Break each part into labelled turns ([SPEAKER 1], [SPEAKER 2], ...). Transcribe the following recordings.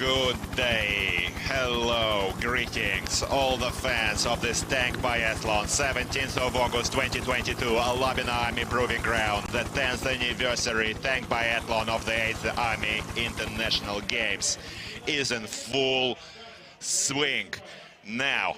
[SPEAKER 1] Good day, hello, greetings, all the fans of this tank biathlon, 17th of August 2022, Alabina Army Proving Ground, the 10th anniversary tank biathlon of the 8th Army International Games is in full swing. Now,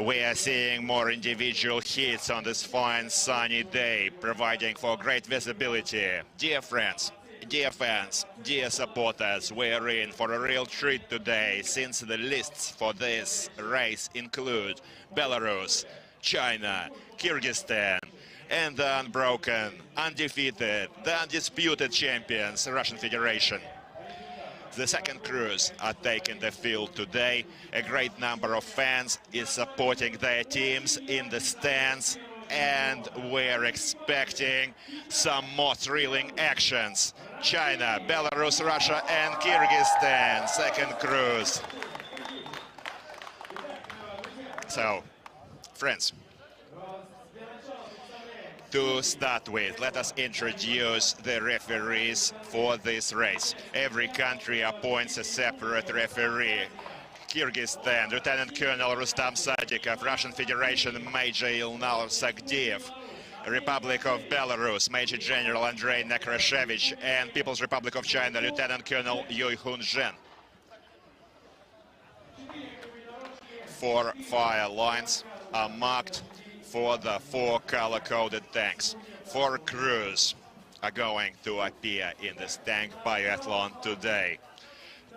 [SPEAKER 1] we are seeing more individual hits on this fine sunny day, providing for great visibility. Dear friends, dear fans, dear supporters, we are in for a real treat today, since the lists for this race include Belarus, China, Kyrgyzstan, and the unbroken, undefeated, the undisputed champions, Russian Federation. The second crews are taking the field today. A great number of fans is supporting their teams in the stands, and we're expecting some more thrilling actions. China, Belarus, Russia, and Kyrgyzstan, second cruise. So, friends, to start with, let us introduce the referees for this race. Every country appoints a separate referee. Kyrgyzstan, Lieutenant Colonel Rustam Sadikov, Russian Federation, Major Ilnur Sagdiev, Republic of Belarus, Major General Andrei Nekrashevich, and People's Republic of China, Lieutenant Colonel Yui Hun Zhen. 4 fire lines are marked for the 4 color-coded tanks. 4 crews are going to appear in this tank biathlon today.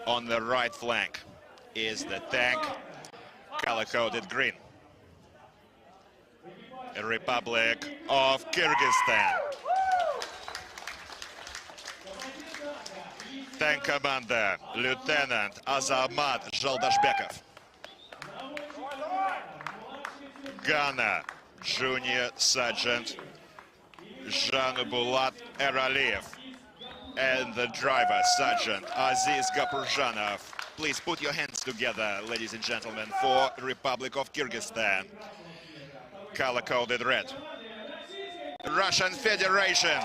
[SPEAKER 1] On the right flank is the tank color-coded green, the Republic of Kyrgyzstan. Tank commander, Lieutenant Azamat Zhaldashbekov. Ghana, Junior Sergeant Janubulat Eraliyev, and the driver, Sergeant Aziz Gapurjanov. Please put your hands together, ladies and gentlemen, for Republic of Kyrgyzstan. Color-coded red. Russian Federation.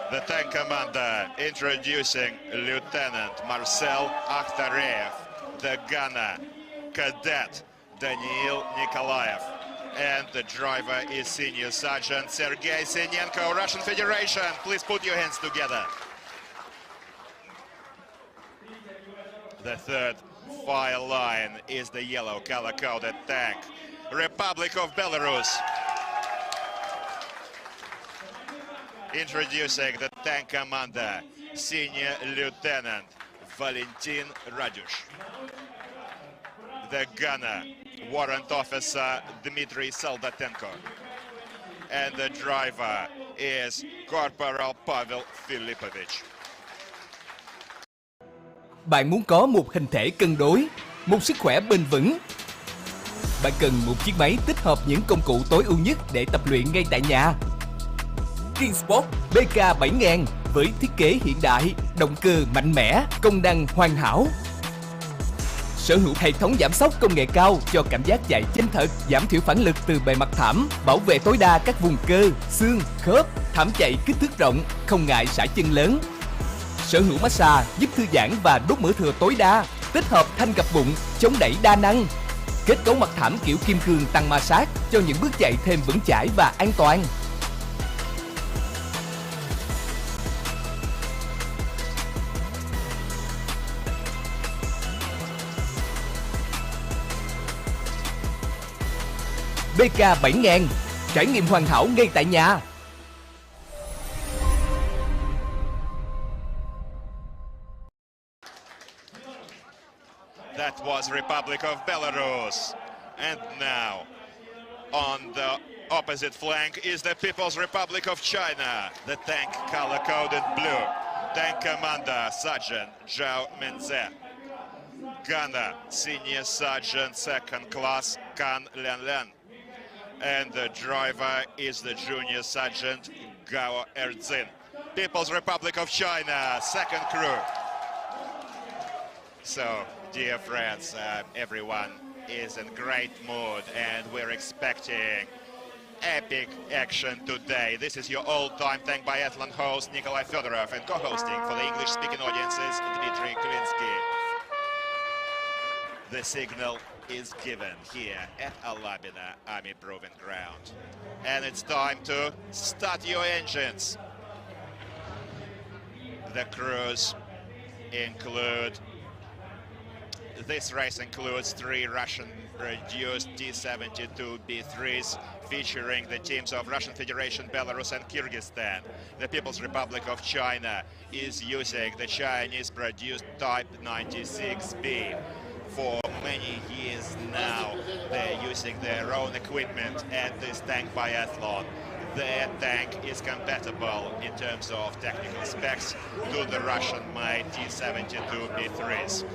[SPEAKER 1] The tank commander introducing Lieutenant Marcel Akhtarev, the gunner, Cadet Daniil Nikolaev, and the driver is Senior Sergeant Sergei Sinenko, Russian Federation. Please put your hands together. The third fire line is the yellow color-coded tank, Republic of Belarus. Introducing the tank commander, Senior Lieutenant Valentin Radyush. The gunner, Warrant Officer Dmitry Soldatenko. And the driver is Corporal Pavel Filipovich.
[SPEAKER 2] Bạn muốn có một hình thể cân đối, một sức khỏe bền vững. Bạn cần một chiếc máy tích hợp những công cụ tối ưu nhất để tập luyện ngay tại nhà. Kingsport BK 7000 với thiết kế hiện đại, động cơ mạnh mẽ, công năng hoàn hảo. Sở hữu hệ thống giảm xóc công nghệ cao cho cảm giác chạy chân thật, giảm thiểu phản lực từ bề mặt thảm, bảo vệ tối đa các vùng cơ, xương, khớp, thảm chạy kích thước rộng, không ngại sải chân lớn. Sở hữu massage giúp thư giãn và đốt mỡ thừa tối đa, tích hợp thanh gập bụng, chống đẩy đa năng. Kết cấu mặt thảm kiểu kim cương tăng ma sát cho những bước chạy thêm vững chãi và an toàn. BK 7000, trải nghiệm hoàn hảo ngay tại nhà.
[SPEAKER 1] That was Republic of Belarus. And now, on the opposite flank is the People's Republic of China, the tank color-coded blue. Tank commander, Sergeant Zhao Menze. Gunner, Senior Sergeant Second Class Kan Lianlian. And the driver is the Junior Sergeant Gao Erzin. People's Republic of China, second crew. So, dear friends, everyone is in great mood, and we're expecting epic action today. This is your all-time tank biathlon host Nikolai Fedorov, and co-hosting for the English-speaking audiences Dmitry Kulinsky. The signal is given here at Alabina Army Proving Ground. And it's time to start your engines. The crews include, this race includes 3 Russian-produced T-72B3s featuring the teams of Russian Federation, Belarus and Kyrgyzstan. The People's Republic of China is using the Chinese-produced Type 96B. For many years now, they're using their own equipment at this tank biathlon. Their tank is compatible in terms of technical specs to the Russian-made T-72B3s.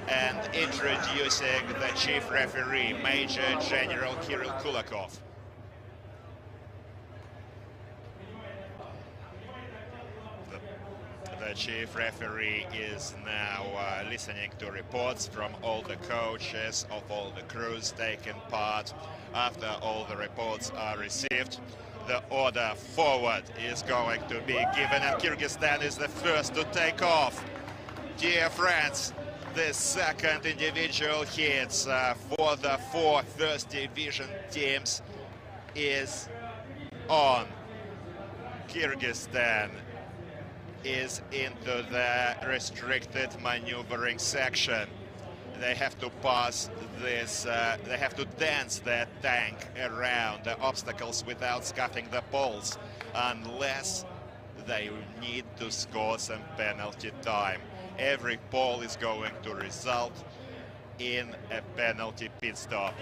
[SPEAKER 1] And introducing the chief referee, Major General Kirill Kulakov. The chief referee is now listening to reports from all the coaches of all the crews taking part. After all the reports are received, the order forward is going to be given, and Kyrgyzstan is the first to take off. Dear friends, the second individual hits for the 4 first division teams is on. Kyrgyzstan is into the restricted maneuvering section. They have to pass this, they have to dance their tank around the obstacles without scuffing the poles, unless they need to score some penalty time. Every pole is going to result in a penalty pit stop.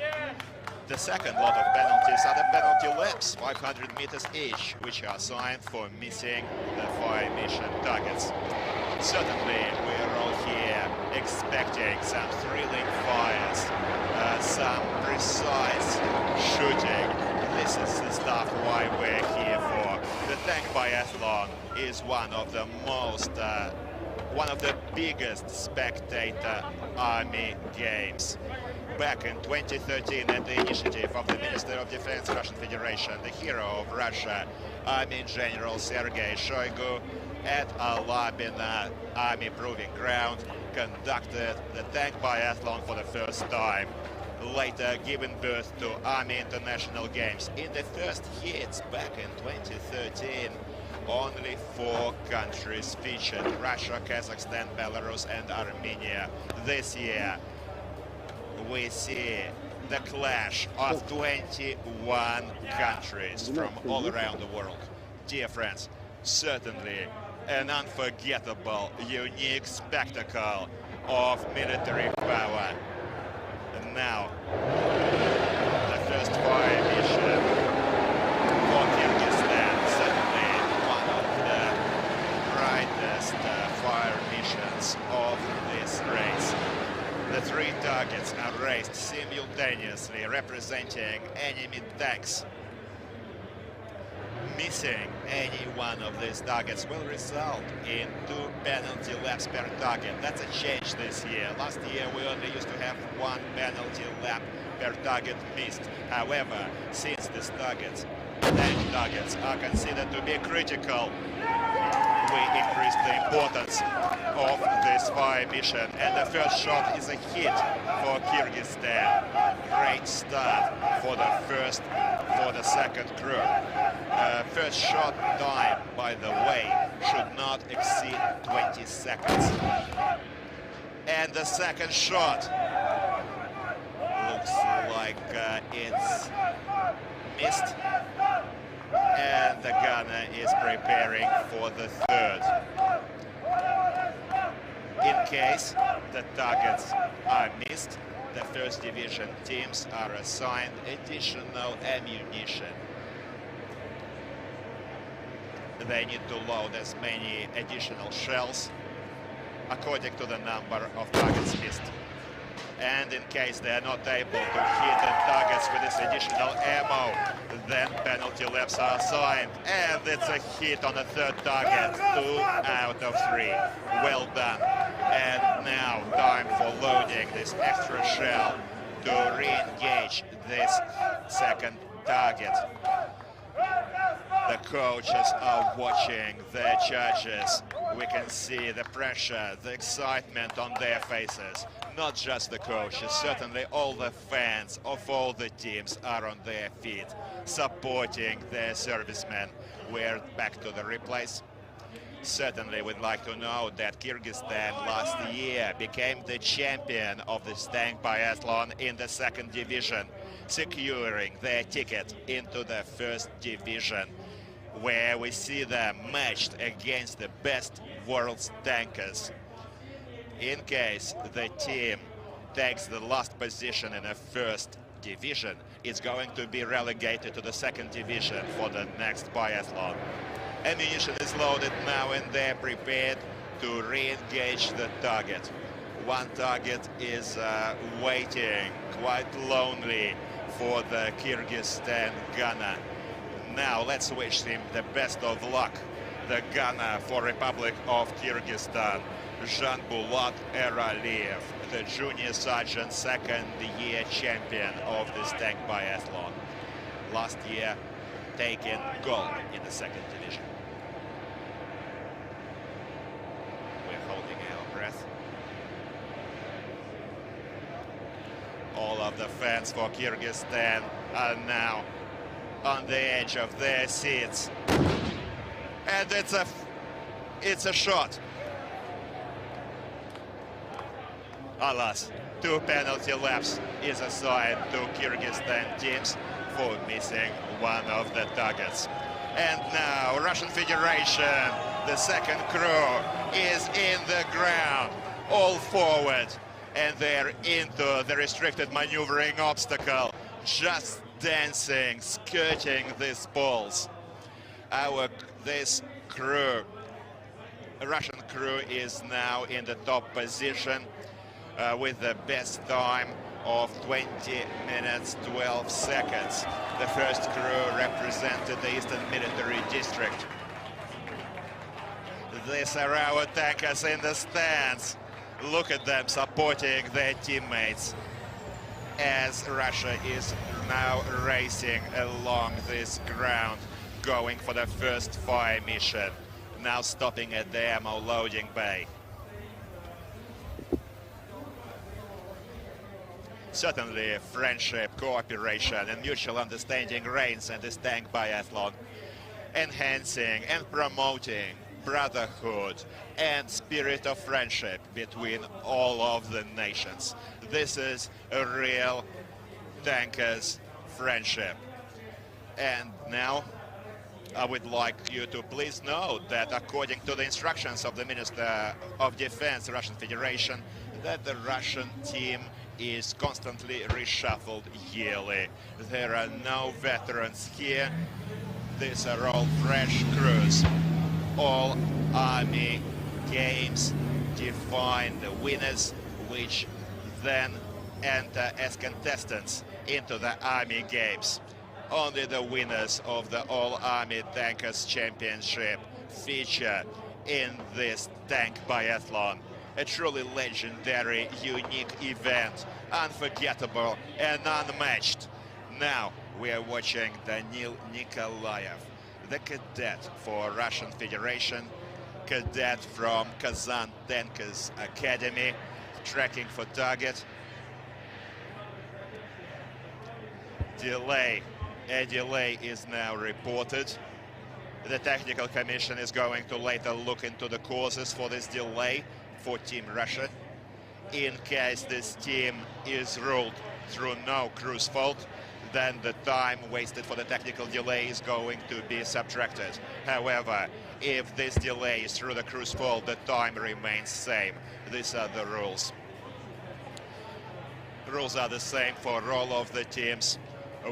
[SPEAKER 1] The second lot of penalties are the penalty laps, 500 meters each, which are assigned for missing the 5 mission targets. Certainly, we're all here expecting some thrilling fires, some precise shooting. This is the stuff why we're here for. The tank biathlon is one of the most, one of the biggest spectator army games. Back in 2013, at the initiative of the Minister of Defense, Russian Federation, the hero of Russia, Army General Sergei Shoigu, at Alabina Army Proving Ground, conducted the tank biathlon for the first time, later giving birth to Army International Games. In the first hits back in 2013, only 4 countries featured: Russia, Kazakhstan, Belarus and Armenia. This year, we see the clash of 21 countries from all around the world. Dear friends, certainly an unforgettable, unique spectacle of military power. And now, the first fire mission for Kyrgyzstan, certainly one of the brightest fire missions of this race. The 3 targets are raised simultaneously, representing enemy tanks. Missing any one of these targets will result in 2 penalty laps per target. That's a change this year. Last year we only used to have 1 penalty lap per target missed. However, since these targets, tank targets, are considered to be critical, we increased the importance of this fire mission, and the first shot is a hit for Kyrgyzstan. Great start for the second crew. First shot time, by the way, should not exceed 20 seconds. And the second shot looks like it's missed. And the gunner is preparing for the third. In case the targets are missed, the first division teams are assigned additional ammunition. They need to load as many additional shells according to the number of targets missed. And in case they are not able to hit the targets with this additional ammo, then penalty laps are assigned, and it's a hit on the third target, 2 out of 3. Well done. And now time for loading this extra shell to re-engage this second target. The coaches are watching the judges. We can see the pressure, the excitement on their faces. Not just the coaches, certainly all the fans of all the teams are on their feet, supporting their servicemen. We're back to the replays. Certainly we'd like to know that Kyrgyzstan last year became the champion of the tank biathlon in the second division, securing their ticket into the first division, where we see them matched against the best world's tankers. In case the team takes the last position in the first division, it's going to be relegated to the second division for the next biathlon. Ammunition is loaded now and they're prepared to re-engage the target. One target is waiting quite lonely for the Kyrgyzstan gunner. Now let's wish him the best of luck. The gunner for Republic of Kyrgyzstan, Janbulat Eraliyev, the junior sergeant, second-year champion of this tank biathlon. Last year, taking gold in the second division. We're holding our breath. All of the fans for Kyrgyzstan are now on the edge of their seats. And it's a shot. Alas, 2 penalty laps is assigned to Kyrgyzstan teams for missing one of the targets. And now Russian Federation, the second crew, is in the ground, all forward, and they're into the restricted maneuvering obstacle, just dancing, skirting these balls. This crew, Russian crew, is now in the top position with the best time of 20 minutes 12 seconds. The first crew represented the Eastern Military District. These are our tankers in the stands. Look at them supporting their teammates as Russia is now racing along this ground, going for the first fire mission, now stopping at the ammo loading bay. Certainly friendship, cooperation and mutual understanding reigns in this tank biathlon, enhancing and promoting brotherhood and spirit of friendship between all of the nations. This is a real tankers friendship. And now I would like you to please note that according to the instructions of the Minister of Defense, Russian Federation, that the Russian team is constantly reshuffled yearly. There are no veterans here. These are all fresh crews. All Army games define the winners, which then enter as contestants into the Army games. Only the winners of the All Army Tankers Championship feature in this tank biathlon. A truly legendary, unique event, unforgettable and unmatched. Now we are watching Danil Nikolaev, the cadet for Russian Federation, cadet from Kazan Tankers Academy, tracking for target. A delay is now reported. The technical commission is going to later look into the causes for this delay for Team Russia. In case this team is ruled through no crew's fault, then the time wasted for the technical delay is going to be subtracted. However, if this delay is through the crew's fault, the time remains same. These are the rules. The rules are the same for all of the teams.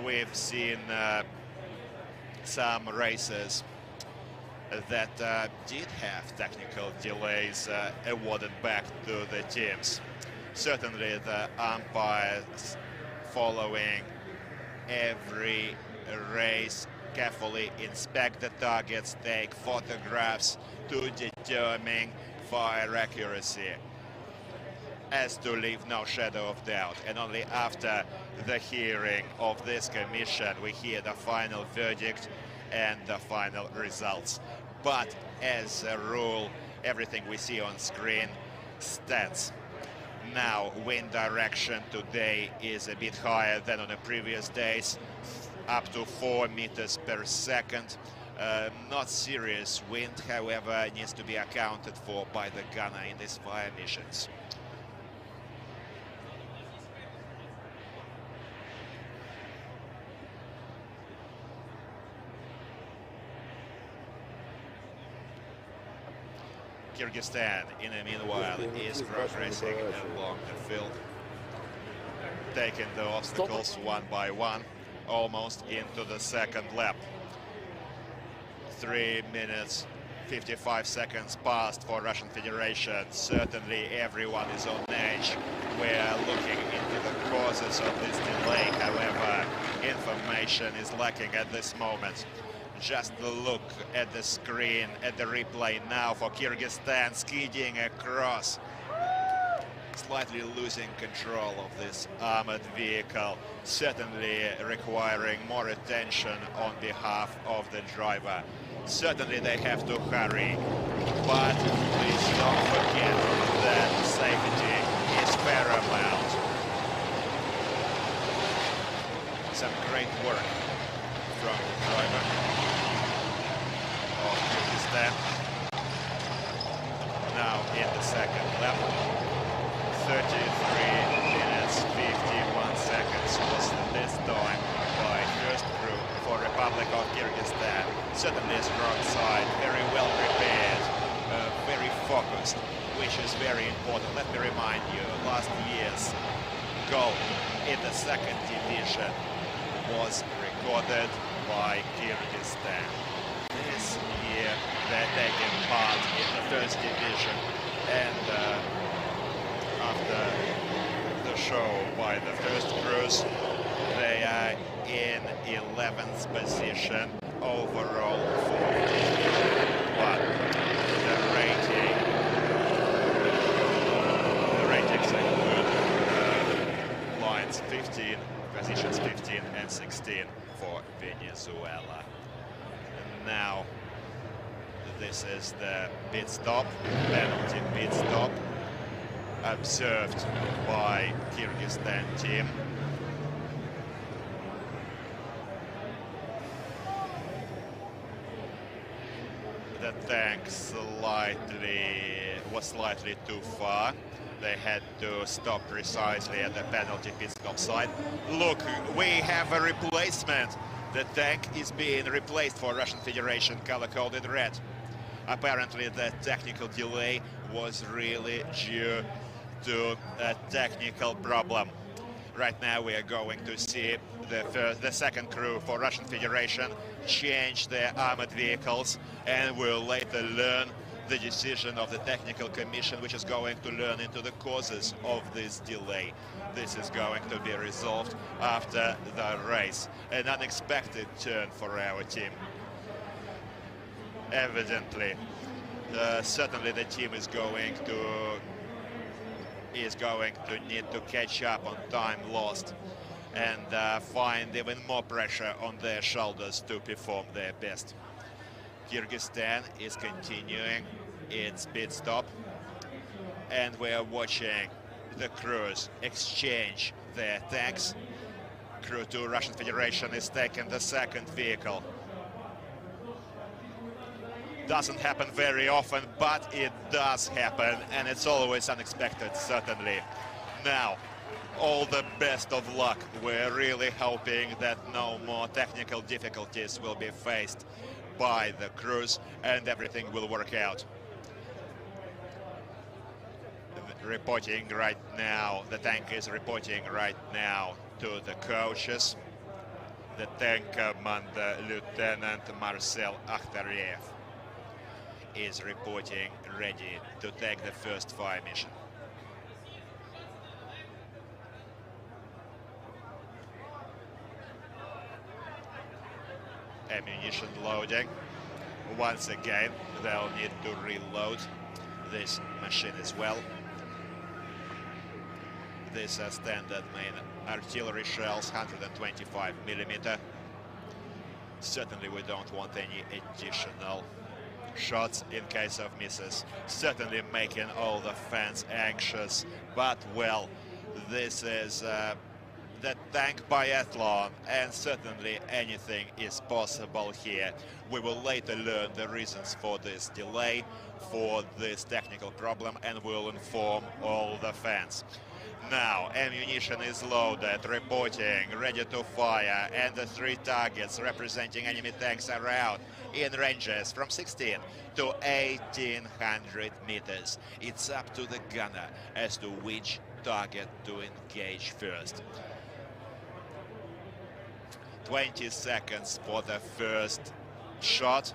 [SPEAKER 1] We've seen some races that did have technical delays awarded back to the teams. Certainly the umpires following every race carefully inspect the targets, take photographs to determine fire accuracy, as to leave no shadow of doubt. And only after the hearing of this commission we hear the final verdict and the final results. But as a rule, everything we see on screen stands. Now, wind direction today is a bit higher than on the previous days, up to 4 meters per second. Not serious wind, however, needs to be accounted for by the gunner in these fire missions. Kyrgyzstan, in the meanwhile, is progressing along the field, taking the obstacles one by one, almost into the second lap. 3 minutes 55 seconds passed for Russian Federation. Certainly everyone is on edge. We're looking into the causes of this delay, however, information is lacking at this moment. Just look at the screen, at the replay now for Kyrgyzstan skidding across, slightly losing control of this armored vehicle, certainly requiring more attention on behalf of the driver. Certainly they have to hurry, but please don't forget that safety is paramount. Some great work from the driver of Kyrgyzstan. Now in the second lap, 33 minutes 51 seconds was this time by first crew for Republic of Kyrgyzstan. Certainly a strong side, very well prepared, very focused, which is very important. Let me remind you, last year's goal in the second division was recorded by Kyrgyzstan. This year they're taking part in the first division, and after the show by the first crews, they are in 11th position overall for but the ratings include lines 15, positions 15 and 16 for Venezuela. And now this is the pit stop, penalty pit stop, observed by Kyrgyzstan team. The tank was slightly too far. They had to stop precisely at the penalty pit stop side. Look, we have a replacement. The tank is being replaced for Russian Federation, color-coded red. Apparently the technical delay was really due to a technical problem. Right now we are going to see the second crew for Russian Federation change their armored vehicles, and we'll later learn the decision of the technical commission, which is going to learn into the causes of this delay. This is going to be resolved after the race. An unexpected turn for our team. Evidently, certainly the team is going to need to catch up on time lost and find even more pressure on their shoulders to perform their best. Kyrgyzstan is continuing its pit stop, and we are watching the crews exchange their tanks. Crew 2 Russian Federation is taking the second vehicle. Doesn't happen very often, but it does happen, and it's always unexpected, certainly. Now, all the best of luck. We're really hoping that no more technical difficulties will be faced by the crews and everything will work out. Reporting right now, the tank is reporting right now to the coaches. The tank commander, Lieutenant Marcel Akhtariev, is reporting ready to take the first fire mission. Ammunition loading. Once again, they'll need to reload this machine as well. These are standard main artillery shells, 125mm. Certainly we don't want any additional shots in case of misses. Certainly making all the fans anxious, but well, this is the tank biathlon, and certainly anything is possible here. We will later learn the reasons for this delay, for this technical problem, and we'll inform all the fans. Now, ammunition is loaded, reporting, ready to fire, and the 3 targets representing enemy tanks are out in ranges from 16 to 1800 meters. It's up to the gunner as to which target to engage first. 20 seconds for the first shot.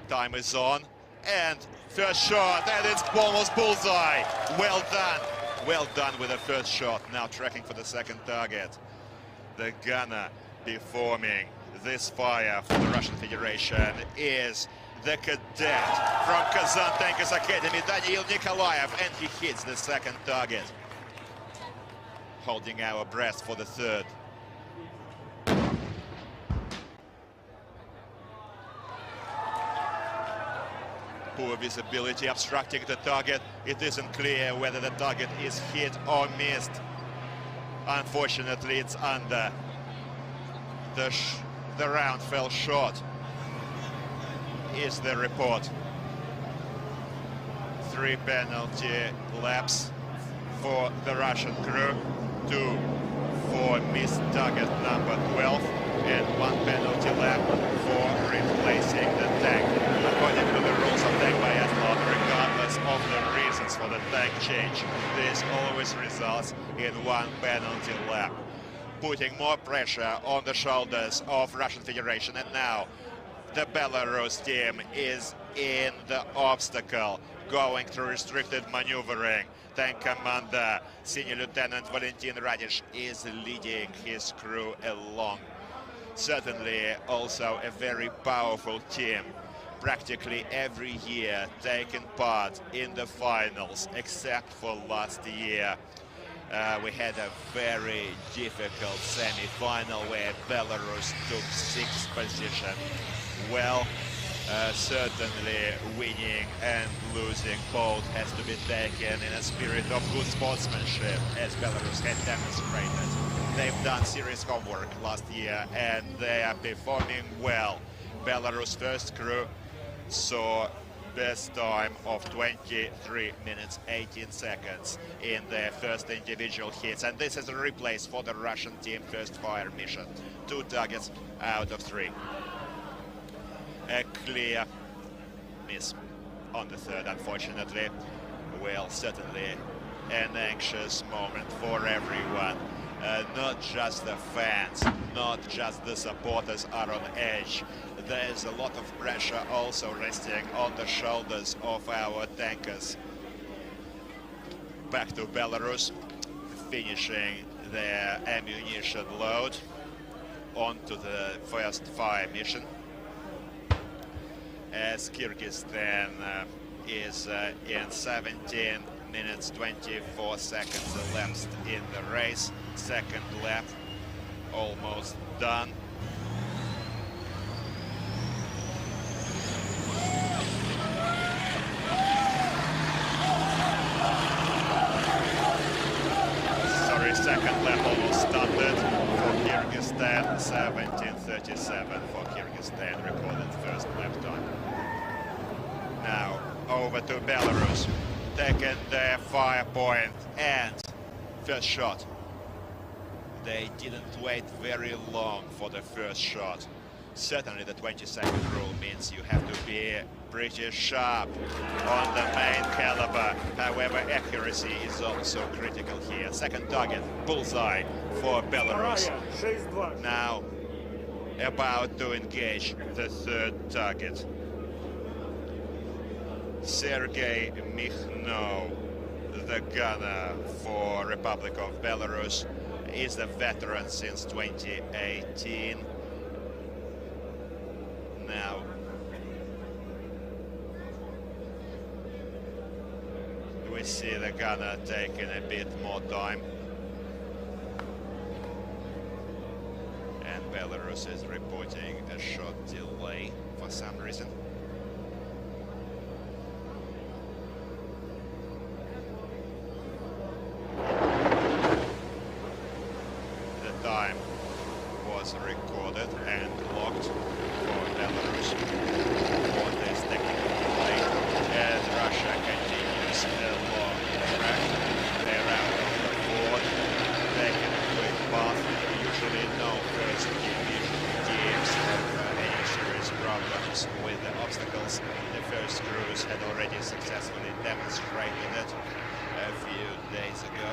[SPEAKER 1] Time is on, and first shot, and it's almost bullseye. Well done with the first shot. Now tracking for the second target. The gunner performing this fire for the Russian Federation is the cadet from Kazan Tankers Academy, Daniil Nikolaev, and he hits the second target. Holding our breath for the third. Poor visibility obstructing the target. It isn't clear whether the target is hit or missed. Unfortunately, it's under. The round fell short, is the report. 3 penalty laps for the Russian crew, 2 for missed target number 12, and 1 penalty lap for replacing the tank. According to the rules of tank biathlon, regardless of the reasons for the tank change, this always results in 1 penalty lap, putting more pressure on the shoulders of Russian Federation. And now the Belarus team is in the obstacle, going through restricted maneuvering. Tank commander, Senior Lieutenant Valentin Radish, is leading his crew along. Certainly also a very powerful team, practically every year taking part in the finals, except for last year. We had a very difficult semi-final where Belarus took 6th position. Well, certainly winning and losing both has to be taken in a spirit of good sportsmanship, as Belarus had demonstrated. They've done serious homework last year and they are performing well. Belarus first crew saw best time of 23 minutes 18 seconds in their first individual hits, and this is a replace for the Russian team first fire mission. 2 targets out of 3. A clear miss on the third, unfortunately. Well, certainly an anxious moment for everyone. Not just the fans, not just the supporters are on edge. There's a lot of pressure also resting on the shoulders of our tankers. Back to Belarus, finishing their ammunition load onto the first fire mission, as Kyrgyzstan is in 17 minutes 24 seconds elapsed in the race. Second lap almost done. Sorry, second lap almost started for Kyrgyzstan. 17:37 for Kyrgyzstan recorded first lap time. Now over to Belarus, taking their fire point and first shot. They didn't wait very long for the first shot. Certainly the 20-second rule means you have to be pretty sharp on the main caliber. However, accuracy is also critical here. Second target, bullseye for Belarus. Now about to engage the third target. Sergei Mikhno, the gunner for Republic of Belarus, is a veteran since 2018. Now we see the gunner taking a bit more time. Belarus is reporting a short delay for some reason. The time was recorded and logged for Belarus for this technical delay, and Russia continues along the track. They're out of the board, taking a quick path. Usually no first division teams have any serious problems with the obstacles. The first crews had already successfully demonstrated it a few days ago.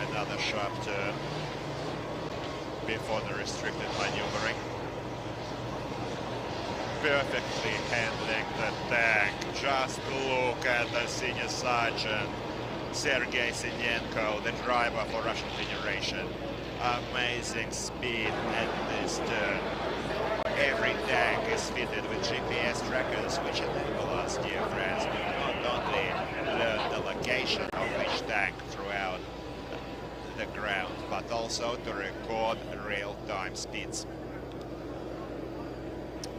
[SPEAKER 1] Another sharp turn before the restricted maneuvering. Perfectly handling the tank. Just look at the senior sergeant Sergei Sinenko, the driver for Russian Federation. Amazing speed at this turn. Every tank is fitted with GPS trackers, which enable us, dear friends, to not only learn the location of each tank throughout the ground, but also to record real-time speeds.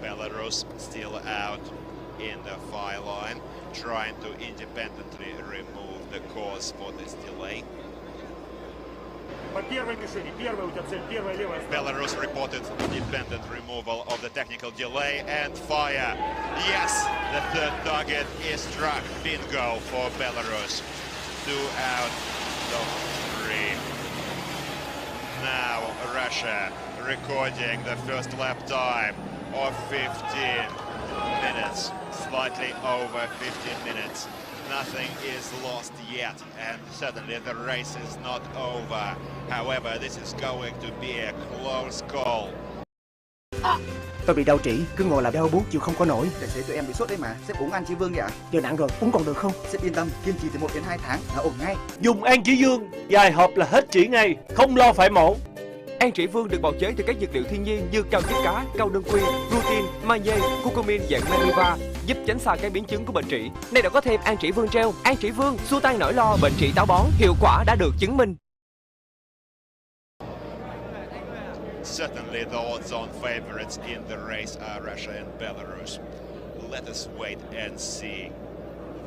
[SPEAKER 1] Belarus still out in the fire line, trying to independently remove the cause for this delay. Belarus reported independent removal of the technical delay and fire. Yes, the third target is struck. Bingo for Belarus. 2 out of 3. Now Russia recording the first lap time of 15 minutes, slightly over 15 minutes. Nothing is lost yet, and certainly the race is not over. However, this is going to be a close call.
[SPEAKER 3] Tôi bị đau trĩ, cứ ngồi là đau buốt chịu không có nổi. Tài xế tụi em bị sốt đấy mà, sếp uống An Chỉ Vương vậy ạ? Giờ nặng rồi, uống còn được không? Sếp yên tâm, kiên trì từ 1 đến 2 tháng là ổn ngay.
[SPEAKER 4] Dùng An Chỉ Dương, vài hộp là hết trĩ ngay, không lo phải mổ.
[SPEAKER 5] An Chỉ Vương được bào chế từ các dược liệu thiên nhiên như cao chất cá, cao đơn quy, protein, magie, curcumin dạng Maniva, giúp tránh xa các biến chứng của bệnh trĩ. Nay đã có thêm An Chỉ Vương Gel, An Chỉ Vương xua tan nỗi lo bệnh trĩ táo bón, hiệu quả đã được chứng minh.
[SPEAKER 1] Certainly the odds-on favorites in the race are Russia and Belarus. Let us wait and see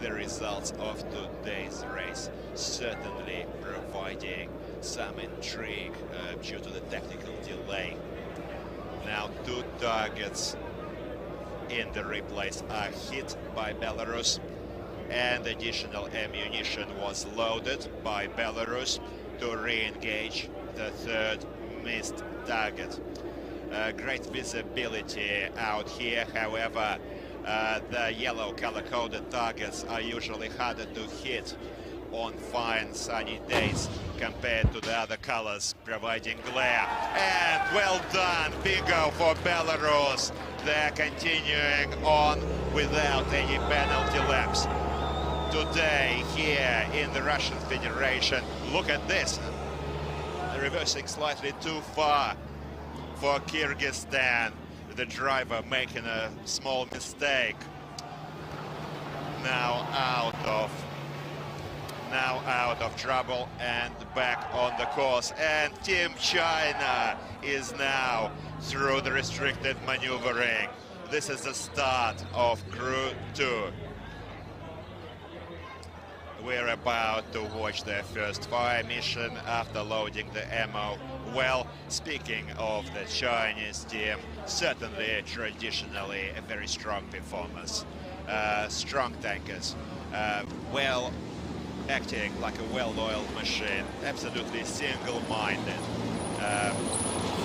[SPEAKER 1] the results of today's race, certainly providing some intrigue due to the technical delay. Now 2 targets in the replays are hit by Belarus, and additional ammunition was loaded by Belarus to re-engage the third missed target. Great visibility out here, however, the yellow color-coded targets are usually harder to hit on fine sunny days compared to the other colors, providing glare. And well done, bingo for Belarus. They're continuing on without any penalty laps. Today, here in the Russian Federation, look at this. Reversing slightly too far for Kyrgyzstan. The driver making a small mistake. Now out of trouble and back on the course. And Team China is now through the restricted maneuvering. This is the start of Crew 2. We're about to watch their first fire mission after loading the ammo. Well, speaking of the Chinese team, certainly traditionally a very strong performance. Strong tankers, well, acting like a well-oiled machine, absolutely single-minded,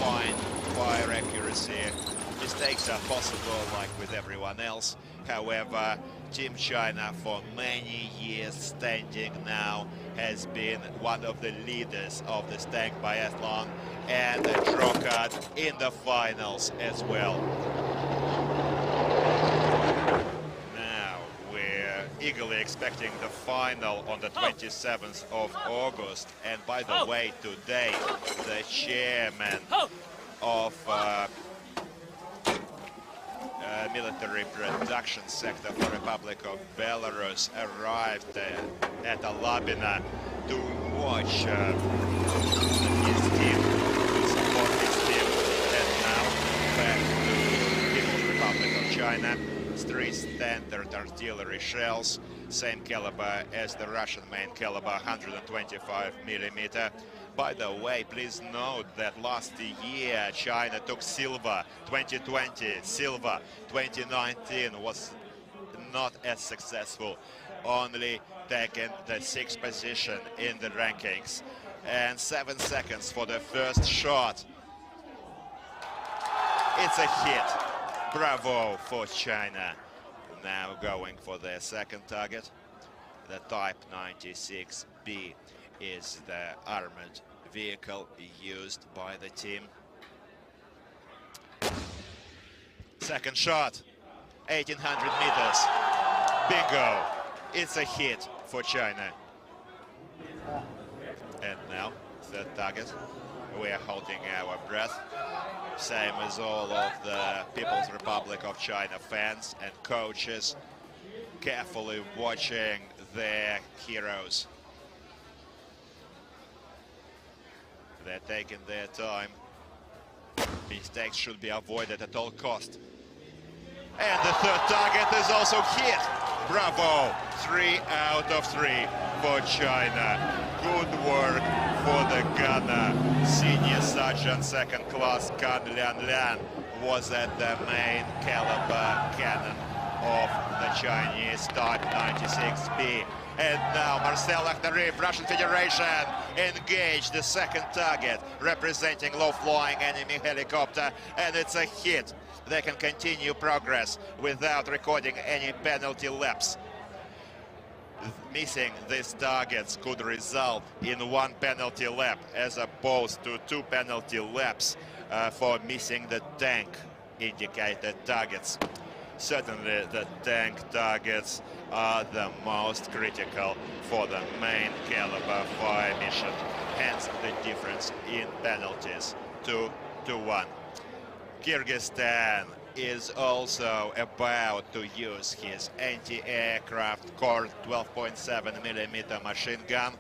[SPEAKER 1] fine fire accuracy. Mistakes are possible like with everyone else. However, Team China for many years standing now has been one of the leaders of this tank biathlon and a draw card in the finals as well. Now we're eagerly expecting the final on the 27th of August, and by the way, today the chairman of military production sector for Republic of Belarus arrived at Alabina to watch his team, support his team, and now back to People's Republic of China. 3 standard artillery shells, same caliber as the Russian main caliber, 125 millimeter. By the way, please note that last year China took silver, 2020 silver, 2019 was not as successful, only taking the 6th position in the rankings. And 7 seconds for the first shot. It's a hit. Bravo for China. Now going for their second target. The Type 96B is the armored vehicle used by the team. Second shot, 1800 meters. Bingo! It's a hit for China. And now, third target. We are holding our breath. Same as all of the People's Republic of China fans and coaches, carefully watching their heroes. They're taking their time. Mistakes should be avoided at all cost. And the third target is also hit. Bravo! 3 out of 3 for China. Good work for the gunner. Senior Sergeant Second Class Kan Lian was at the main caliber cannon of the Chinese Type 96B. And now Marcel Akhtarif, Russian Federation, engaged the second target, representing low-flying enemy helicopter, and it's a hit. They can continue progress without recording any penalty laps. Missing these targets could result in 1 penalty lap, as opposed to 2 penalty laps for missing the tank indicated targets. Certainly the tank targets are the most critical for the main caliber fire mission, hence the difference in penalties, 2-1. Kyrgyzstan is also about to use his anti-aircraft Core 12.7mm machine gun,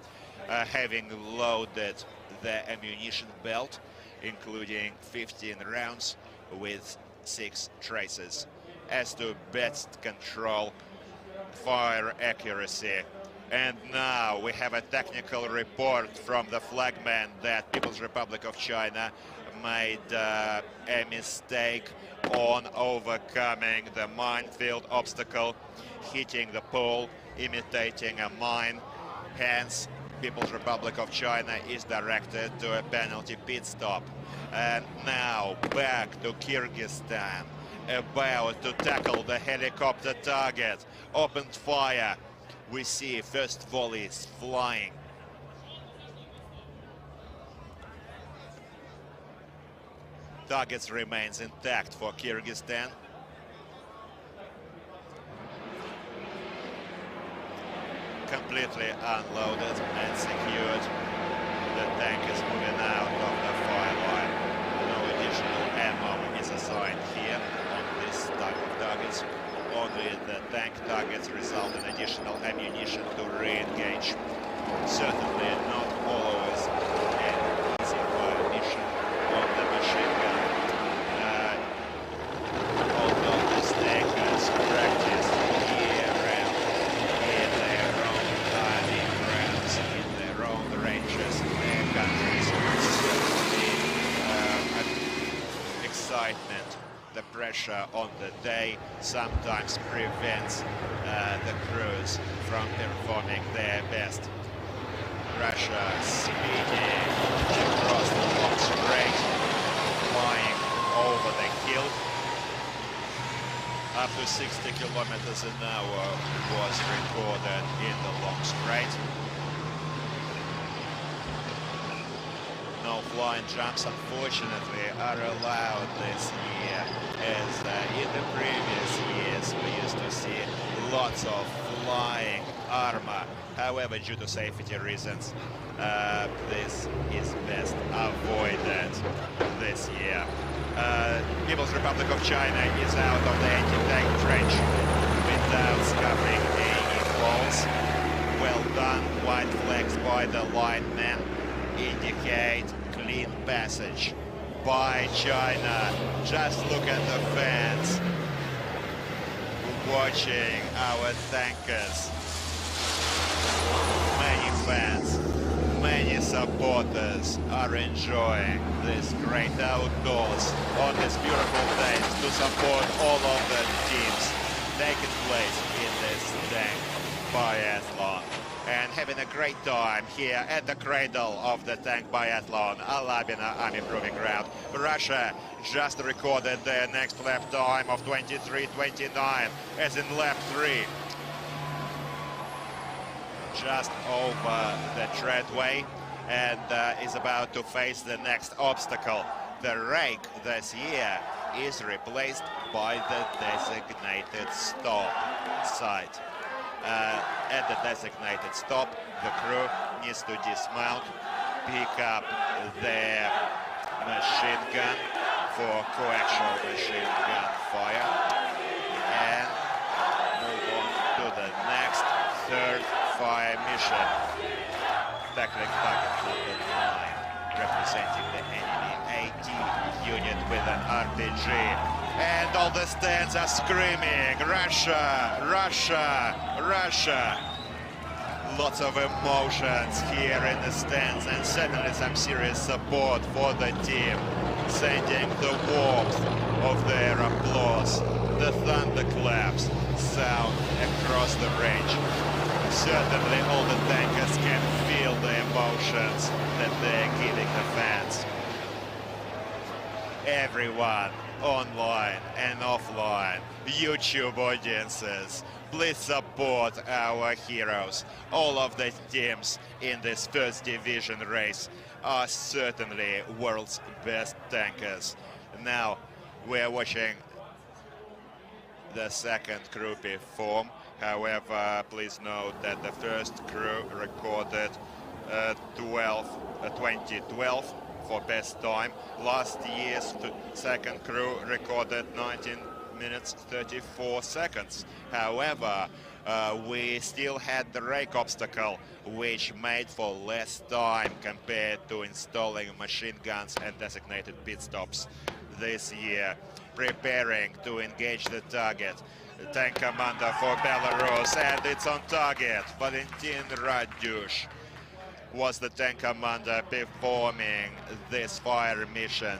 [SPEAKER 1] having loaded the ammunition belt, including 15 rounds with 6 traces. As to best control fire accuracy. And now we have a technical report from the flagman that People's Republic of China made a mistake on overcoming the minefield obstacle, hitting the pole, imitating a mine. Hence, People's Republic of China is directed to a penalty pit stop. And now back to Kyrgyzstan, about to tackle the helicopter target. Opened fire. We see first volleys flying. Targets remains intact for Kyrgyzstan. Completely unloaded and secured. The tank is moving out of the fire line. No additional ammo is assigned here on this type of targets. Only the tank targets result in additional ammunition to re-engage. Certainly not always an easy fire mission on the machine gun. Although the takers practice year-round in their own army grounds, in their own ranges, in their countries, certainly excitement, the pressure on the day sometimes prevents the crews from performing their best. Russia speeding across the long straight, flying over the hill. Up to 60 kilometers an hour was recorded in the long straight. No flying jumps, unfortunately, are allowed this year, as in the previous years we used to see lots of flying armor. However, due to safety reasons, this is best avoided this year. People's Republic of China is out of the anti-tank trench without scuffing any holes. Well done, white flags by the linemen indicate clean passage by China. Just look at the fans watching our tankers. Many fans, many supporters are enjoying this great outdoors on this beautiful day to support all of the teams taking place in this tank biathlon and having a great time here at the cradle of the tank biathlon, Alabina Army Proving Ground. Russia just recorded their next lap time of 23:29, as in lap 3. Just over the treadway and is about to face the next obstacle. The rake this year is replaced by the designated stop site. At the designated stop, the crew needs to dismount, pick up their machine gun for coaxial machine gun fire, and move on to the next third fire mission. Tackling target number 9, representing the enemy AT unit with an RPG. And all the stands are screaming, Russia, Russia, Russia. Lots of emotions here in the stands and certainly some serious support for the team, sending the warmth of their applause. The thunderclaps sound across the range. Certainly all the tankers can feel the emotions that they're giving the fans. Everyone, online and offline, YouTube audiences, please support our heroes. All of the teams in this first division race are certainly world's best tankers. Now we're watching the second crew perform. However, please note that the first crew recorded 2012 for best time. Last year's second crew recorded 19 minutes 34 seconds. However, we still had the rake obstacle, which made for less time compared to installing machine guns and designated pit stops this year. Preparing to engage the target. The tank commander for Belarus, and it's on target. Valentin Radush was the tank commander performing this fire mission.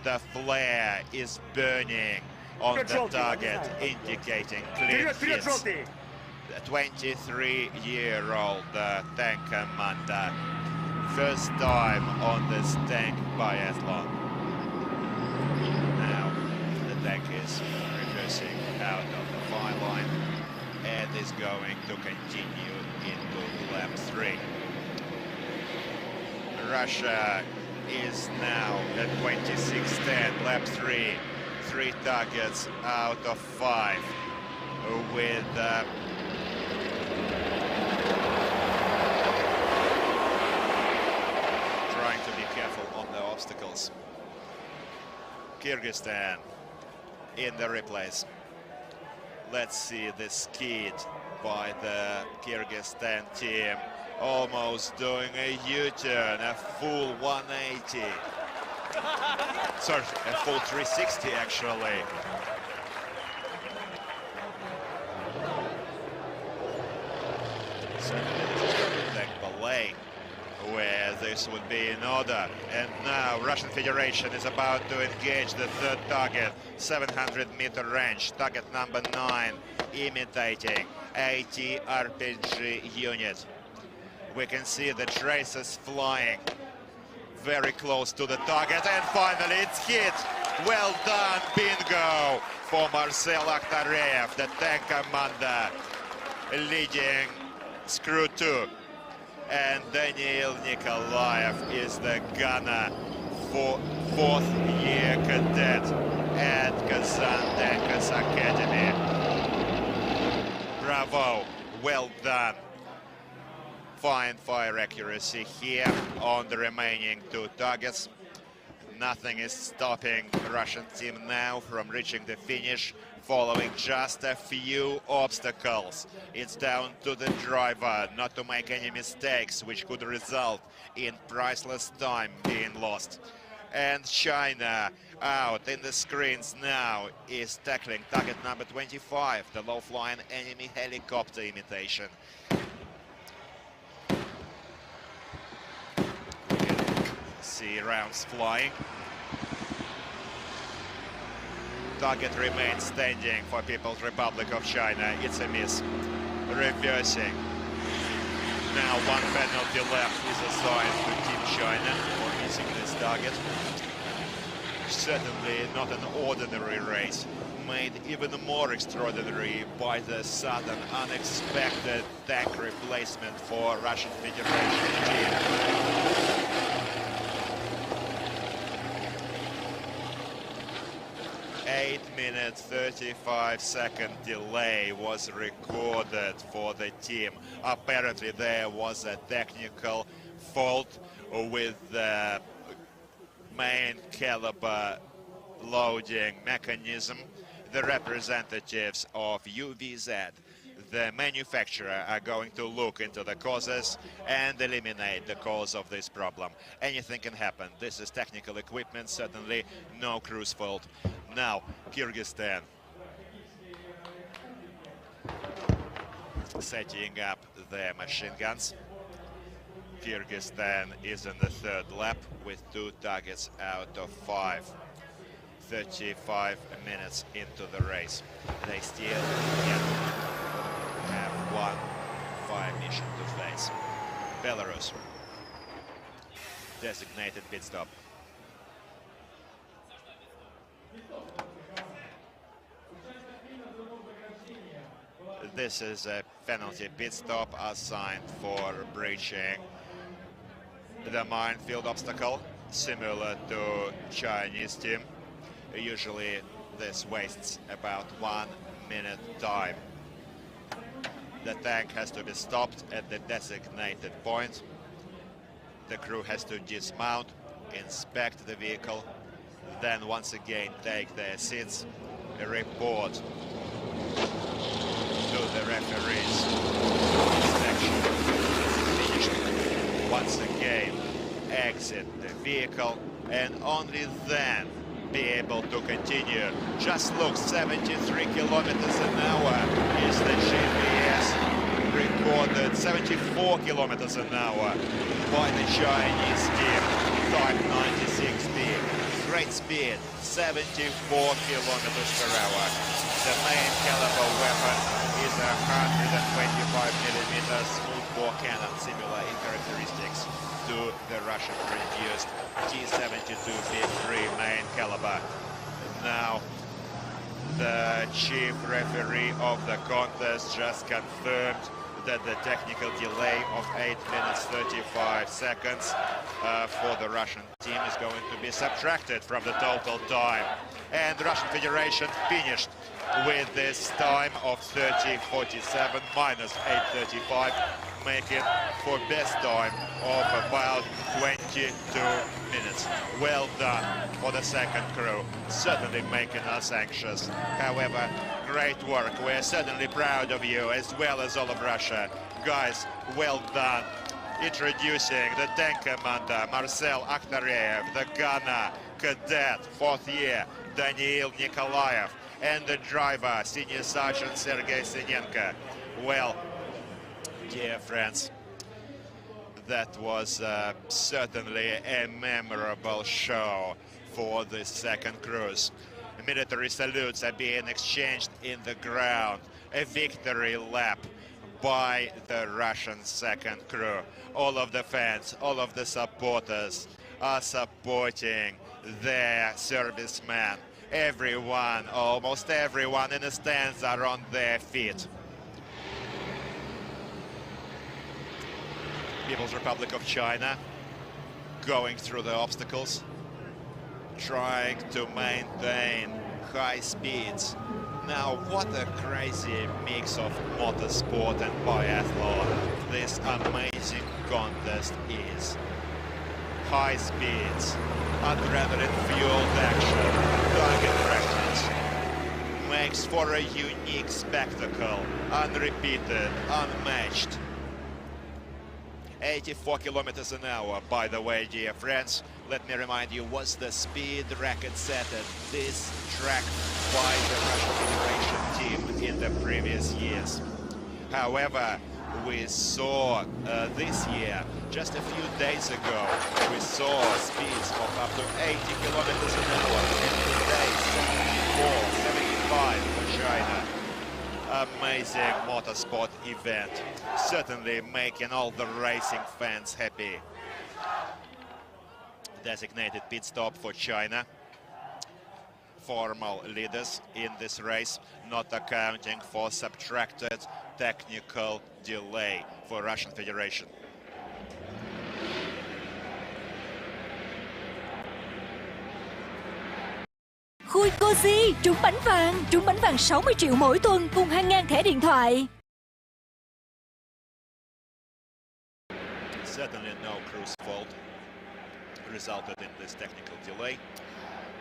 [SPEAKER 1] The flare is burning on the target, indicating clean hits. The 23-year-old tank commander, first time on this tank biathlon. Now the tank is reversing out of the fire line and is going to continue into lap 3. Russia is now at 26:10, lap 3. 3 targets out of 5 with trying to be careful on the obstacles. Kyrgyzstan in the replays. Let's see the skid by the Kyrgyzstan team, almost doing a U-turn, a full 180. Sorry, a full 360 actually. Certainly this is going to take ballet, where this would be in order. And now Russian Federation is about to engage the third target, 700-meter range, target number 9, imitating AT RPG unit. We can see the traces flying very close to the target, and finally it's hit. Well done, bingo, for Marcel Akhtarev, the tank commander, leading Screw 2. And Daniil Nikolaev is the gunner, for fourth-year cadet at Kazan Tankers Academy. Bravo, well done Fine fire accuracy here on the remaining 2 targets. Nothing is stopping the Russian team now from reaching the finish, following just a few obstacles. It's down to the driver not to make any mistakes, which could result in priceless time being lost. And China, out in the screens now, is tackling target number 25, the low-flying enemy helicopter imitation. See rounds flying. Target remains standing for People's Republic of China. It's a miss. Reversing. Now 1 penalty left is assigned to Team China for missing this target. Certainly not an ordinary race, made even more extraordinary by the sudden, unexpected tank replacement for Russian Federation team. 8-minute 35-second delay was recorded for the team. Apparently there was a technical fault with the main caliber loading mechanism. The representatives of UVZ, the manufacturer, are going to look into the causes and eliminate the cause of this problem. Anything can happen. This is technical equipment, certainly no crew's fault. Now, Kyrgyzstan setting up their machine guns. Kyrgyzstan is in the 3rd lap with 2 targets out of 5. 35 minutes into the race. They still have 1 fire mission to face. Belarus, designated pit stop. This is a penalty pit stop assigned for breaching the minefield obstacle, similar to Chinese team. Usually this wastes about 1 minute time. The tank has to be stopped at the designated point. The crew has to dismount, inspect the vehicle, then once again take their seats, report to the referees. Inspection is finished. Once again, exit the vehicle, and only then be able to continue. Just look, 73 kilometers an hour is the GPS recorded. 74 kilometers an hour by the Chinese team. Type 96B. Great speed, 74 kilometers per hour. The main caliber weapon is a 125mm smoothbore cannon, similar in characteristics to the Russian-produced T-72B3 main caliber. Now, the chief referee of the contest just confirmed that the technical delay of 8 minutes 35 seconds for the Russian team is going to be subtracted from the total time. And the Russian Federation finished with this time of 30:47 minus 8:35, making for best time of about 22 minutes. Well done for the second crew, certainly making us anxious. However, great work. We're certainly proud of you, as well as all of Russia. Guys, well done. Introducing the tank commander, Marcel Akhtareyev, the gunner, cadet, 4th year, Daniil Nikolaev, and the driver, Senior Sergeant Sergei Sinenko. Well, dear friends, that was certainly a memorable show for the second cruise. Military salutes are being exchanged in the ground. A victory lap by the Russian second crew. All of the fans, all of the supporters are supporting their servicemen. Everyone, almost everyone in the stands are on their feet. People's Republic of China going through the obstacles, trying to maintain high speeds. Now, what a crazy mix of motorsport and biathlon this amazing contest is. High speeds, adrenaline-fueled action, target practice makes for a unique spectacle, unrepeated, unmatched. 84 kilometers an hour, by the way, dear friends. Let me remind you, was the speed record set at this track by the Russian Federation team in the previous years. However, we saw this year, just a few days ago, we saw speeds of up to 80 kilometers an hour, and today 74, 75 for China. Amazing motorsport event, certainly making all the racing fans happy. Designated pit stop for China. Formal leaders in this race, not accounting for subtracted technical delay for Russian Federation.
[SPEAKER 6] Khui Cozy, trúng bánh vàng 60 triệu mỗi tuần cùng hàng ngàn thẻ điện thoại.
[SPEAKER 1] Certainly no crew's fault resulted in this technical delay,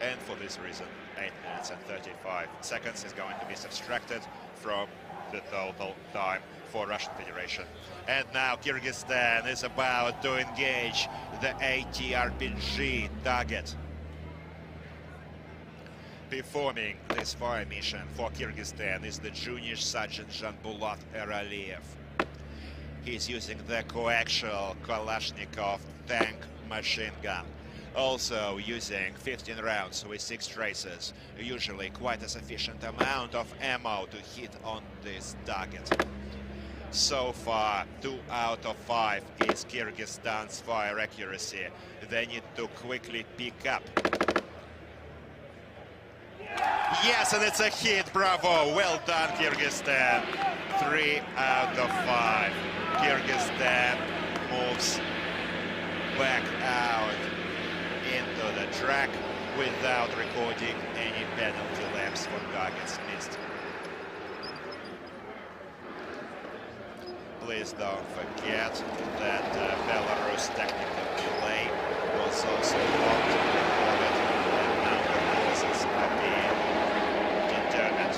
[SPEAKER 1] and for this reason 8 minutes and 35 seconds is going to be subtracted from the total time for Russian Federation. And now Kyrgyzstan is about to engage the TRqədC target. Performing this fire mission for Kyrgyzstan is the junior sergeant Janbulat Eraliyev. He's using the coaxial Kalashnikov tank machine gun, also using 15 rounds with 6 traces, usually quite a sufficient amount of ammo to hit on this target. So far, 2 out of 5 is Kyrgyzstan's fire accuracy. They need to quickly pick up. Yes, and it's a hit, bravo, well done Kyrgyzstan. 3 out of 5. Kyrgyzstan moves back out into the track without recording any penalty laps for targets missed. Please don't forget that Belarus technical delay was also not recorded, and now the causes are being determined.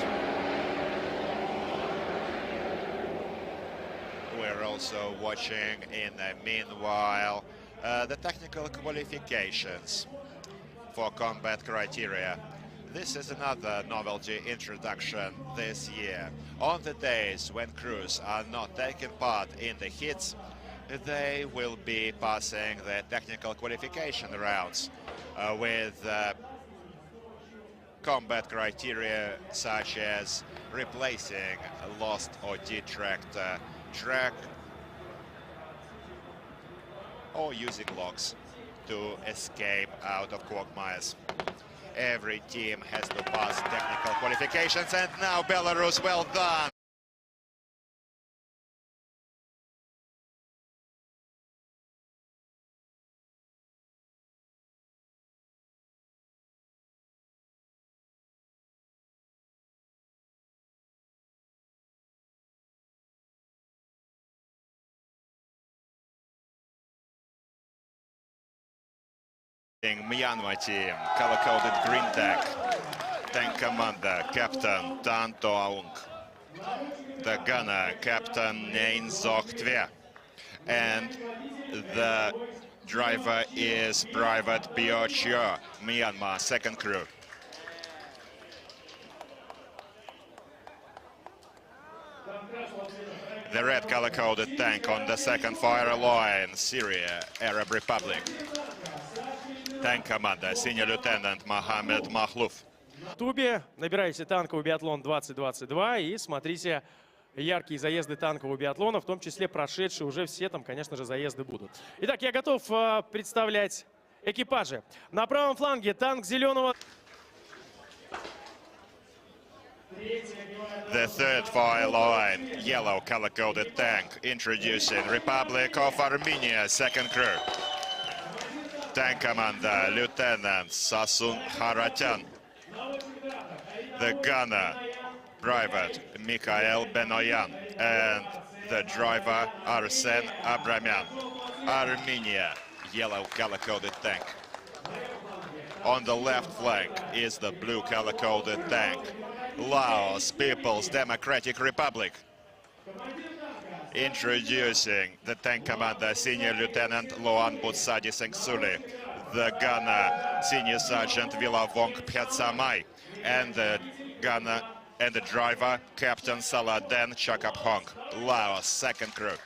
[SPEAKER 1] We're also watching in the meanwhile the technical qualifications for combat criteria. This is another novelty introduction this year. On the days when crews are not taking part in the hits, they will be passing the technical qualification rounds with combat criteria such as replacing lost or detracked track or using locks to escape out of quagmires. Every team has to pass technical qualifications, and now Belarus, well done. Myanmar team, color-coded green tank commander, Captain Tan Toaung. The gunner, Captain Nein Zok Tve. And the driver is Private Pyo Chio, Myanmar, second crew. The red color-coded tank on the second fire line, Syria, Arab Republic. Tank commander, senior lieutenant Mohammed Mahluf.
[SPEAKER 7] В Тубе набирайте танковый биатлон 2022 и смотрите яркие заезды танкового биатлона, в том числе прошедшие уже все там, конечно же, заезды будут. Итак, я готов представлять экипажи. На правом фланге танк зеленого.
[SPEAKER 1] The third fire line, yellow color-coded tank, introducing Republic of Armenia, second crew. Tank commander, Lieutenant Sasun Haratyan. The gunner, Private Mikhail Benoyan and the driver Arsen Abramian. Armenia, yellow color-coded tank. On the left flank is the blue color-coded tank, Laos People's Democratic Republic. Introducing the tank commander, Senior Lieutenant Loan Butsadi Sengsuli, the gunner, Senior Sergeant Vilavong Phetsamai, and the gunner and the driver, Captain Saladen Chakaphong, Laos second crew.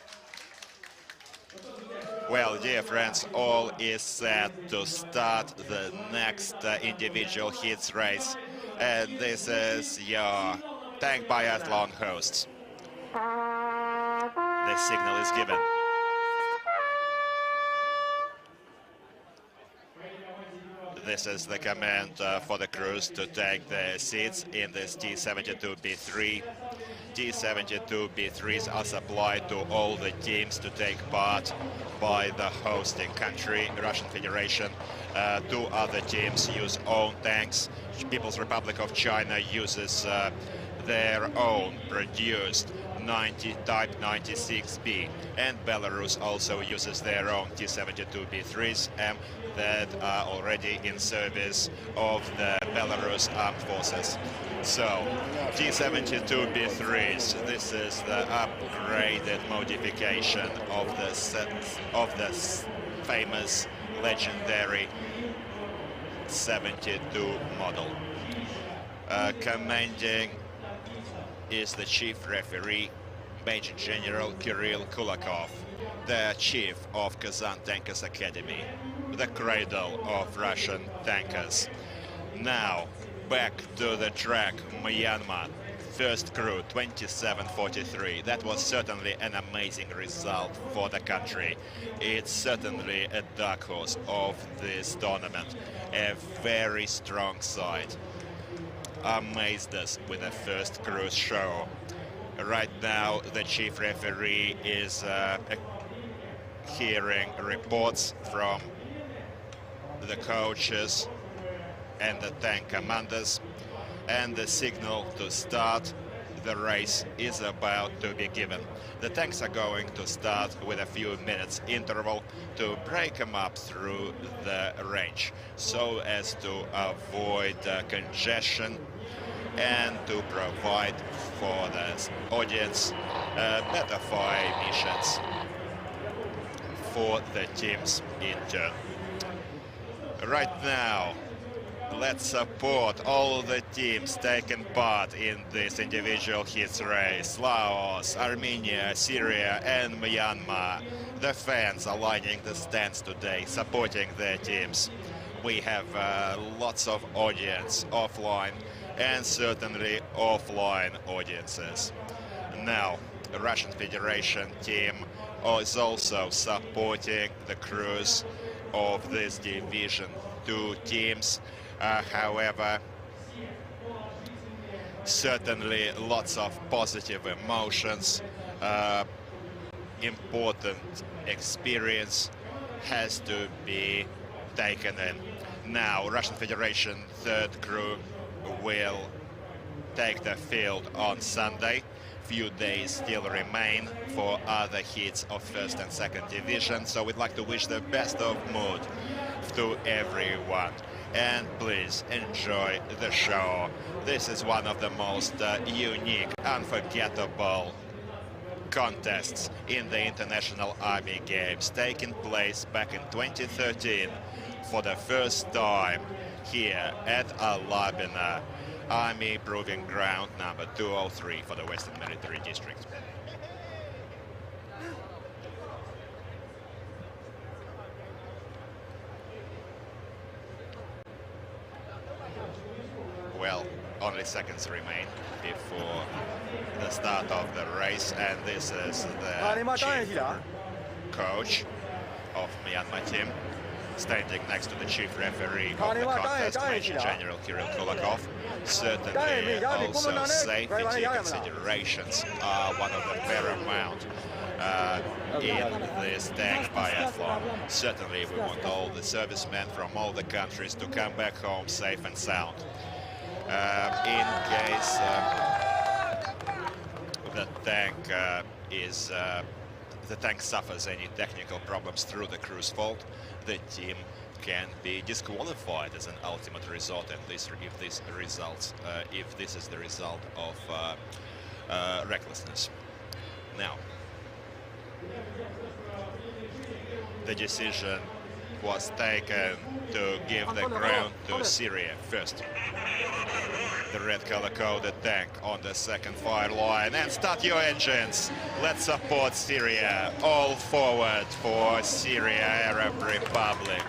[SPEAKER 1] Well, dear friends, all is set to start the next individual hits race, and this is your tank biathlon hosts. The signal is given. This is the command for the crews to take the seats in this T-72B3. T-72B3s are supplied to all the teams to take part by the hosting country, Russian Federation. Two other teams use own tanks. People's Republic of China uses their own produced Type 96B, and Belarus also uses their own T-72B3s that are already in service of the Belarus Armed Forces. So, T-72B3s, this is the upgraded modification of the famous, legendary 72 model. Commanding is the chief referee, Major General Kirill Kulakov, the chief of Kazan Tankers Academy, the cradle of Russian tankers. Now, back to the track, Myanmar. First crew, 27:43. That was certainly an amazing result for the country. It's certainly a dark horse of this tournament. A very strong side. Amazed us with the first cruise show. Right now, the chief referee is hearing reports from the coaches and the tank commanders, and the signal to start the race is about to be given. The tanks are going to start with a few minutes interval to break them up through the range so as to avoid congestion and to provide for the audience better fire missions for the teams in turn. Right now, let's support all the teams taking part in this individual hits race. Laos, Armenia, Syria and Myanmar. The fans are lining the stands today, supporting their teams. We have lots of audience offline and certainly offline audiences. Now, the Russian Federation team is also supporting the crews of this Division 2 teams. However, certainly lots of positive emotions, important experience has to be taken in. Now, Russian Federation third crew will take the field on Sunday. Few days still remain for other hits of first and second division, so we'd like to wish the best of mood to everyone. And please enjoy the show. This is one of the most unique, unforgettable contests in the International Army Games, taking place back in 2013 for the first time here at Alabina, Army Proving Ground number 203 for the Western Military District. Well, only seconds remain before the start of the race, and this is the chief coach of Myanmar team, standing next to the chief referee of the contest, Major General Kirill Kulakov. Certainly also safety considerations are one of the paramount in this tank biathlon. Certainly we want all the servicemen from all the countries to come back home safe and sound. In case the tank suffers any technical problems through the crew's fault, the team can be disqualified as an ultimate result, and if this is the result of recklessness. Now, the decision was taken to give the ground to Syria first. The red color-coded tank on the second fire line, and start your engines. Let's support Syria. All forward for Syria Arab Republic.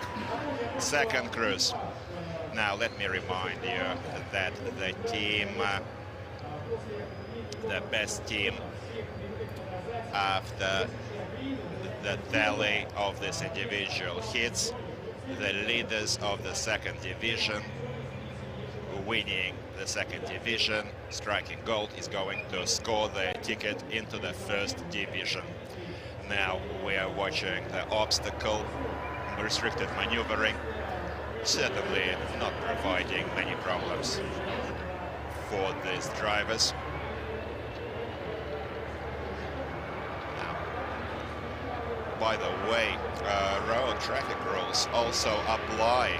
[SPEAKER 1] Second cruise. Now let me remind you that the team, the best team after the tally of this individual hits, the leaders of the second division winning the second division, striking gold, is going to score the ticket into the first division. Now we are watching the obstacle, restricted maneuvering, certainly not providing many problems for these drivers. By the way, road traffic rules also apply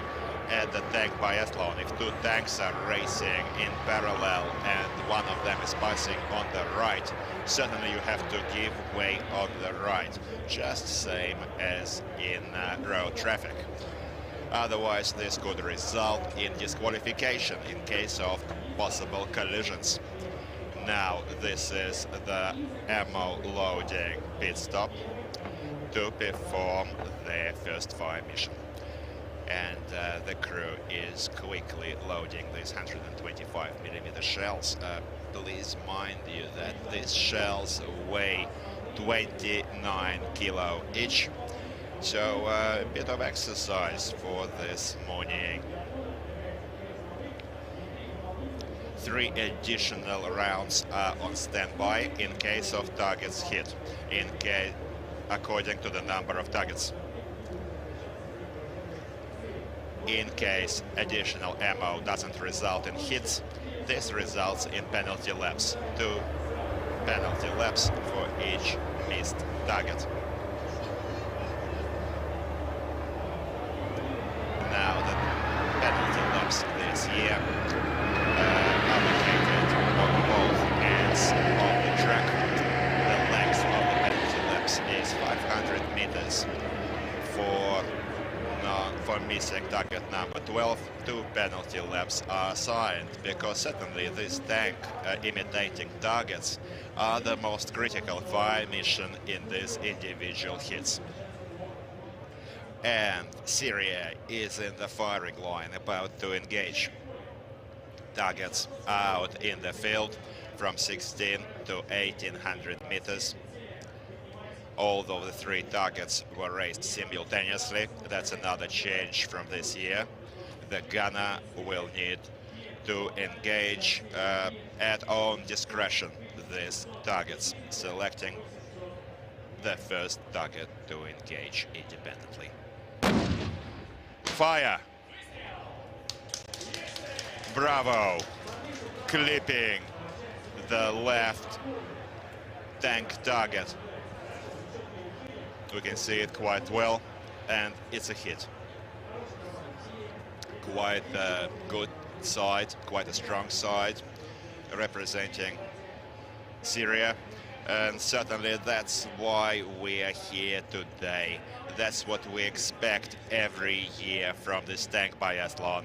[SPEAKER 1] at the tank biathlon. If two tanks are racing in parallel and one of them is passing on the right, certainly you have to give way on the right, just same as in road traffic. Otherwise, this could result in disqualification in case of possible collisions. Now, this is the ammo loading pit stop to perform their first fire mission. And the crew is quickly loading these 125mm shells. Please mind you that these shells weigh 29 kilo each. So a bit of exercise for this morning. 3 additional rounds are on standby in case of targets hit, according to the number of targets. In case additional ammo doesn't result in hits, this results in penalty laps. 2 penalty laps for each missed target. Now the penalty laps this year are located on both ends of the track. The length of the penalty laps is 500 meters. For missing target number 12, 2 penalty laps are assigned, because certainly this tank imitating targets are the most critical fire mission in these individual hits. And Syria is in the firing line, about to engage. Targets out in the field from 16 to 1800 meters. Although the 3 targets were raised simultaneously, that's another change from this year. The gunner will need to engage at own discretion these targets, selecting the first target to engage independently. Fire! Bravo! Clipping the left tank target. We can see it quite well, and it's a hit. Quite a good side, quite a strong side, representing Syria. And certainly that's why we are here today. That's what we expect every year from this tank biathlon.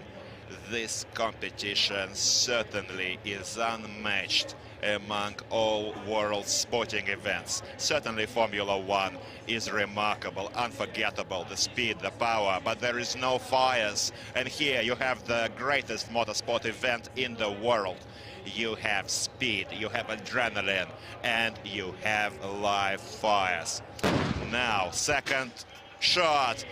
[SPEAKER 1] This competition certainly is unmatched among all world sporting events. Certainly Formula One is remarkable, unforgettable, the speed, the power, but there is no fires. And here you have the greatest motorsport event in the world. You have speed, you have adrenaline, and you have live fires. Now, second shot.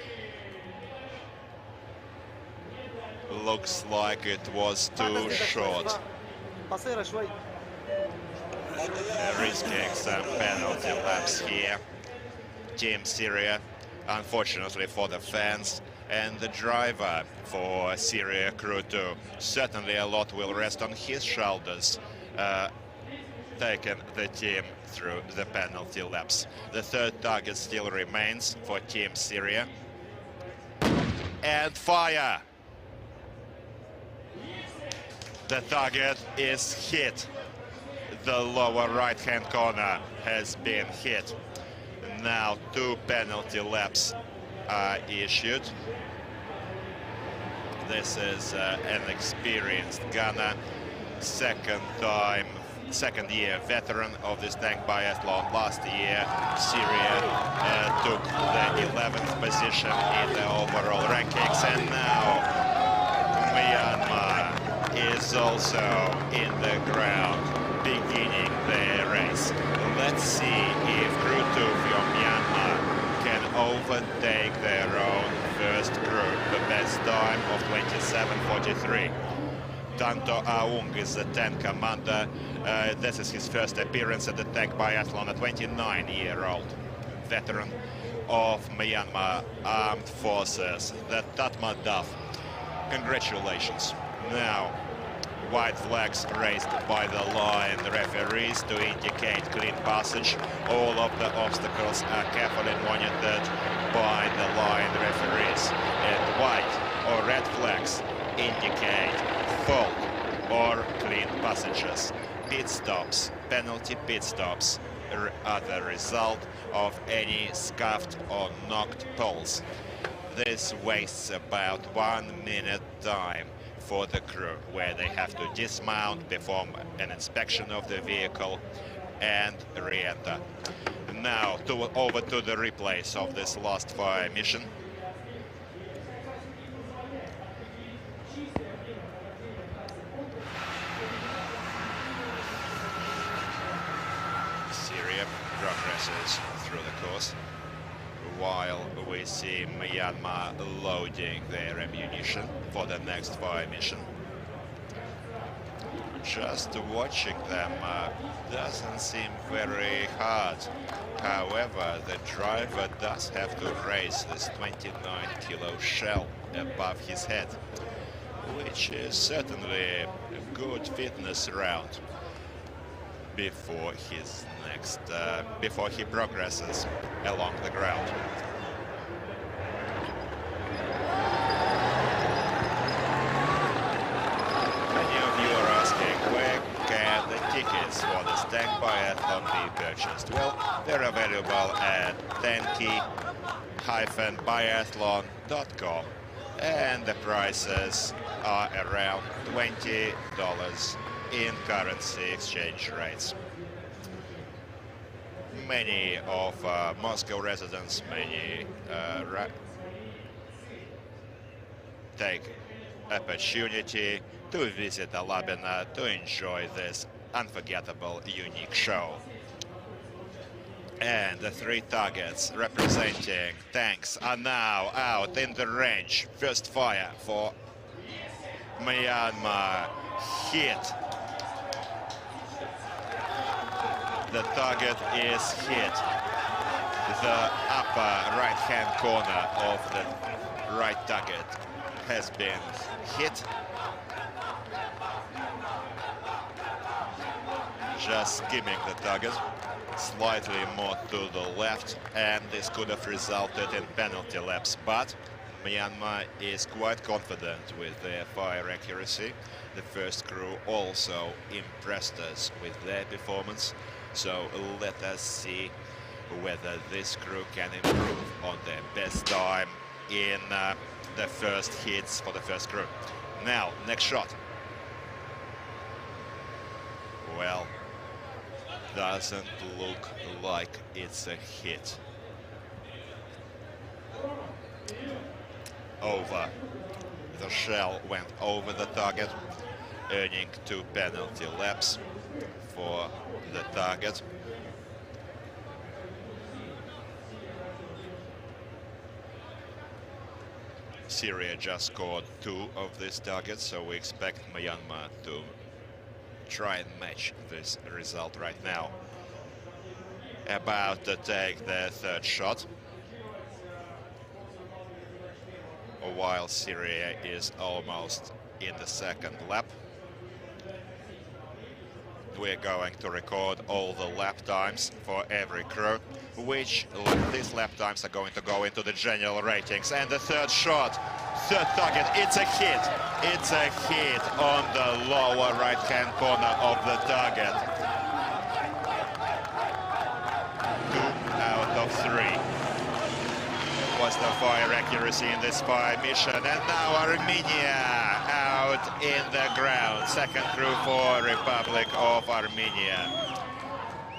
[SPEAKER 1] Looks like it was too short. Risking some penalty laps here. Team Syria, unfortunately for the fans and the driver for Syria Crew 2, certainly a lot will rest on his shoulders taken the team through the penalty laps. The third target still remains for Team Syria. And fire! The target is hit. The lower right-hand corner has been hit. Now 2 penalty laps are issued. This is an experienced gunner, second year veteran of this tank biathlon. Last year, Syria took the 11th position in the overall rankings, and now Myanmar is also in the ground, beginning their race. Let's see if ĐT from Myanmar can overtake their own first group, the best time of 27:43. Aung is the tank commander. This is his first appearance at the tank biathlon, a 29-year-old veteran of Myanmar Armed Forces, the Tatmadaw. Congratulations. Now, white flags raised by the line referees to indicate clean passage. All of the obstacles are carefully monitored by the line referees. And white or red flags indicate fault or clean passages. Pit stops, penalty pit stops, are the result of any scuffed or knocked poles. This wastes about 1 minute time for the crew, where they have to dismount, perform an inspection of the vehicle, and re-enter. Now, over to the replays of this last fire mission. Syria progresses through the course, while we see Myanmar loading their ammunition for the next fire mission. Just watching them doesn't seem very hard. However, the driver does have to raise this 29-kilo shell above his head, which is certainly a good fitness round before his before he progresses along the ground. Many of you are asking, where can the tickets for this tank biathlon be purchased? Well, they're available at ʾ-biathlon.com, and the prices are around $20 in currency exchange rates. Many of Moscow residents, take opportunity to visit Alabina to enjoy this unforgettable, unique show. And the 3 targets representing tanks are now out in the range. First fire for Myanmar hit. The target is hit. The upper right-hand corner of the right target has been hit. Just skimming the target, slightly more to the left, and this could have resulted in penalty laps, but Myanmar is quite confident with their fire accuracy. The first crew also impressed us with their performance. So let us see whether this crew can improve on their best time in the first hits for the first crew. Now, next shot. Well, doesn't look like it's a hit. Over. The shell went over the target, earning 2 penalty laps for the target. Syria just scored 2 of these targets, so we expect Myanmar to try and match this result right now. About to take their 3rd shot, while Syria is almost in the 2nd lap. we're going to record all the lap times for every crew, which these lap times are going to go into the general ratings. And the third shot, third target, it's a hit. It's a hit on the lower right-hand corner of the target. 2 out of 3 was the fire accuracy in this fire mission. And now Armenia out in the ground. Second crew for Republic of Armenia.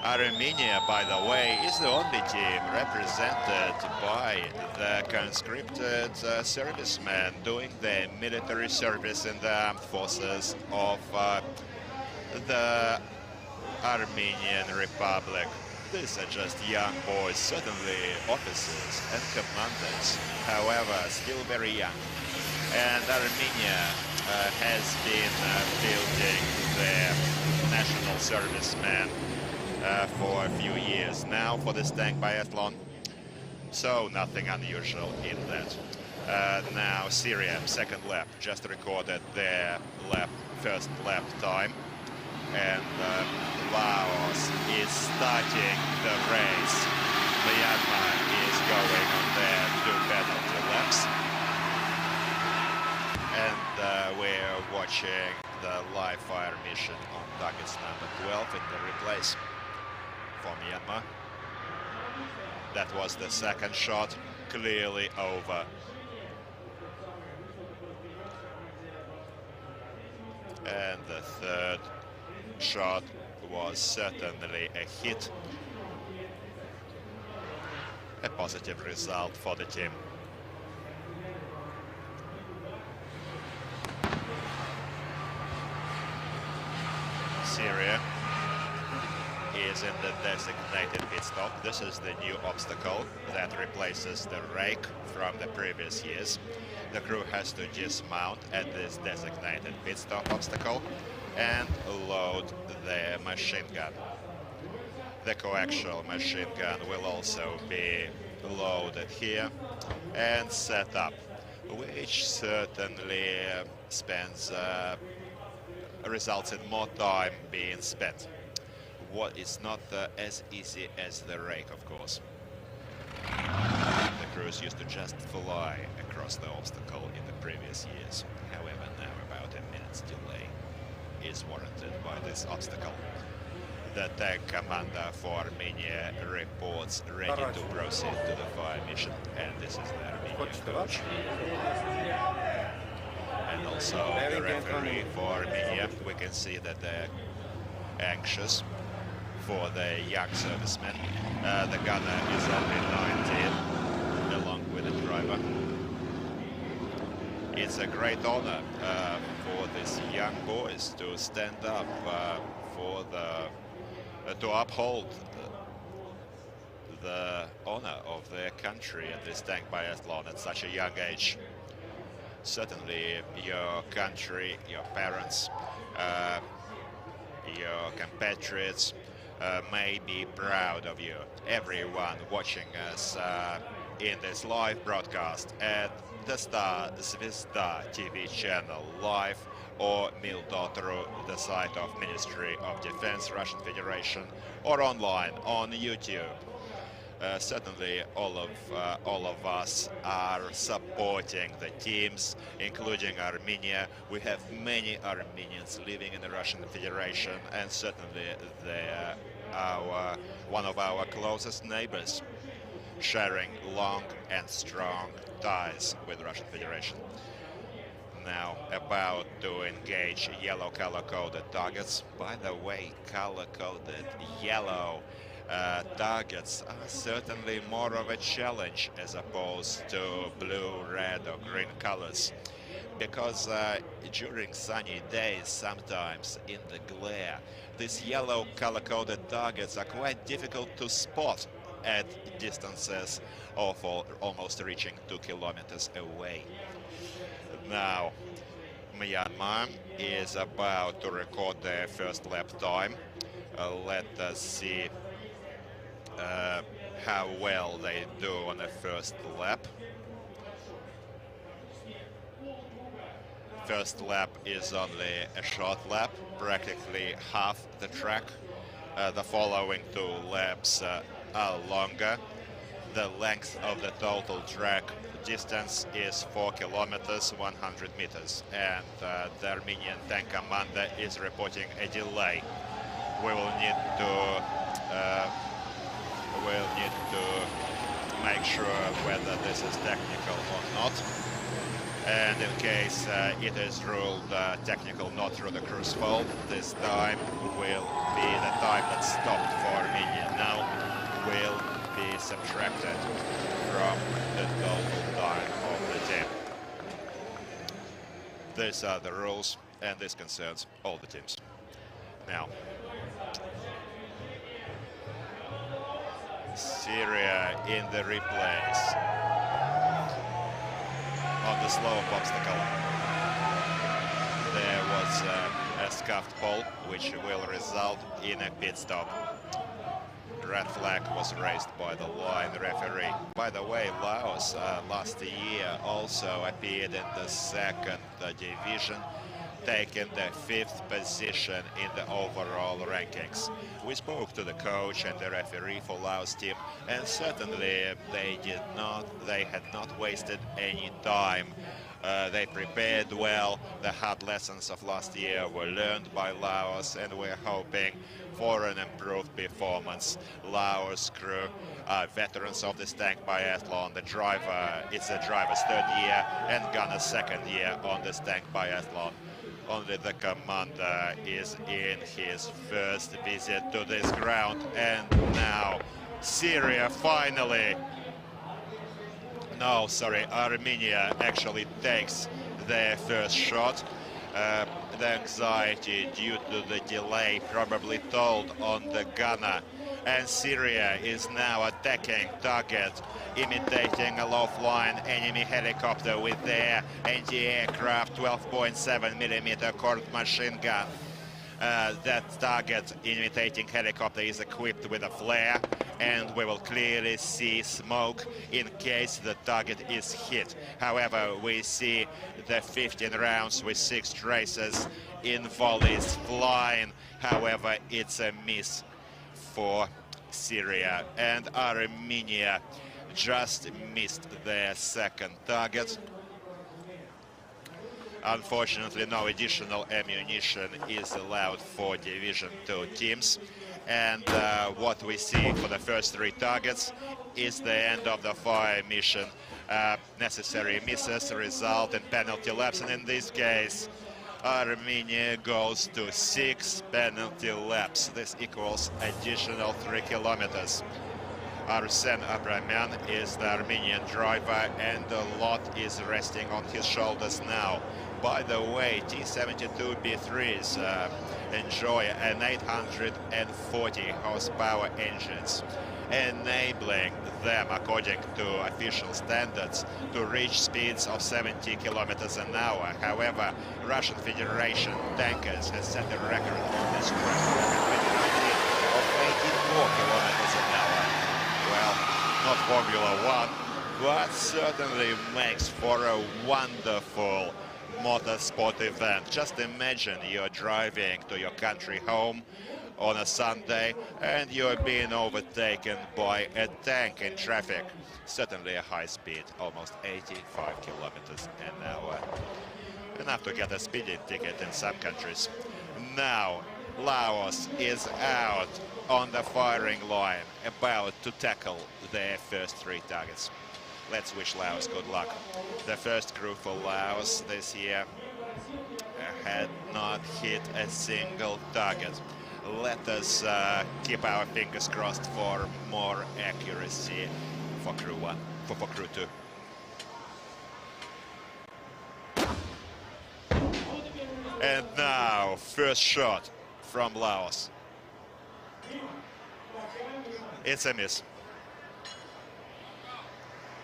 [SPEAKER 1] Armenia, by the way, is the only team represented by the conscripted servicemen doing their military service in the armed forces of the Armenian Republic. These are just young boys, certainly officers and commanders, however, still very young. And Armenia has been building their national servicemen for a few years now for this tank biathlon, so nothing unusual in that. Now Syria, second lap, just recorded their first lap time, and Laos is starting the race. Myanmar is going on their 2 penalty laps, and we're watching the live fire mission on targets number 12 in the replays for Myanmar. That was the second shot, clearly over. And the third shot was certainly a hit. A positive result for the team. Syria is in the designated pit stop. This is the new obstacle that replaces the rake from the previous years. The crew has to dismount at this designated pit stop obstacle and load their machine gun. The coaxial machine gun will also be loaded here and set up, which certainly results in more time being spent. What is not as easy as the rake, of course. The crews used to just fly across the obstacle in the previous years. However, now about a minute's delay is warranted by this obstacle. The tank commander for Armenia reports ready to proceed to the fire mission, and this is the Armenian coach. And also the referee for Armenia. We can see that they're anxious for the young servicemen. The gunner is only 19, along with the driver. It's a great honor for these young boys to stand up to uphold the honor of their country at this tank biathlon at such a young age. Certainly your country, your parents, your compatriots may be proud of you. Everyone watching us in this live broadcast at the TRDC TV channel live, or mil.ru, the site of Ministry of Defense, Russian Federation, or online on YouTube. Certainly all of us are supporting the teams, including Armenia. We have many Armenians living in the Russian Federation, and certainly they are one of our closest neighbors, sharing long and strong ties with the Russian Federation. Now about to engage yellow color-coded targets. By the way, color-coded yellow targets are certainly more of a challenge as opposed to blue, red or green colors, because during sunny days, sometimes in the glare, these yellow color-coded targets are quite difficult to spot at distances of almost reaching 2 kilometers away. Now Myanmar is about to record their first lap time. Let us see how well they do on the first lap. first lap is only a short lap, practically half the track. The following 2 laps are longer. The length of the total track distance is 4 kilometers, 100 meters, and the Armenian tank commander is reporting a delay. We will need to make sure whether this is technical or not. And in case it is ruled technical not through the cruise fault, this time will be the time that stopped for Armenia now will be subtracted from the total time of the team. These are the rules, and this concerns all the teams. Now, Syria in the replays on the slope obstacle. There was a scuffed pole, which will result in a pit stop. Red flag was raised by the line referee. By the way, Laos last year also appeared in the 2nd division, taking the 5th position in the overall rankings. We spoke to the coach and the referee for Laos team, and certainly they had not wasted any time. They prepared well. The hard lessons of last year were learned by Laos, and we're hoping for an improved performance. Laos crew are veterans of this tank biathlon. The driver, it's the driver's 3rd year and Ghana's 2nd year on this tank biathlon. Only the commander is in his first visit to this ground, and now Syria finally, no, sorry, Armenia actually takes their first shot. The anxiety due to the delay probably told on the gunner, and Syria is now attacking target, imitating a low-flying enemy helicopter with their anti-aircraft 12.7mm Colt machine gun. That target imitating helicopter is equipped with a flare, and we will clearly see smoke in case the target is hit. However, we see the 15 rounds with 6 traces in volleys flying. However, it's a miss for Syria, and Armenia just missed their 2nd target. Unfortunately, no additional ammunition is allowed for Division 2 teams. And what we see for the first 3 targets is the end of the fire mission. Necessary misses result in penalty laps, and in this case, Armenia goes to 6 penalty laps. This equals additional 3 kilometers. Arsen Abramyan is the Armenian driver, and the lot is resting on his shoulders now. By the way, T-72B3s enjoy an 840 horsepower engines, enabling them, according to official standards, to reach speeds of 70 kilometers an hour. However, Russian Federation tankers has set a record on this track in 2019 of 84 kilometers an hour. Well, not Formula 1, but certainly makes for a wonderful motorsport event. Just imagine you're driving to your country home on a Sunday and you're being overtaken by a tank in traffic. Certainly a high speed, almost 85 kilometers an hour. Enough to get a speeding ticket in some countries. Now, Laos is out on the firing line, about to tackle their first 3 targets. Let's wish Laos good luck. The first crew for Laos this year had not hit a single target. Let us keep our fingers crossed for more accuracy for crew 1, for crew 2. And now, first shot from Laos. It's a miss.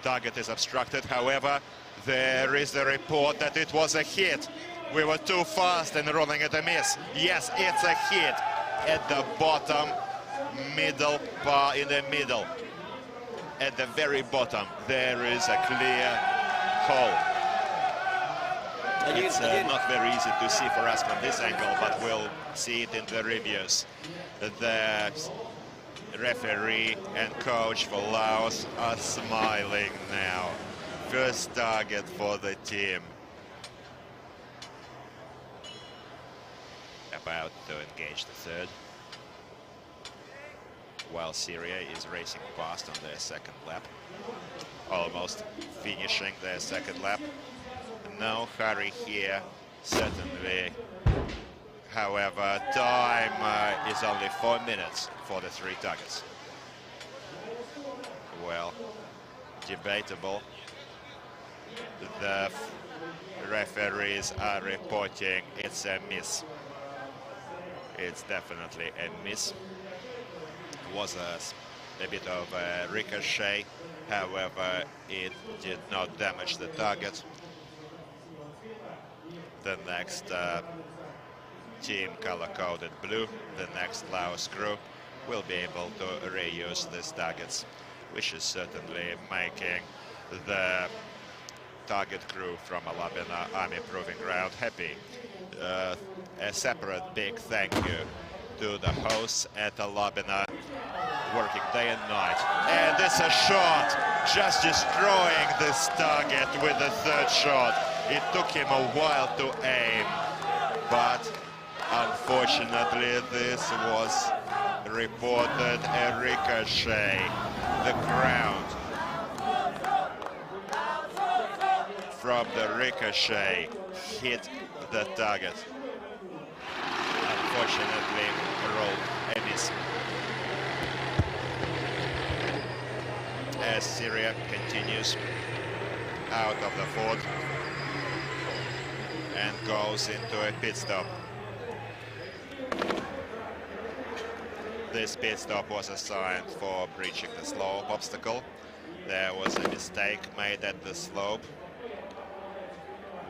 [SPEAKER 1] Target is obstructed, however, there is a report that it was a hit. We were too fast in rolling it a miss. Yes, it's a hit at the bottom, middle bar in the middle. At the very bottom, there is a clear hole. It's not very easy to see for us from this angle, but we'll see it in the reviews. The referee and coach for Laos are smiling now. First target for the team. About to engage the third. While Syria is racing past on their second lap. Almost finishing their second lap. No hurry here, certainly. However, time is only 4 minutes for the 3 targets. Well, debatable. The referees are reporting it's a miss. It's definitely a miss. It was a bit of a ricochet, however, it did not damage the target. The next team color-coded blue, the next Laos crew, will be able to reuse these targets, which is certainly making the target crew from Alabina Army Proving Ground happy. A separate big thank you to the hosts at Alabina, working day and night. And this a shot, just destroying this target with the third shot. It took him a while to aim, but unfortunately this was reported a ricochet. The ground from the ricochet hit the target. Unfortunately, rolled a miss. As Syria continues out of the fourth and goes into a pit stop. This pit stop was assigned for breaching the slope obstacle. There was a mistake made at the slope.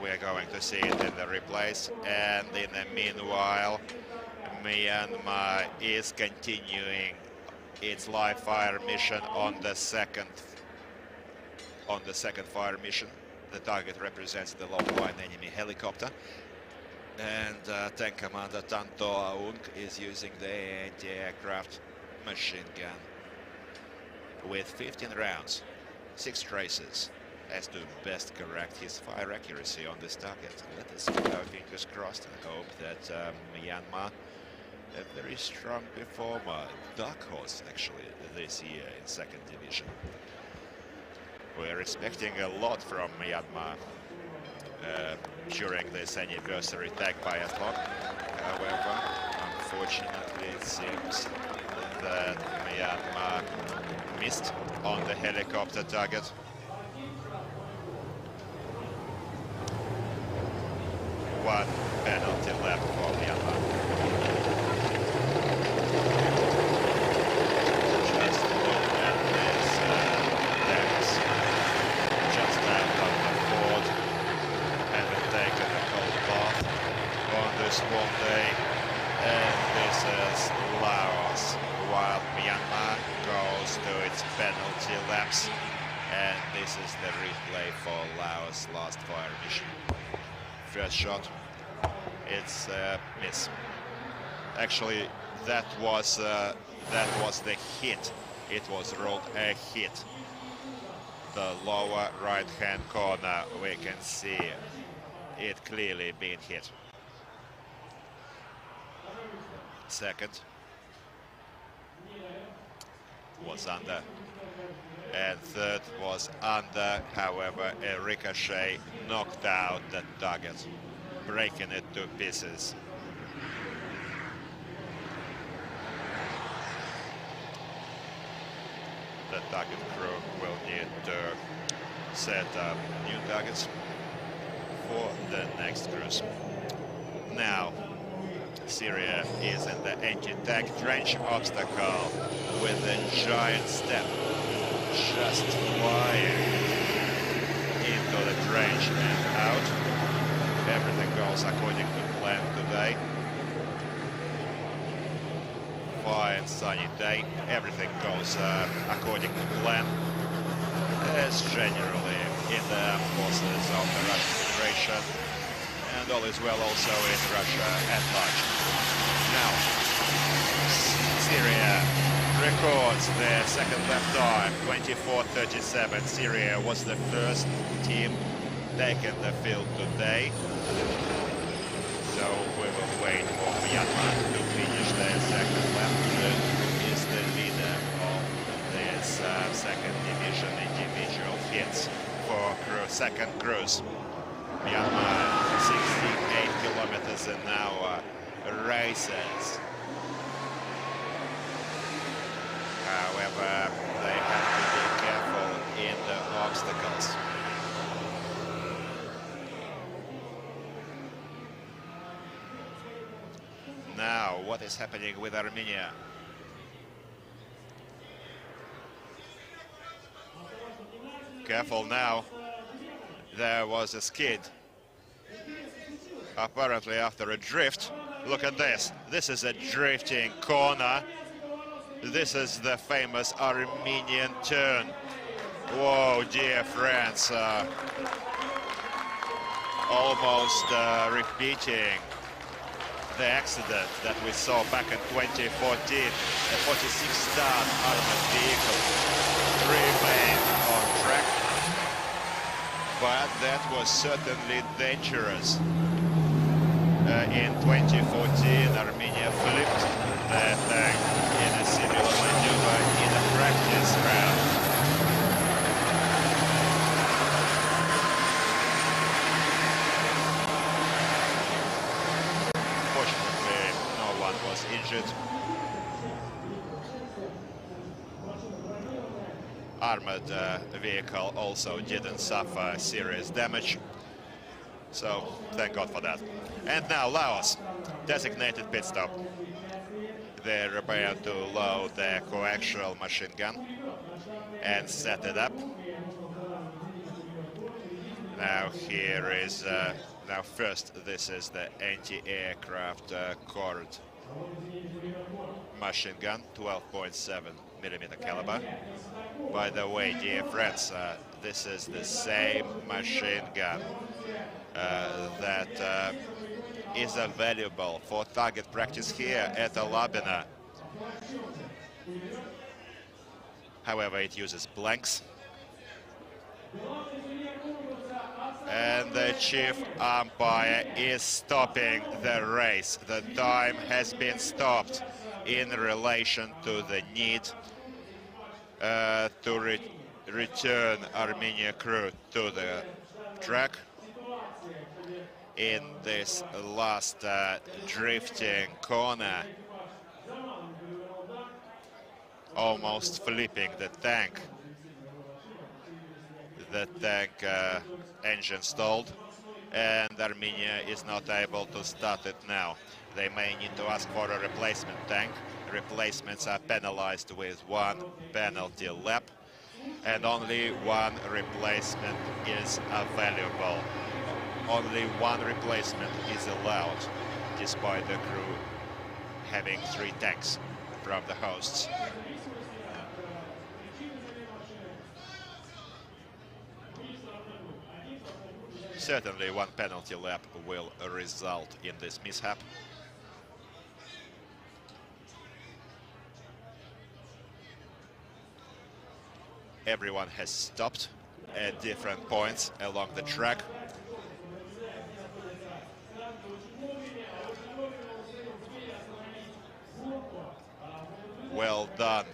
[SPEAKER 1] We're going to see it in the replays, and in the meanwhile, Myanmar is continuing its live fire mission on the second fire mission. The target represents the low-flying enemy helicopter, and tank commander Tanto Aung is using the anti-aircraft machine gun with 15 rounds, 6 traces, as to best correct his fire accuracy on this target. Let us keep our fingers crossed and hope that Myanmar, a very strong performer, dark horse actually this year in second division. We're expecting a lot from Myanmar during this anniversary tag biathlon. However, unfortunately it seems that Myanmar missed on the helicopter target. One penalty left for Myanmar. Just look at this dance. Just out of the fort, having taken a cold bath on this warm day. And this is Laos, while Myanmar goes to its penalty laps. And this is the replay for Laos' last fire mission. First shot, it's a miss. Actually, that was the hit. It was rolled a hit. The lower right-hand corner, we can see it clearly being hit. Second was under, and third was under. However, a ricochet knocked out the target, breaking it to pieces. The target crew will need to set up new targets for the next cruise. Now, Syria is in the anti-tank trench obstacle with a giant step, just flying into the trench and out. Everything goes according to plan today. Fine sunny day, everything goes according to plan, as generally in the forces of the Russian Federation. And all is well also in Russia at large. Now, Syria records their second lap time, 24:37. Syria was the first team taken the field today. So we will wait for Myanmar to finish their second lap. Who is the leader of this second division individual hits for second cruise. Myanmar 68 kilometers an hour races. However, they have to be careful in the obstacles. Now, what is happening with Armenia? Careful now. There was a skid. Apparently after a drift. Look at this. This is a drifting corner. This is the famous Armenian turn. Whoa, dear friends. Almost repeating the accident that we saw back in 2014. A 46-ton armored vehicle remained on track, but that was certainly dangerous. In 2014, Armenia flipped the tank in a similar maneuver in a practice round. Fortunately, no one was injured. Armored vehicle also didn't suffer serious damage. So, thank God for that. And now Laos, designated pit stop. They're about to load their coaxial machine gun and set it up. Now here is, now first this is the anti-aircraft cord machine gun, 12.7mm caliber. By the way, dear friends, this is the same machine gun that is available for target practice here at Alabina. However, it uses blanks. And the chief umpire is stopping the race. The time has been stopped in relation to the need to return Armenia crew to the track in this last drifting corner, almost flipping the tank. The tank engine stalled, and Armenia is not able to start it now. They may need to ask for a replacement tank. Replacements are penalized with 1 penalty lap, and only 1 replacement is available. Only 1 replacement is allowed, despite the crew having 3 tanks from the hosts. Certainly 1 penalty lap will result in this mishap. Everyone has stopped at different points along the track. Well done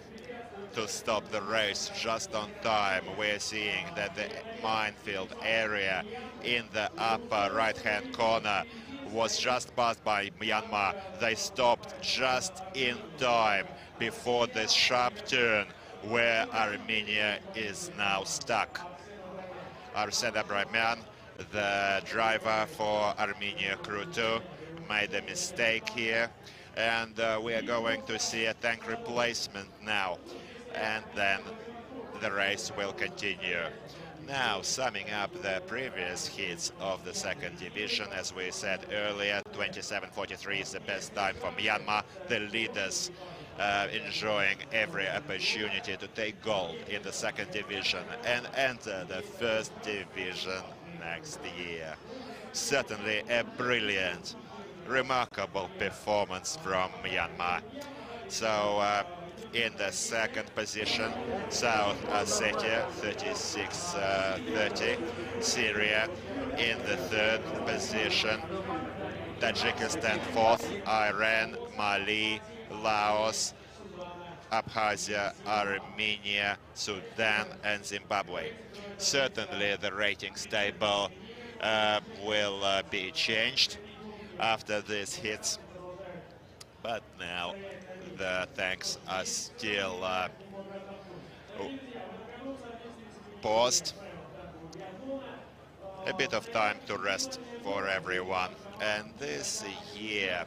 [SPEAKER 1] to stop the race just on time. We're seeing that the minefield area in the upper right-hand corner was just passed by Myanmar. They stopped just in time before this sharp turn where Armenia is now stuck. Arsen Abramian, the driver for Armenia Crew 2, made a mistake here, and we are going to see a tank replacement now, and then the race will continue. Now, summing up the previous hits of the second division, as we said earlier, 27:43 is the best time for Myanmar. The leaders enjoying every opportunity to take gold in the second division and enter the first division next year. Certainly a brilliant, remarkable performance from Myanmar. So in the second position, South Ossetia 36-30, Syria in the third position, Tajikistan fourth, Iran, Mali, Laos, Abkhazia, Armenia, Sudan and Zimbabwe. Certainly the ratings table will be changed after this hits, but now the tanks are still paused. A bit of time to rest for everyone. And this year,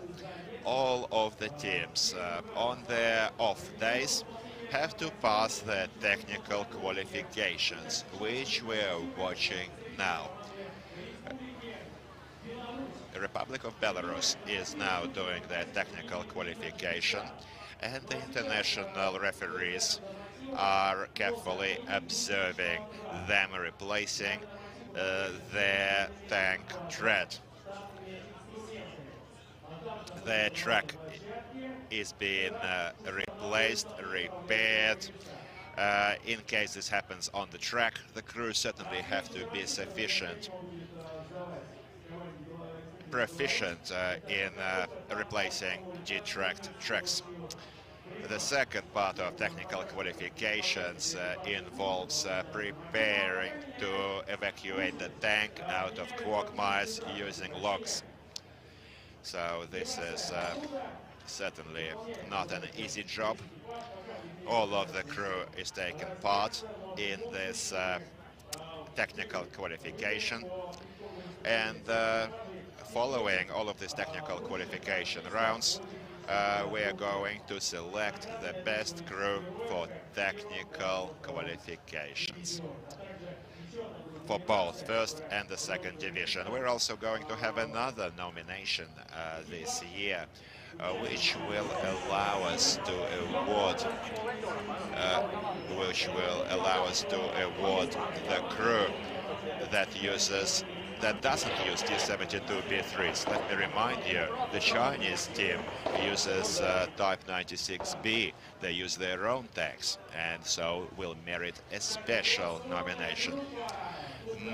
[SPEAKER 1] all of the teams on their off days have to pass their technical qualifications, which we're watching now. The Republic of Belarus is now doing their technical qualification, and the international referees are carefully observing them replacing their tank tread. Their track is being replaced, repaired. In case this happens on the track, the crew certainly have to be proficient in replacing G-tracked tracks. The second part of technical qualifications involves preparing to evacuate the tank out of quagmires using logs. So this is certainly not an easy job. All of the crew is taking part in this technical qualification, and following all of these technical qualification rounds, we are going to select the best crew for technical qualifications for both first and the second division. We're also going to have another nomination this year, which will allow us to award the crew that doesn't use T-72B3s. Let me remind you, the Chinese team uses Type 96B. They use their own tanks, and so will merit a special nomination.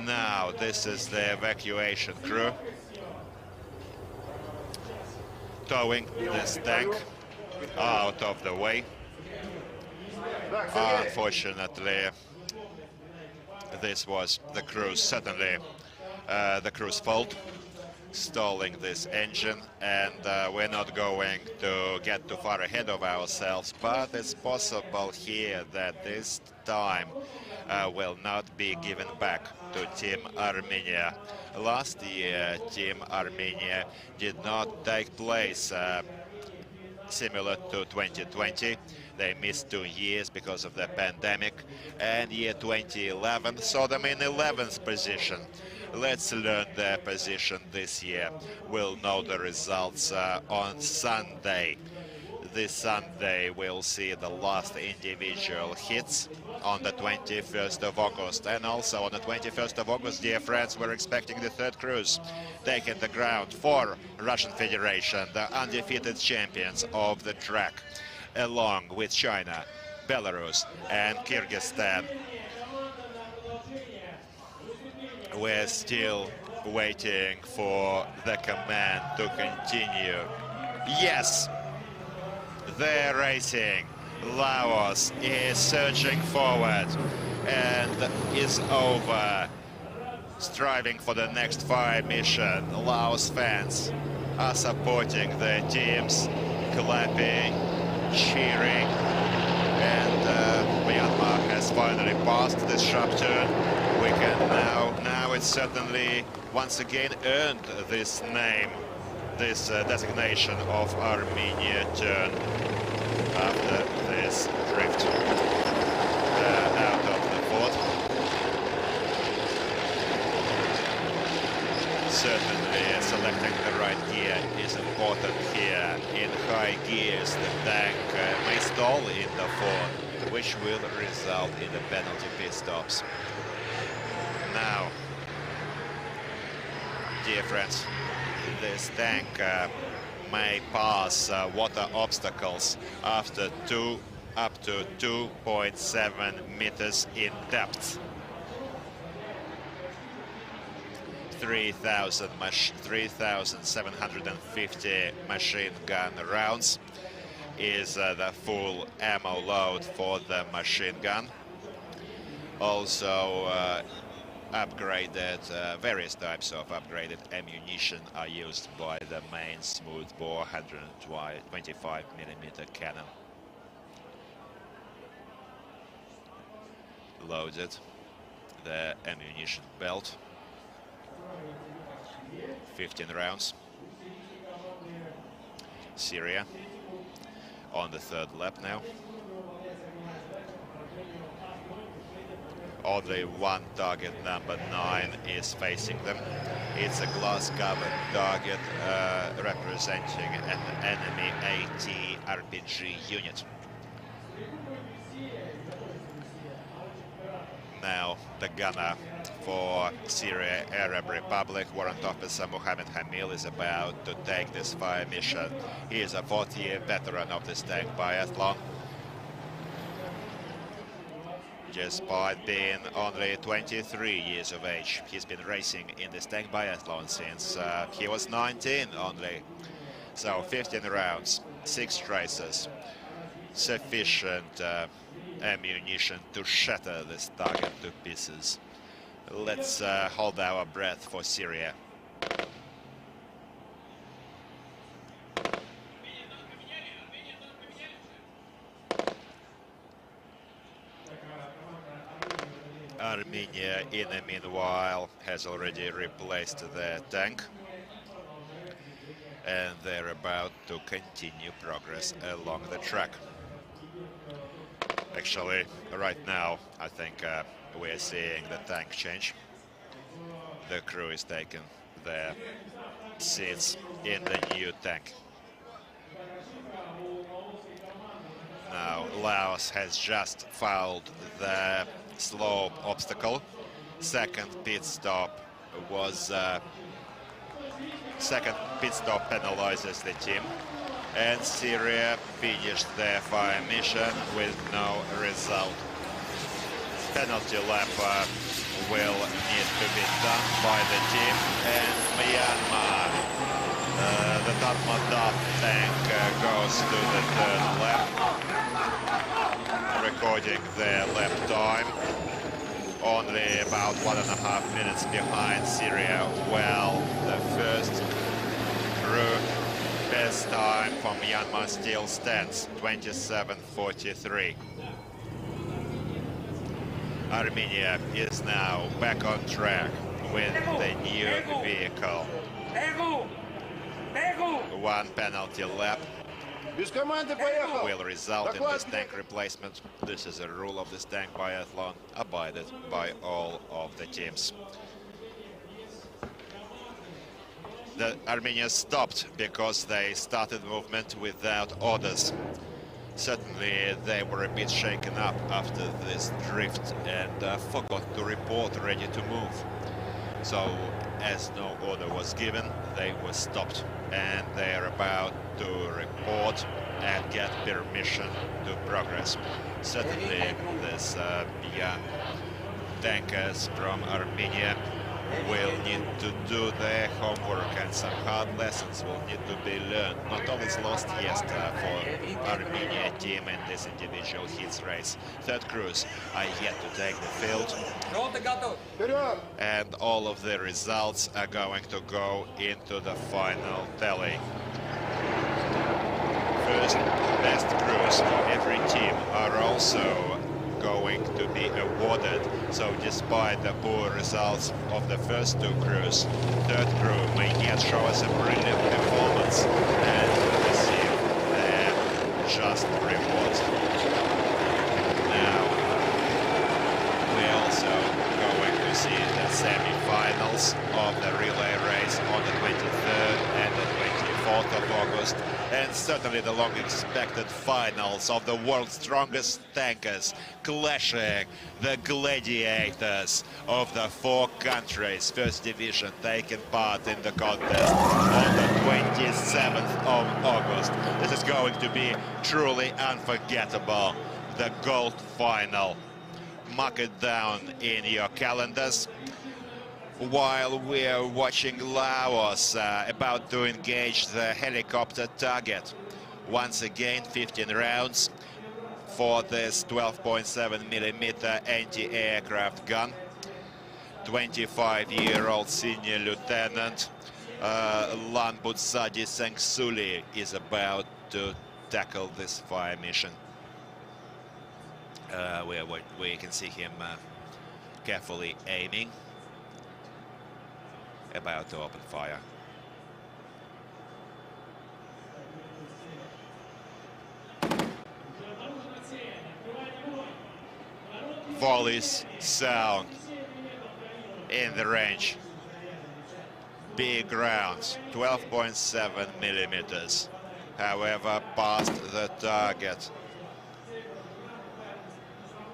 [SPEAKER 1] Now, this is the evacuation crew towing this tank out of the way. Unfortunately, this was the crew's, certainly the crew's fault, stalling this engine, and we're not going to get too far ahead of ourselves, but it's possible here that this time will not be given back to Team Armenia. Last year, Team Armenia did not take place similar to 2020. They missed 2 years because of the pandemic, and year 2011 saw them in 11th position. Let's learn their position this year. We'll know the results on Sunday. This Sunday we'll see the last individual hits on the 21st of August. And also on the 21st of August, dear friends, we're expecting the third cruise taking the ground for Russian Federation, the undefeated champions of the track, along with China, Belarus and Kyrgyzstan. We're still waiting for the command to continue. Yes, they're racing. Laos is surging forward and is over, striving for the next fire mission. Laos fans are supporting their teams, clapping, cheering, and Myanmar has finally passed this sharp turn. We can now it's certainly once again earned this name, this designation of Armenia turn after this drift out of the fort. Certainly selecting the right gear is important here. In high gears, the tank may stall in the fort, which will result in the penalty pit stops. Now, difference. This tank may pass water obstacles after up to 2.7 meters in depth. 3,750 machine gun rounds is the full ammo load for the machine gun. Also upgraded, various types of upgraded ammunition are used by the main smoothbore 125mm cannon. Loaded the ammunition belt. 15 rounds. Syria on the third lap now. Only one target, number 9, is facing them. It's a glass-covered target representing an enemy TRtrebuC unit. Now the gunner for Syria Arab Republic, Warrant Officer Mohammed Hamil, is about to take this fire mission. He is a 40-year veteran of this tank biathlon. Despite being only 23 years of age, he's been racing in this tank biathlon since he was 19 only. So 15 rounds, 6 traces, sufficient ammunition to shatter this target to pieces. Let's hold our breath for Syria. Armenia, in the meanwhile, has already replaced their tank, and they're about to continue progress along the track. Actually, right now, I think we're seeing the tank change. The crew is taking their seats in the new tank. Now, Laos has just fouled the slope obstacle. Second pit stop penalizes the team. And Syria finished their fire mission with no result. Penalty lap will need to be done by the team. And Myanmar, the Tatmadaw tank goes to the third lap, recording their lap time. Only about 1.5 minutes behind Syria. Well, the first crew best time for Myanmar still stands, 27:43. Armenia is now back on track with the new vehicle. One penalty lap will result in this tank replacement. This is a rule of this tank biathlon, abided by all of the teams. The Armenians stopped because they started movement without orders. Certainly they were a bit shaken up after this drift and forgot to report ready to move. So as no order was given, they were stopped, and they are about to report and get permission to progress. Certainly this young tankers from Armenia will need to do their homework, and some hard lessons will need to be learned. Not all is lost yet for Armenia team in this individual heats race. Third crews are yet to take the field, and all of the results are going to go into the final tally. First best crews for every team are also going to be awarded. So despite the poor results of the first two crews, third crew may yet show us a brilliant performance and receive their just rewards. Now we're also going to see the semi-finals of the relay race on the 23rd and the 24th 4th of August, and certainly the long-expected finals of the world's strongest tankers, clashing the gladiators of the 4 countries, first division, taking part in the contest on the 27th of August. This is going to be truly unforgettable, the gold final. Mark it down in your calendars. While we're watching Laos about to engage the helicopter target. Once again, 15 rounds for this 12.7mm anti-aircraft gun. 25-year-old senior lieutenant Lanbutsadi Sangsuli is about to tackle this fire mission. We can see him carefully aiming, about to open fire. Volleys sound in the range. Big rounds, 12.7mm. However, past the target.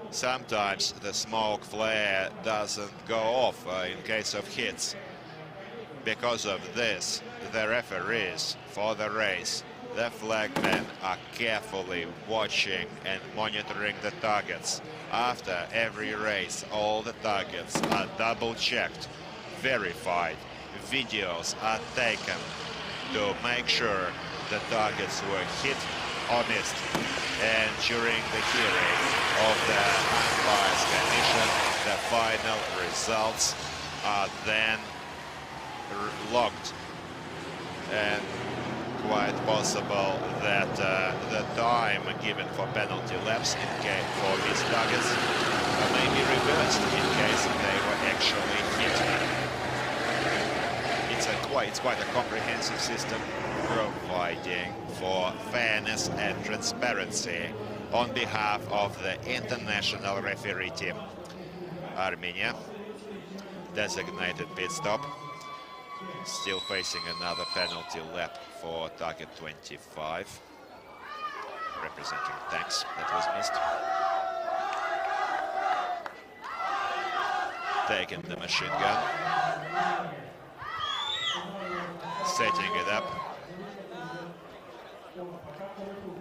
[SPEAKER 1] Sometimes the smoke flare doesn't go off in case of hits. Because of this, the referees for the race, the flagmen, are carefully watching and monitoring the targets. After every race, all the targets are double-checked, verified. Videos are taken to make sure the targets were hit or missed. And during the hearing of the Umpires Commission, the final results are then logged, and quite possible that the time given for penalty laps for these targets may be reversed in case they were actually hit. It's quite a comprehensive system, providing for fairness and transparency on behalf of the international referee team. Armenia, designated pit stop. Still facing another penalty lap for target 25, representing tanks that was missed. Taking the machine gun, setting it up.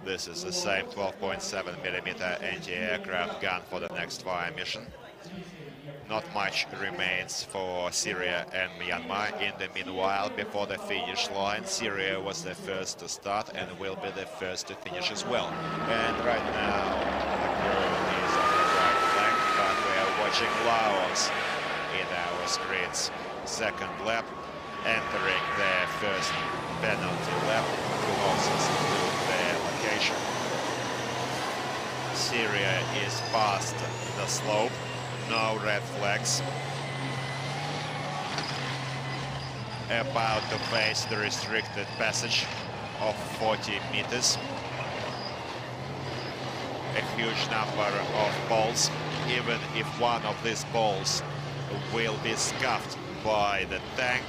[SPEAKER 1] This is the same 12.7mm anti-aircraft gun for the next fire mission. Not much remains for Syria and Myanmar. In the meanwhile, before the finish line, Syria was the first to start and will be the first to finish as well. And right now, the crew is on the right flank, but we are watching Laos in our screens. Second lap, entering their first penalty lap, closest to their location. Syria is past the slope. No red flags. About to face the restricted passage of 40 meters. A huge number of balls. Even if one of these balls will be scuffed by the tank,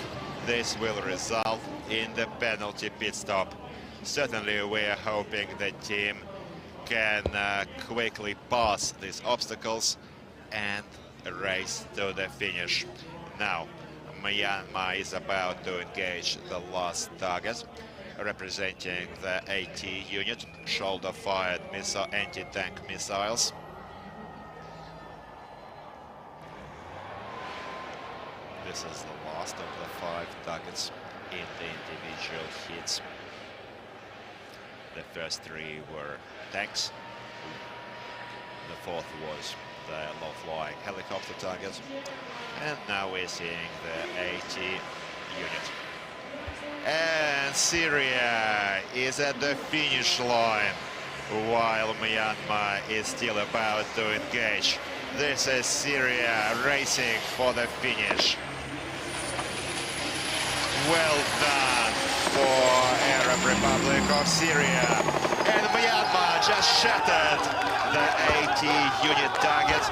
[SPEAKER 1] this will result in the penalty pit stop. Certainly we are hoping the team can quickly pass these obstacles and race to the finish. Now, Myanmar is about to engage the last target, representing the AT unit, shoulder-fired anti-tank missiles. This is the last of the 5 targets in the individual hits. The first 3 were tanks. The 4th was the low-flying helicopter target, and now we're seeing the AT unit. And Syria is at the finish line, while Myanmar is still about to engage. This is Syria racing for the finish. Well done for Arab Republic of Syria. And Myanmar just shattered the AT unit target.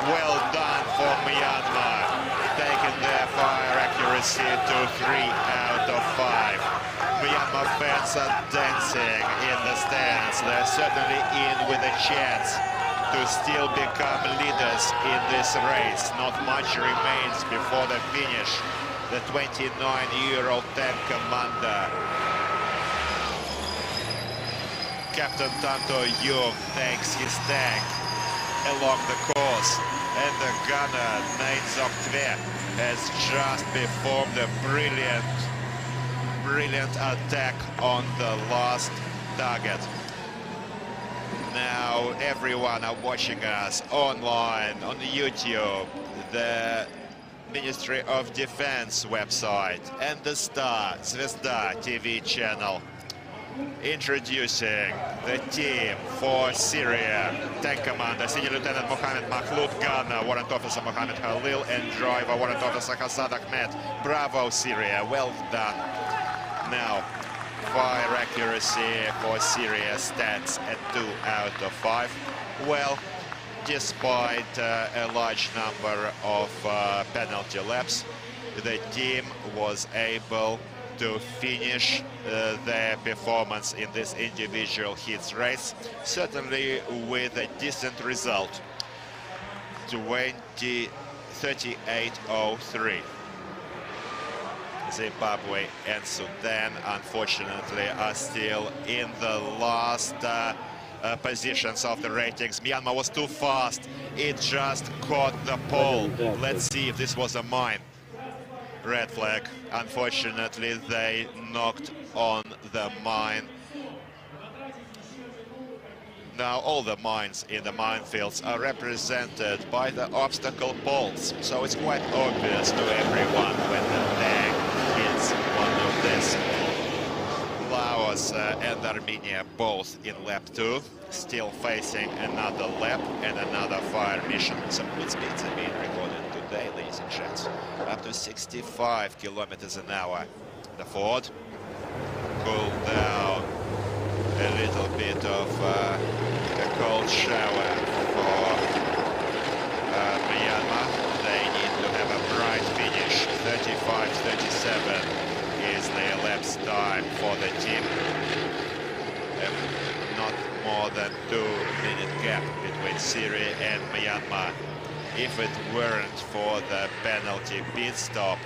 [SPEAKER 1] Well done for Myanmar, taking their fire accuracy to 3 out of 5. Myanmar fans are dancing in the stands. They're certainly in with a chance to still become leaders in this race. Not much remains before the finish. The 29-year-old tank commander, Captain Young, takes his tank along the course, and the gunner ďT has just performed a brilliant attack on the last target. Now everyone are watching us online on YouTube, the Ministry of Defense website, and the TRspodTV channel. Introducing the team for Syria. Tank commander, Senior Lieutenant Mohammed Makhloud, gunner, Warrant Officer Mohammed Khalil, and driver, Warrant Officer Hassad Ahmed. Bravo, Syria, well done. Now, fire accuracy for Syria stands at 2 out of 5. Well, despite a large number of penalty laps, the team was able to finish their performance in this individual heats race, certainly with a decent result, 38:03. Zimbabwe and Sudan, unfortunately, are still in the last positions of the ratings. Myanmar was too fast. It just caught the pole. Let's see if this was a mine. Red flag. Unfortunately, they knocked on the mine. Now all the mines in the minefields are represented by the obstacle poles, so it's quite obvious to everyone when the tank hits one of these. Laos and Armenia both in lap 2, still facing another lap and another fire mission. Some good speeds are being recorded today, ladies and gents. Up to 65 kilometers an hour. The Ford cooled down. A little bit of a cold shower for Myanmar. They need to have a bright finish. 35:37 is the elapsed time for the team. Not more than 2-minute gap between Syria and Myanmar. If it weren't for the penalty pit stop,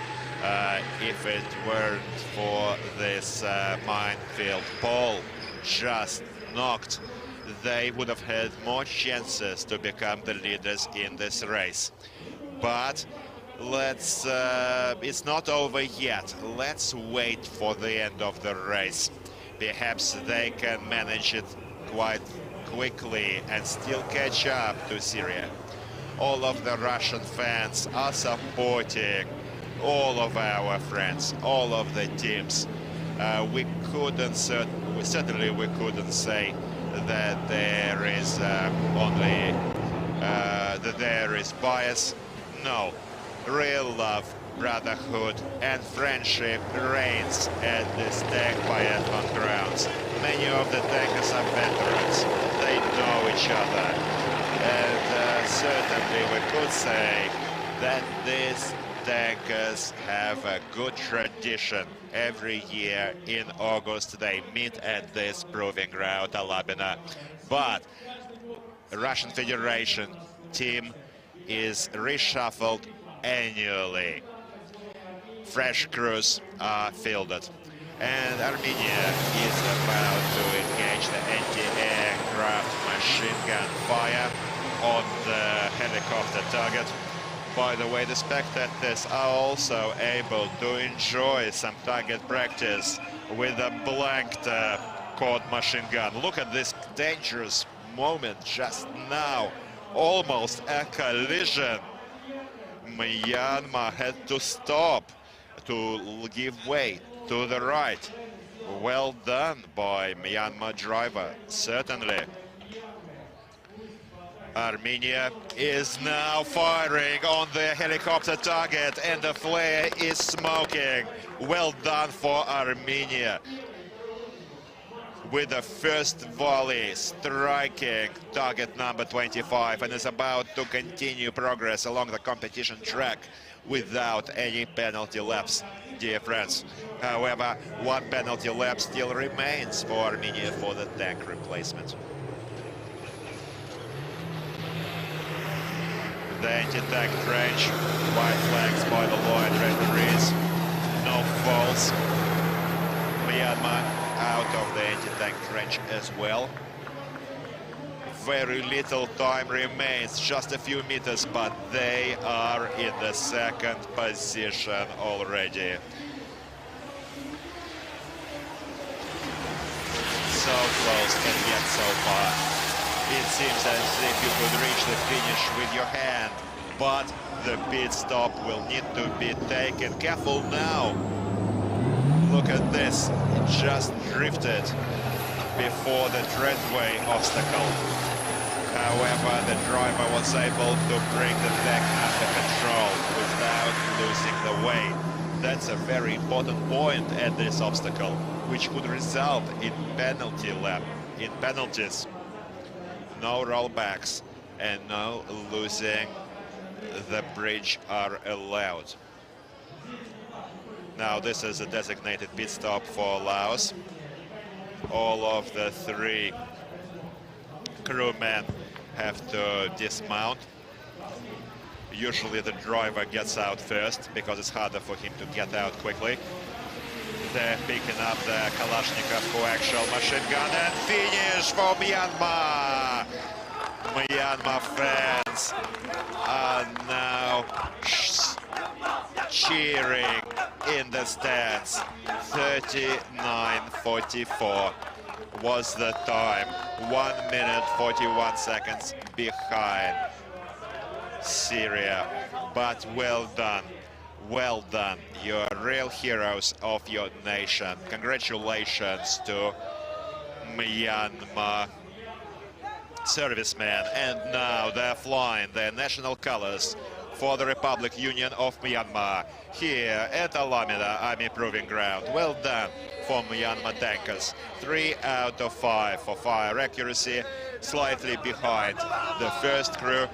[SPEAKER 1] if it weren't for this minefield pole just knocked, they would have had more chances to become the leaders in this race. But it's not over yet. Let's wait for the end of the race. Perhaps they can manage it quite quickly and still catch up to Syria. All of the Russian fans are supporting all of our friends, all of the teams. Certainly we couldn't say that there is that there is bias. No, real love, brotherhood and friendship reigns at this tank biathlon grounds. Many of the tankers are veterans. They know each other. And certainly we could say that these tankers have a good tradition. Every year in August they meet at this proving ground, Alabina. But the Russian Federation team is reshuffled annually. Fresh crews are fielded. And Armenia is about to engage the anti-aircraft machine gun fire on the helicopter target. By the way, the spectators are also able to enjoy some target practice with a blanked quad machine gun. Look at this dangerous moment just now. Almost a collision. Myanmar had to stop to give way to the right. Well done by Myanmar driver, certainly. Armenia is now firing on the helicopter target and the flare is smoking. Well done for Armenia. with the first volley, striking target number 25, and is about to continue progress along the competition track without any penalty laps, dear friends. However, one penalty lap still remains for Armenia for the tank replacement. The anti-tank trench, white flags by the law and referees, no faults. Myanmar out of the anti-tank trench as well. Very little time remains, just a few meters, but they are in the second position already. So close and yet so far. It seems as if you could reach the finish with your hand, but the pit stop will need to be taken. Careful now. Look at this, it just drifted before the treadway obstacle. However, the driver was able to bring the tank under control without losing the way. That's a very important point at this obstacle, which could result in penalty lap, in penalties. No rollbacks and no losing the bridge are allowed. Now this is a designated pit stop for Laos. All of the three crewmen have to dismount. Usually the driver gets out first because it's harder for him to get out quickly. They're picking up the Kalashnikov coaxial machine gun and finish for Myanmar. Myanmar fans are now cheering in the stands. 39:44 was the time. 1 minute 41 seconds behind Syria. But well done. Well done. You're real heroes of your nation. Congratulations to Myanmar servicemen. And now they're flying their national colors for the Republic Union of Myanmar here at Alameda Army Proving Ground. Well done for Myanmar tankers. 3 out of 5 for fire accuracy, slightly behind the first crew.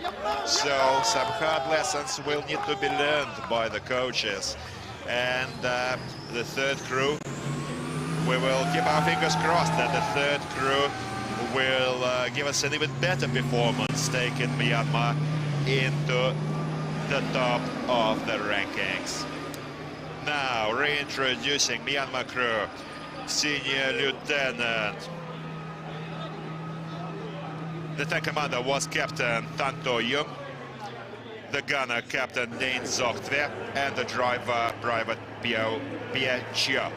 [SPEAKER 1] So some hard lessons will need to be learned by the coaches. And the third crew, we will keep our fingers crossed that the third crew will give us an even better performance, taking Myanmar into the top of the rankings. Now reintroducing Myanmar crew, Senior Lieutenant. The tank commander was Captain Tan To-young, the gunner Captain Nin Zoktve, and the driver Private Pio Chio.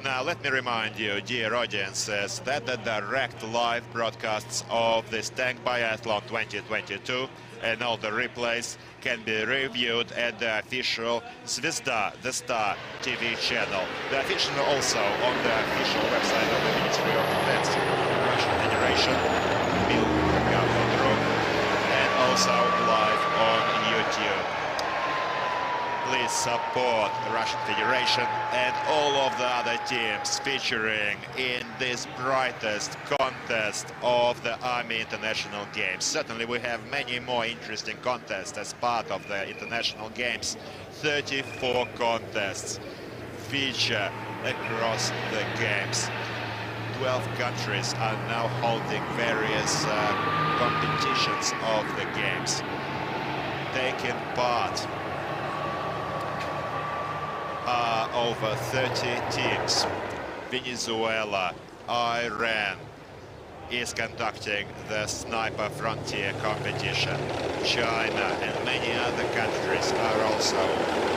[SPEAKER 1] Now let me remind you, dear audiences, that the direct live broadcasts of this Tank Biathlon 2022 and all the replays can be reviewed at the official Zvezda, the Star TV channel. The official also on the official website of the Ministry of Defense, Russian Federation, and also live on YouTube. Please support the Russian Federation and all of the other teams featuring in this brightest contest of the Army International Games. Certainly we have many more interesting contests as part of the International Games. 34 contests feature across the games. 12 countries are now holding various competitions of the games. Taking part are over 30 teams. Venezuela, Iran is conducting the Sniper Frontier competition. China and many other countries are also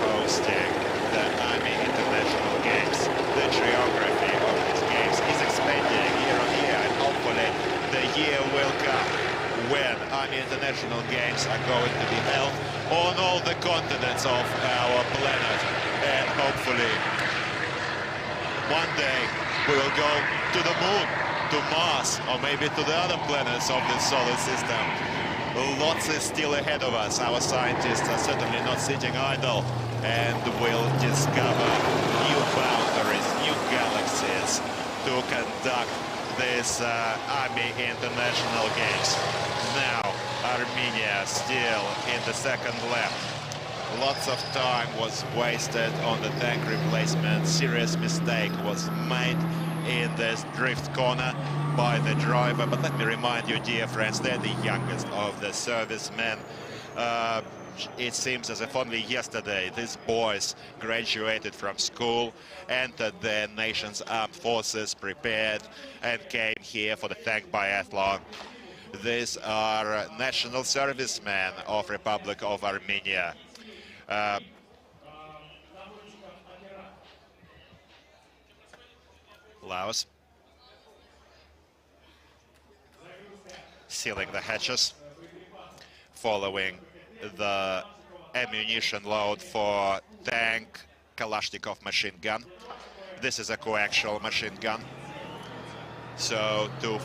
[SPEAKER 1] hosting the Army International Games. The geography of these games is expanding year on year, and hopefully the year will come when Army International Games are going to be held on all the continents of our planet. And hopefully one day we will go to the moon, to Mars, or maybe to the other planets of the solar system. Lots is still ahead of us. Our scientists are certainly not sitting idle, and will discover new boundaries, new galaxies to conduct this Army International Games. Now Armenia still in the second lap. Lots of time was wasted on the tank replacement. Serious mistake was made in this drift corner by the driver. But let me remind you, dear friends, they're the youngest of the servicemen. It seems as if only yesterday these boys graduated from school, entered the nation's armed forces, prepared, and came here for the tank biathlon. These are national servicemen of Republic of Armenia. Laos sealing the hatches, following the ammunition load for tank Kalashnikov machine gun. This is a coaxial machine gun. So to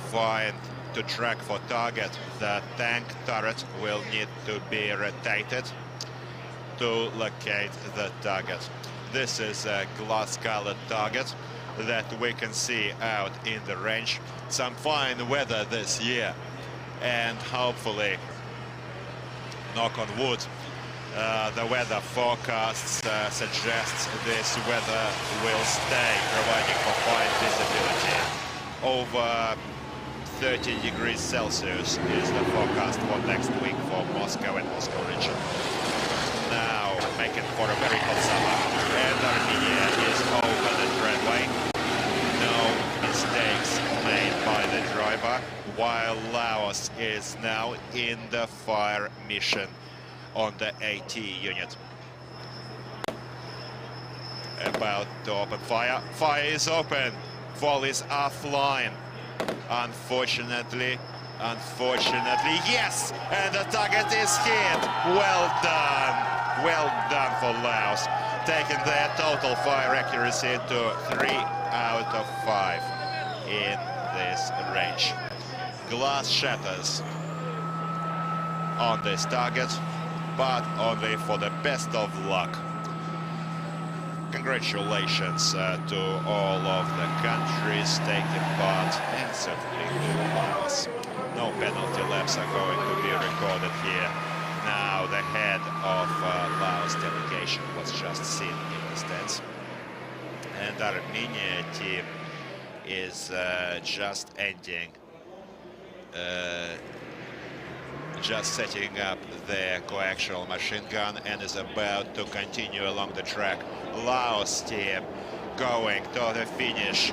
[SPEAKER 1] track for target, the tank turret will need to be rotated to locate the target. This is a glass-colored target that we can see out in the range. Some fine weather this year, and hopefully, knock on wood, the weather forecasts suggests this weather will stay, providing for fine visibility. Over 30 degrees Celsius is the forecast for next week for Moscow and Moscow region. Now making for a very hot summer, and Armenia is over the treadway. No mistakes made by the driver, while Laos is now in the fire mission on the AT unit. About to open fire. Fire is open. Vol is offline. Unfortunately, yes! And the target is hit. Well done. Well done for Laos. Taking their total fire accuracy to 3 out of 5 in this range. Glass shatters on this target, but only for the best of luck. Congratulations to all of the countries taking part, and certainly to Laos. No penalty laps are going to be recorded here. Now the head of Laos delegation was just seen in the stands. And Armenia team is just ending, just setting up their coaxial machine gun and is about to continue along the track. Laos team going to the finish.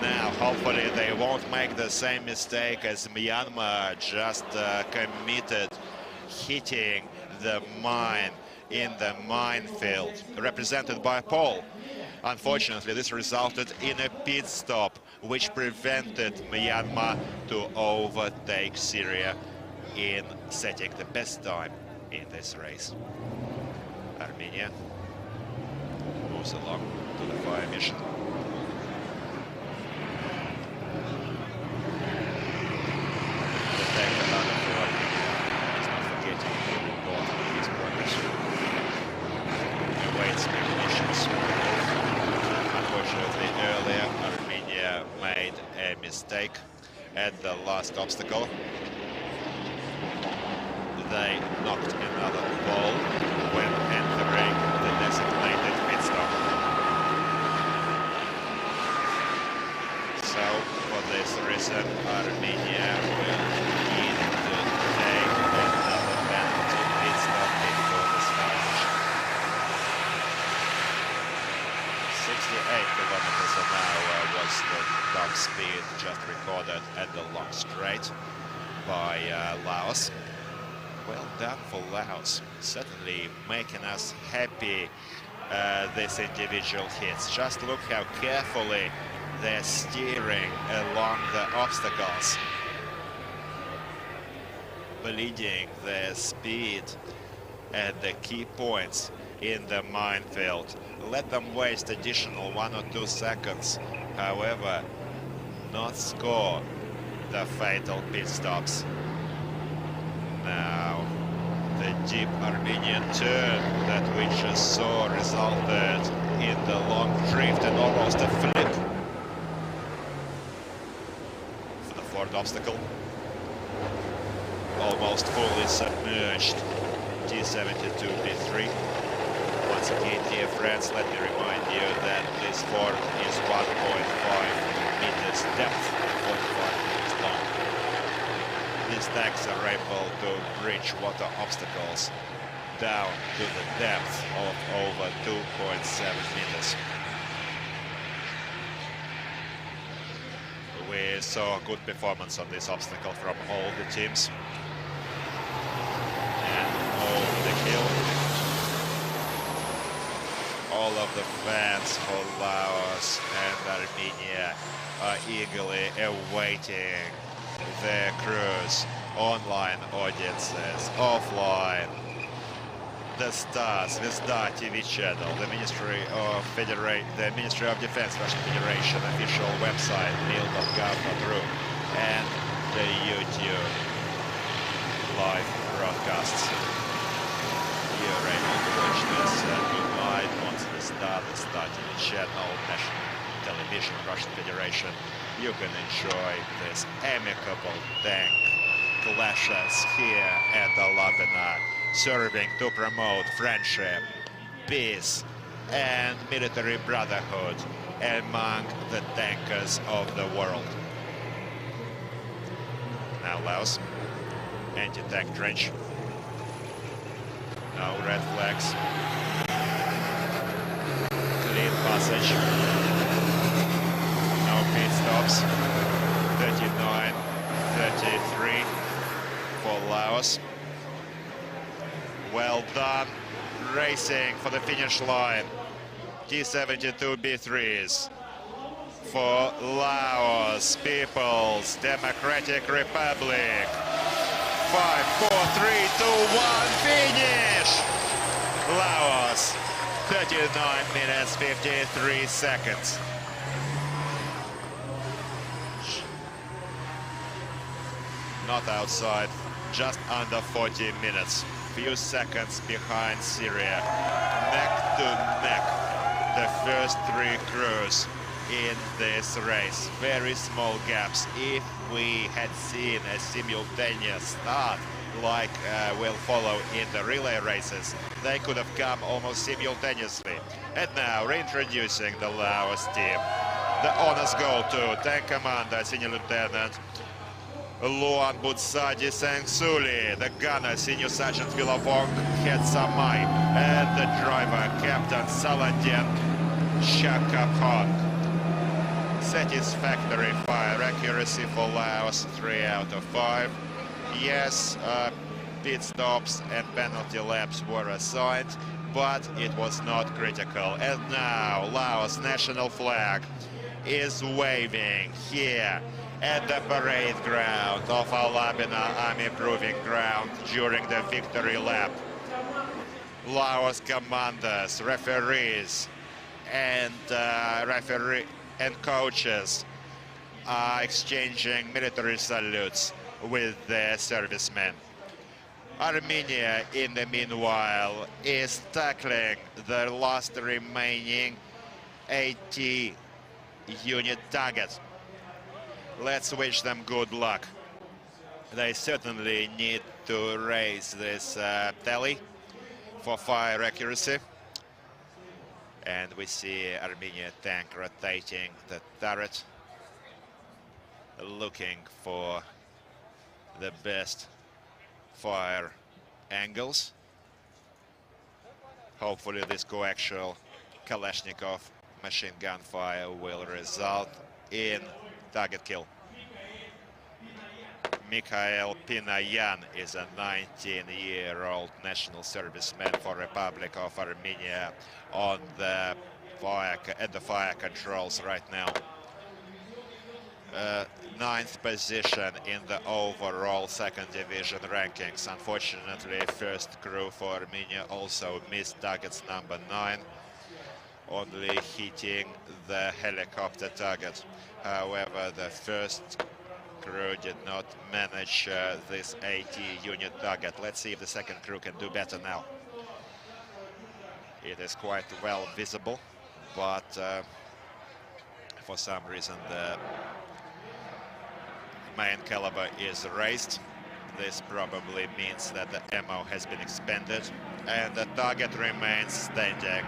[SPEAKER 1] Now hopefully they won't make the same mistake as Myanmar just committed, hitting the mine in the minefield represented by Paul. Unfortunately, this resulted in a pit stop which prevented Myanmar to overtake Syria in setting the best time in this race. Armenia moves along to the fire mission. The tank commander for Armenia is not forgetting to report his progress. Awaits munitions. Unfortunately, earlier Armenia made a mistake at the last obstacle. They knocked another ball when entering the designated pit stop. So, for this reason, Armenia will need to take another penalty pit stop before this finish. 68 kilometers an hour was the top speed just recorded at the long straight by Laos. Well done for Laos, certainly making us happy, these individual hits. Just look how carefully they're steering along the obstacles, bleeding their speed at the key points in the minefield. Let them waste additional 1 or 2 seconds, however, not score the fatal pit stops. Now, the deep Armenian turn that we just saw resulted in the long drift and almost a flip. fourth obstacle. Almost fully submerged. T72B3. Once again, dear friends, let me remind you that this fort is 1.5 meters depth, 45 meters long. These tanks are able to bridge water obstacles down to the depth of over 2.7 meters. We saw good performance on this obstacle from all the teams. And over the hill, all of the fans for Laos and Armenia are eagerly awaiting their crews, online audiences, offline. The stars, the Star TV channel, the Ministry of Defense Russian Federation official website, mil.gov.ru, and the YouTube live broadcasts. You're able to watch this tonight on the Star TV channel, National Television, Russian Federation. You can enjoy this amicable tank clashes here at Alabina, serving to promote friendship, peace, and military brotherhood among the tankers of the world. Now Laos, anti-tank trench. No red flags. Clean passage. No pit stops. 39-33 for Laos. Well done, racing for the finish line. T72B3s for Laos People's Democratic Republic. 5, 4, 3, 2, 1, finish! Laos, 39 minutes, 53 seconds. Not outside, just under 40 minutes. Few seconds behind Syria, neck to neck, the first three crews in this race. Very small gaps. If we had seen a simultaneous start like will follow in the relay races, they could have come almost simultaneously. And now reintroducing the Laos team. The honors go to Tank Commander, Senior Lieutenant Luan Butsadi Sangsuli, the gunner, Senior Sergeant Vong Hetsamai, and the driver, Captain Saladin Shakapong. Satisfactory fire accuracy for Laos, 3 out of 5. Yes, pit stops and penalty laps were assigned, but it was not critical. And now Laos national flag is waving here at the parade ground of Alabina Army Proving Ground during the victory lap. Laos commanders, referees, and coaches are exchanging military salutes with their servicemen. Armenia, in the meanwhile, is tackling the last remaining AT unit target. Let's wish them good luck. They certainly need to raise this tally for fire accuracy. And we see Armenia tank rotating the turret, looking for the best fire angles. Hopefully this coaxial Kalashnikov machine gun fire will result in target kill. Mikhail Pinayan is a 19-year-old national serviceman for Republic of Armenia on the fire controls right now. 9th position in the overall 2nd division rankings. Unfortunately, first crew for Armenia also missed targets number 9, only hitting the helicopter target. However, the first crew did not manage this AT unit target. Let's see if the second crew can do better now. It is quite well visible, but for some reason the main caliber is raised. This probably means that the ammo has been expended and the target remains standing.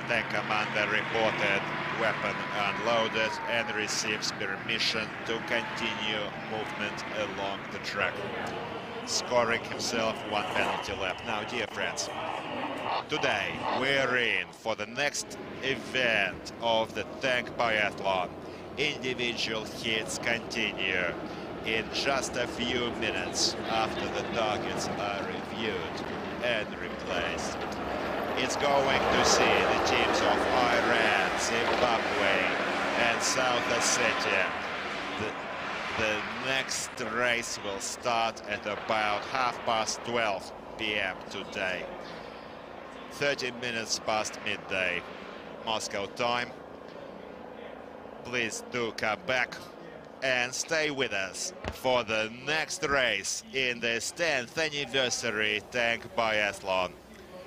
[SPEAKER 1] Tank commander reported weapon unloaded and receives permission to continue movement along the track, scoring himself 1 penalty lap. Now, dear friends, today we're in for the next event of the tank biathlon. Individual hits continue in just a few minutes after the targets are reviewed and replaced. It's going to see the teams of Iran, Zimbabwe and South Ossetia. The next race will start at about 12:30 p.m. today. 30 minutes past midday Moscow time. Please do come back and stay with us for the next race in this 10th anniversary tank biathlon.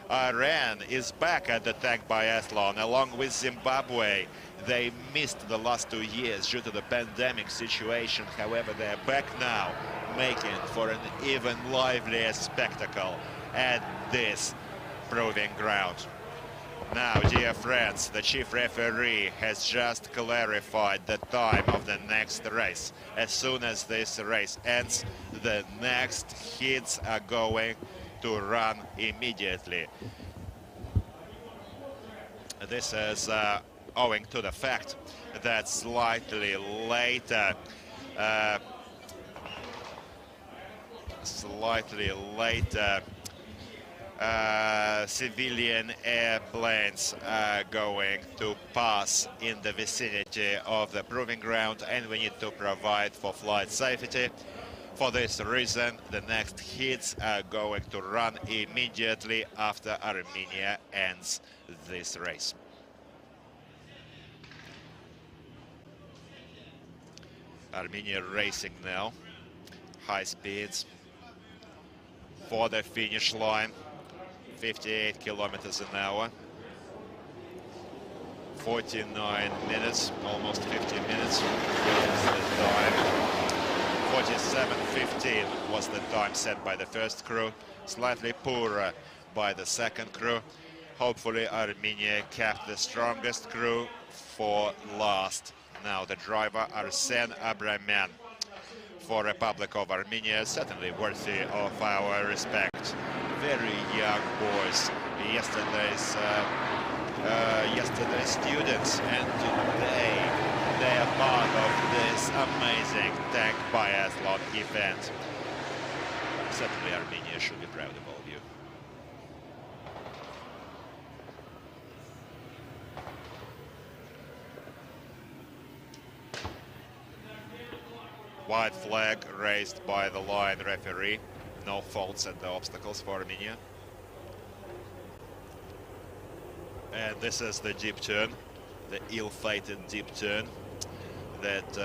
[SPEAKER 1] Iran is back at the tank biathlon along with Zimbabwe. They missed the last 2 years due to the pandemic situation. However, they are back now, making for an even livelier spectacle at this proving ground. Now, dear friends, the chief referee has just clarified the time of the next race. As soon as this race ends, the next hits are going to run immediately. This is owing to the fact that slightly later civilian airplanes are going to pass in the vicinity of the proving ground, and we need to provide for flight safety. For this reason, the next hits are going to run immediately after Armenia ends this race. Armenia racing now, high speeds for the finish line, 58 kilometers an hour, 49 minutes, almost 50 minutes is the time. 47:15 was the time set by the first crew, slightly poorer by the second crew. Hopefully Armenia kept the strongest crew for last. Now the driver Arsen Abrahamyan for Republic of Armenia, certainly worthy of our respect. Very young boys, yesterday's students, and today they are part of this amazing tank biathlon event. Certainly Armenia should be proud of all of you. White flag raised by the line referee. No faults at the obstacles for Armenia. And this is the deep turn, the ill-fated deep turn that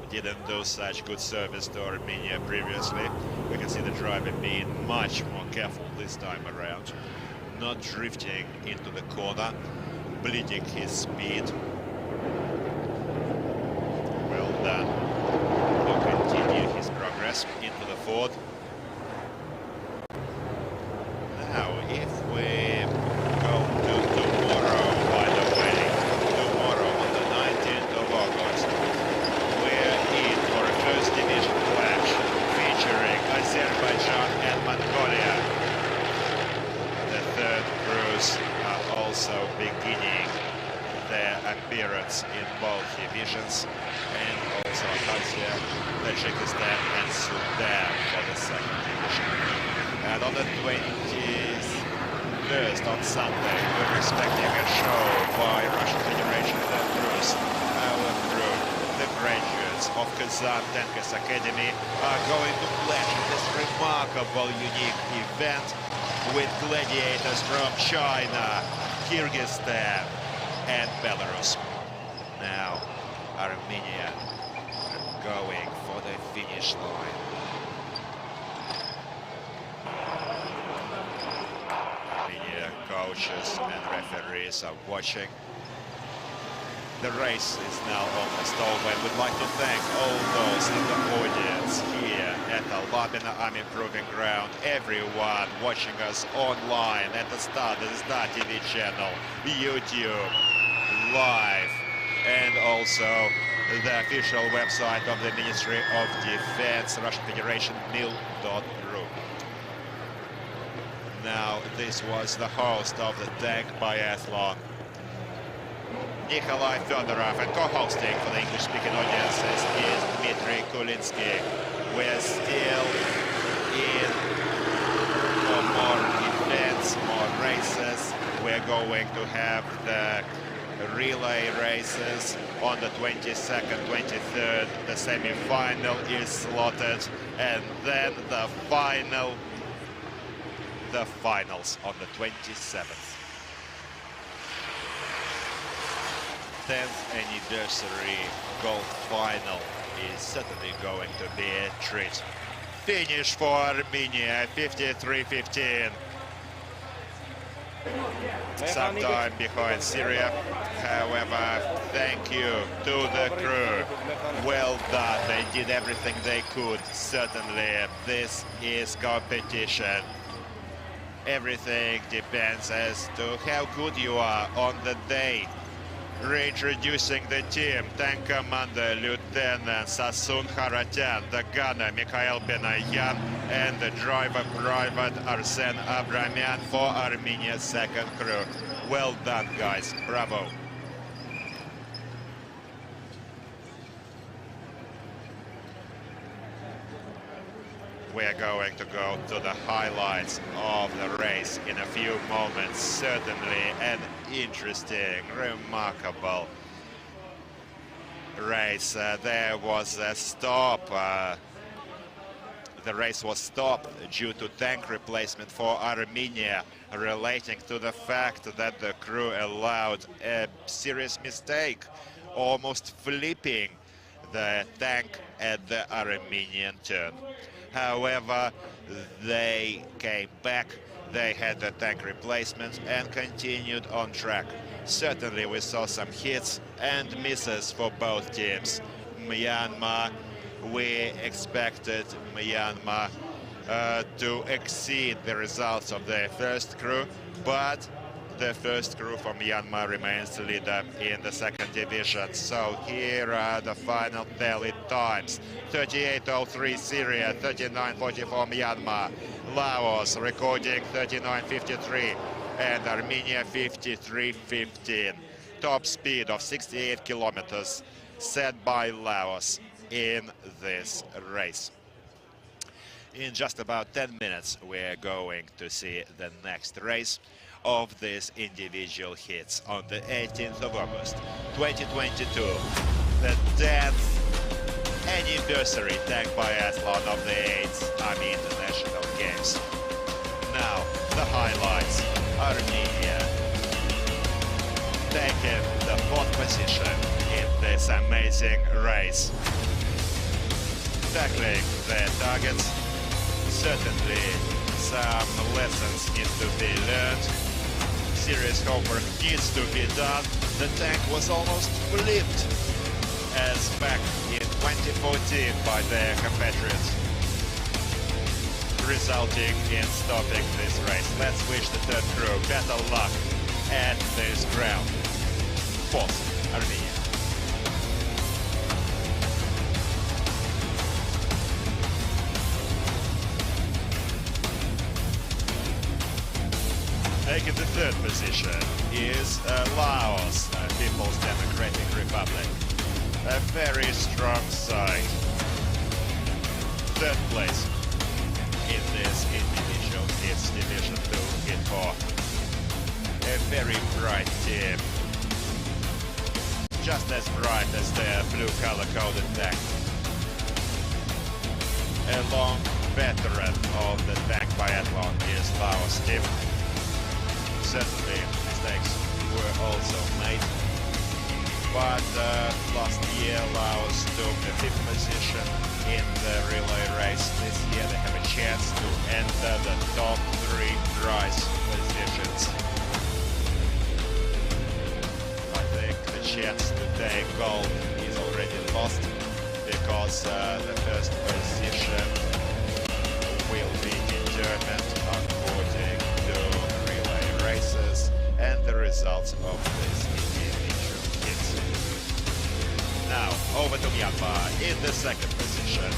[SPEAKER 1] didn't do such good service to Armenia previously. We can see the driver being much more careful this time around, not drifting into the corner, bleeding his speed. Well done. Will continue his progress into the Ford. Now, if we go to tomorrow, by the way, tomorrow on the 19th of August, we're in for a first division clash featuring Azerbaijan and Mongolia. The third crews are also beginning their appearance in both divisions, and also Russia, Tajikistan and Sudan for the second division. And on the 21st, on Sunday, we're expecting a show by Russian Federation of crews. Our crew, the graduates of Kazan Tankers Academy, are going to clash in this remarkable, unique event with gladiators from China, Kyrgyzstan and Belarus. Now, Armenia going for the finish line. Armenia coaches and referees are watching. The race is now almost over, and we'd like to thank all those in the audience here at the Labina Army Proving Ground, everyone watching us online at the TRDC channel, YouTube, live, and also the official website of the Ministry of Defense, Russian Federation, mil.ru. Now, this was the host of the tank biathlon, Nikolai Fedorov, and co-hosting for the English-speaking audiences is Dmitry Kulinsky. We're still in for more events, more races. We're going to have the relay races on the 22nd, 23rd. The semi-final is slotted, and then the finals on the 27th. 10th anniversary golf final is certainly going to be a treat. Finish for Armenia, 53-15. Some time behind Syria. However, thank you to the crew. Well done. They did everything they could. Certainly, this is competition. Everything depends as to how good you are on the day. Reintroducing the team, Tank Commander Lieutenant Sasun Haratyan, the gunner Mikhail Benayan, and the driver Private Arsen Abramyan for Armenia's second crew. Well done, guys. Bravo. We're going to go to the highlights of the race in a few moments. Certainly an interesting, remarkable race. There was a stop. The race was stopped due to tank replacement for Armenia, relating to the fact that the crew allowed a serious mistake, almost flipping the tank at the Armenian turn. However, they came back, they had the tank replacement and continued on track. Certainly we saw some hits and misses for both teams. Myanmar, we expected Myanmar to exceed the results of their first crew, but the first crew from Myanmar remains the leader in the second division. So here are the final tally times. 38.03 Syria, 39.44 Myanmar, Laos recording 39.53, and Armenia 53.15. Top speed of 68 kilometers set by Laos in this race. In just about 10 minutes, we're going to see the next race of these individual hits on the 18th of August 2022, the 10th anniversary tank biathlon of the 8th Army International Games. Now, the highlights. Armenia taking the 4th position in this amazing race. Tackling their targets, certainly some lessons need to be learned. Serious homework needs to be done. The tank was almost flipped as back in 2014 by their compatriots, resulting in stopping this race. Let's wish the third crew better luck at this ground. 4th, Armenia. Taking the 3rd position is Laos, People's Democratic Republic. A very strong side. 3rd place in this individual hits Division 2 hit 4. A very bright team. Just as bright as their blue color-coded tank. A long veteran of the tank biathlon is Laos team. Certainly mistakes were also made, but last year Laos took the 5th position in the relay race. This year they have a chance to enter the top 3 prize positions. I think the chance to take gold is already lost, because the first position will be determined according to relay races and the results of this individual hits. Now, over to Myanmar in the second position.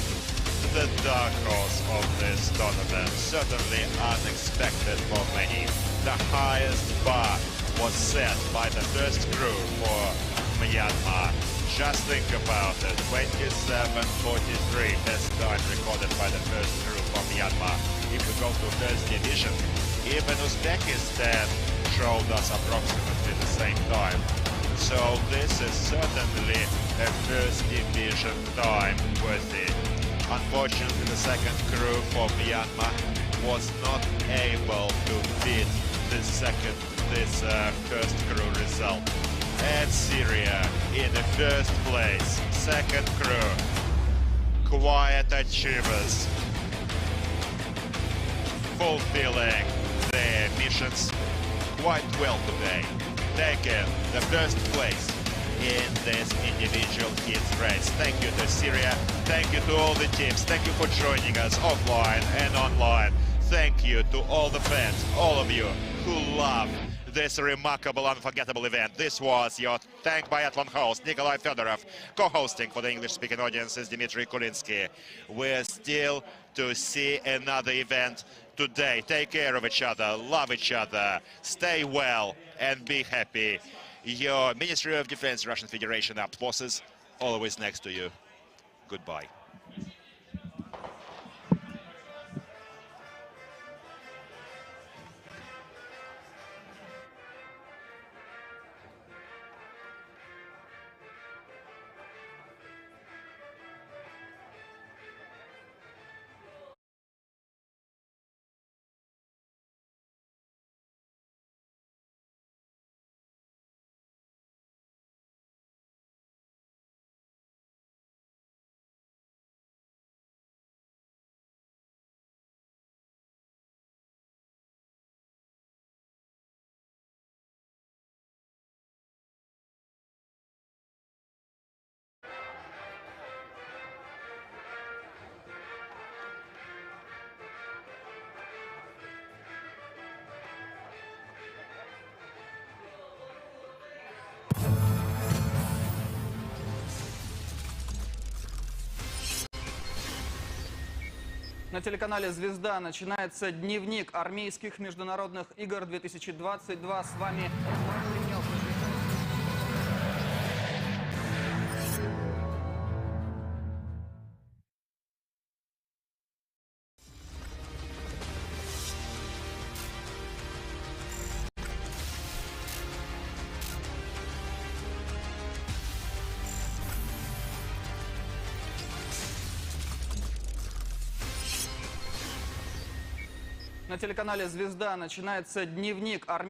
[SPEAKER 1] The dark horse of this tournament, certainly unexpected for many. The highest bar was set by the first crew for Myanmar. Just think about it, 27:43 best time recorded by the first crew for Myanmar. If we go to first division, even Uzbekistan showed us approximately the same time. So this is certainly a first division time worthy. Unfortunately, the second crew for Myanmar was not able to beat this first crew result. And Syria in the first place, second crew, quiet achievers, fulfilling their missions quite well today, taking the first place in this individual hits race. Thank you to Syria, thank you to all the teams, thank you for joining us offline and online. Thank you to all the fans, all of you who love this remarkable, unforgettable event. This was your Tank Biathlon host, Nikolai Fedorov. Co-hosting for the English-speaking audience is Dmitry Kulinsky. We're still to see another event today. Take care of each other, love each other, stay well and be happy. Your Ministry of Defense, Russian Federation Armed Forces, always next to you. Goodbye.
[SPEAKER 8] На телеканале «Звезда» начинается дневник армейских международных игр 2022. С вами На телеканале «Звезда» начинается дневник армейских.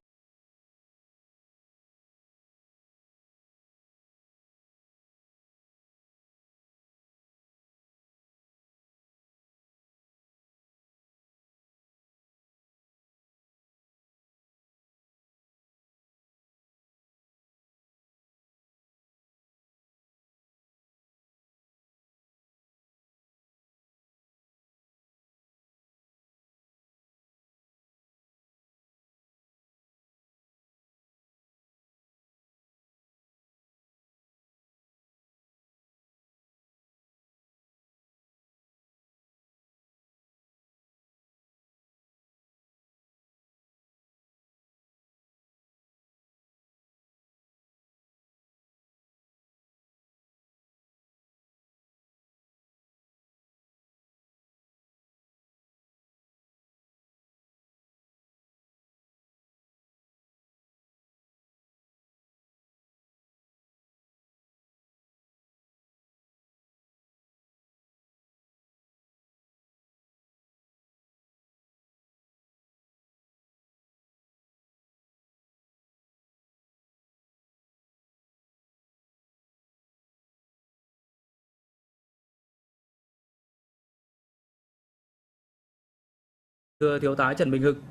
[SPEAKER 9] Thưa Thiếu tá Trần Bình Hưng.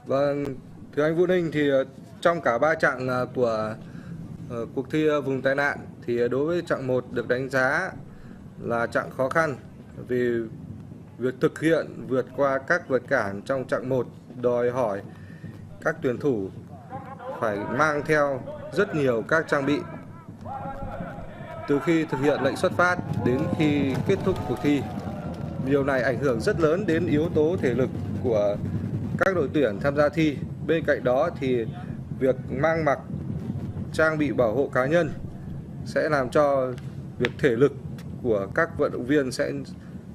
[SPEAKER 10] Vâng, thưa anh Vũ Ninh, thì trong cả 3 chặng của cuộc thi vùng tai nạn thì đối với chặng 1 được đánh giá là chặng khó khăn vì việc thực hiện vượt qua các vật cản trong chặng 1 đòi hỏi các tuyển thủ phải mang theo rất nhiều các trang bị từ khi thực hiện lệnh xuất phát đến khi kết thúc cuộc thi. Điều này ảnh hưởng rất lớn đến yếu tố thể lực của các đội tuyển tham gia thi. Bên cạnh đó thì việc mang mặc trang bị bảo hộ cá nhân sẽ làm cho việc thể lực của các vận động viên sẽ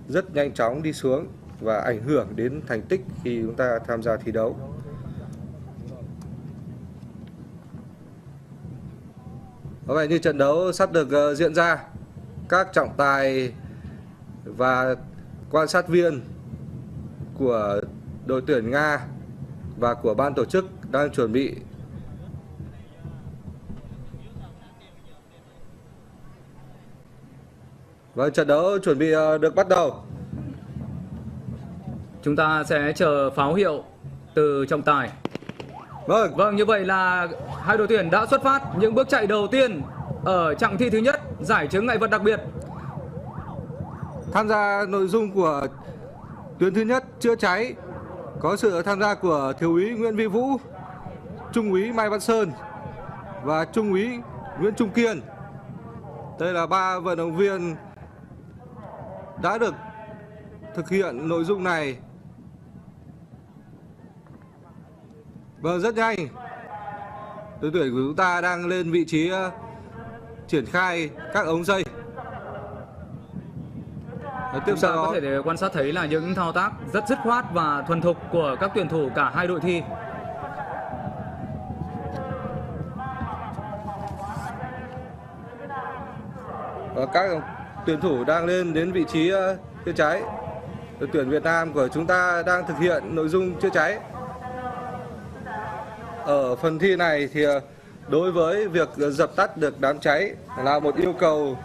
[SPEAKER 10] rất nhanh chóng đi xuống và ảnh hưởng đến thành tích khi chúng ta tham gia thi đấu. Có vẻ như trận đấu sắp được diễn ra. Các trọng tài và quan sát viên của đội tuyển Nga và của ban tổ chức đang chuẩn bị. Và trận đấu chuẩn bị được bắt đầu.
[SPEAKER 9] Chúng ta sẽ chờ pháo hiệu từ trọng tài. Vâng, như vậy là hai đội tuyển đã xuất phát những bước chạy đầu tiên ở chặng thi thứ nhất, giải chướng ngại vật đặc biệt.
[SPEAKER 10] Tham gia nội dung của tuyến thứ nhất chữa cháy có sự tham gia của Thiếu úy Nguyễn Vĩ Vũ, Trung úy Mai Văn Sơn và Trung úy Nguyễn Trung Kiên. Đây là 3 vận động viên đã được thực hiện nội dung này. Vâng, rất nhanh. Đội tuyển của chúng ta đang lên vị trí triển khai các ống dây.
[SPEAKER 9] Tiếp sau đó có thể quan sát thấy là những thao tác rất dứt khoát và thuần thục của các tuyển thủ cả hai đội thi.
[SPEAKER 10] Và các tuyển thủ đang lên đến vị trí chữa cháy. Đội tuyển Việt Nam của chúng ta đang thực hiện nội dung chữa cháy. Ở phần thi này thì đối với việc dập tắt được đám cháy là một yêu cầu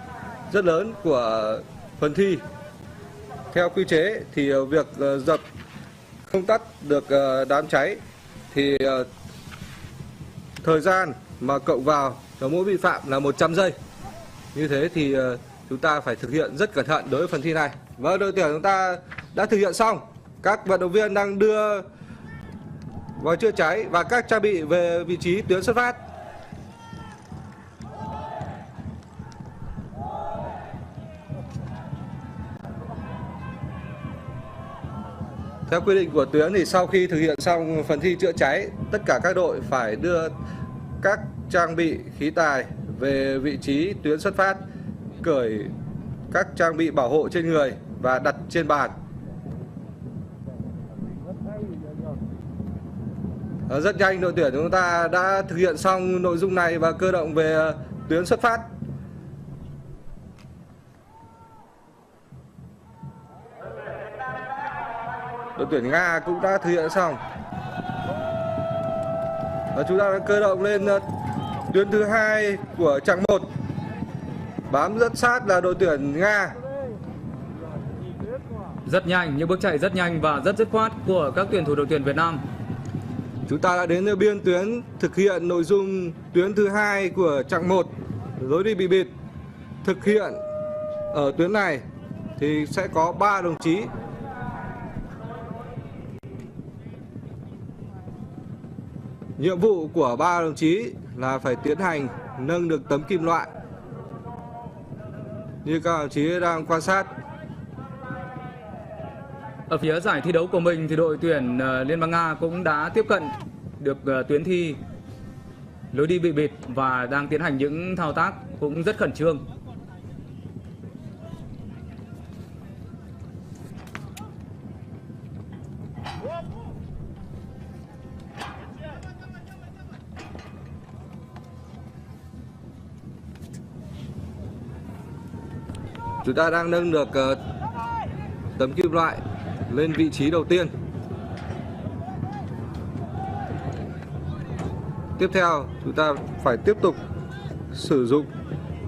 [SPEAKER 10] rất lớn của phần thi. Theo quy chế thì việc dập không tắt được đám cháy thì thời gian mà cộng vào cho mỗi vi phạm là 100 giây. Như thế thì chúng ta phải thực hiện rất cẩn thận đối với phần thi này. Và đội tuyển chúng ta đã thực hiện xong. Các vận động viên đang đưa vòi chữa cháy và các trang bị về vị trí tuyến xuất phát. Theo quy định của tuyến thì sau khi thực hiện xong phần thi chữa cháy, tất cả các đội phải đưa các trang bị khí tài về vị trí tuyến xuất phát, cởi các trang bị bảo hộ trên người và đặt trên bàn. Rất nhanh đội tuyển chúng ta đã thực hiện xong nội dung này và cơ động về tuyến xuất phát. Đội tuyển Nga cũng đã thực hiện xong. Và chúng ta đã cơ động lên tuyến thứ 2 của chặng 1. Bám rất sát là đội tuyển Nga.
[SPEAKER 9] Rất nhanh, những bước chạy rất nhanh và rất dứt khoát của các tuyển thủ đội tuyển Việt Nam.
[SPEAKER 10] Chúng ta đã đến biên tuyến thực hiện nội dung tuyến thứ 2 của chặng 1, lối đi bị bịt. Thực hiện ở tuyến này thì sẽ có 3 đồng chí. Nhiệm vụ của 3 đồng chí là phải tiến hành nâng được tấm kim loại. Như các đồng chí đang quan sát.
[SPEAKER 9] Ở phía giải thi đấu của mình thì đội tuyển Liên bang Nga cũng đã tiếp cận được tuyến thi lối đi bị bịt và đang tiến hành những thao tác cũng rất khẩn trương.
[SPEAKER 10] Chúng ta đang nâng được tấm kim loại lên vị trí đầu tiên. Tiếp theo, chúng ta phải tiếp tục sử dụng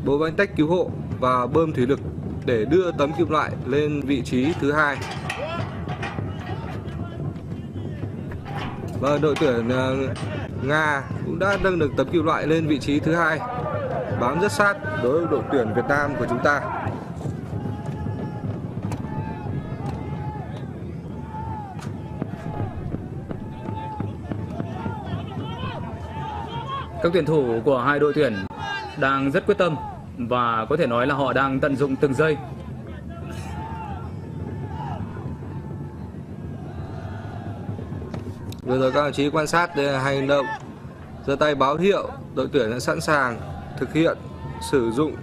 [SPEAKER 10] bố bánh tách cứu hộ và bơm thủy lực để đưa tấm kim loại lên vị trí thứ 2. Và đội tuyển Nga cũng đã nâng được tấm kim loại lên vị trí thứ 2. bám rất sát đối với đội tuyển Việt Nam của chúng ta.
[SPEAKER 9] Các tuyển thủ của hai đội tuyển đang rất quyết tâm và có thể nói là họ đang tận dụng từng giây.
[SPEAKER 10] Vừa rồi các đồng chí quan sát hành động giơ tay báo hiệu đội tuyển đã sẵn sàng thực hiện sử dụng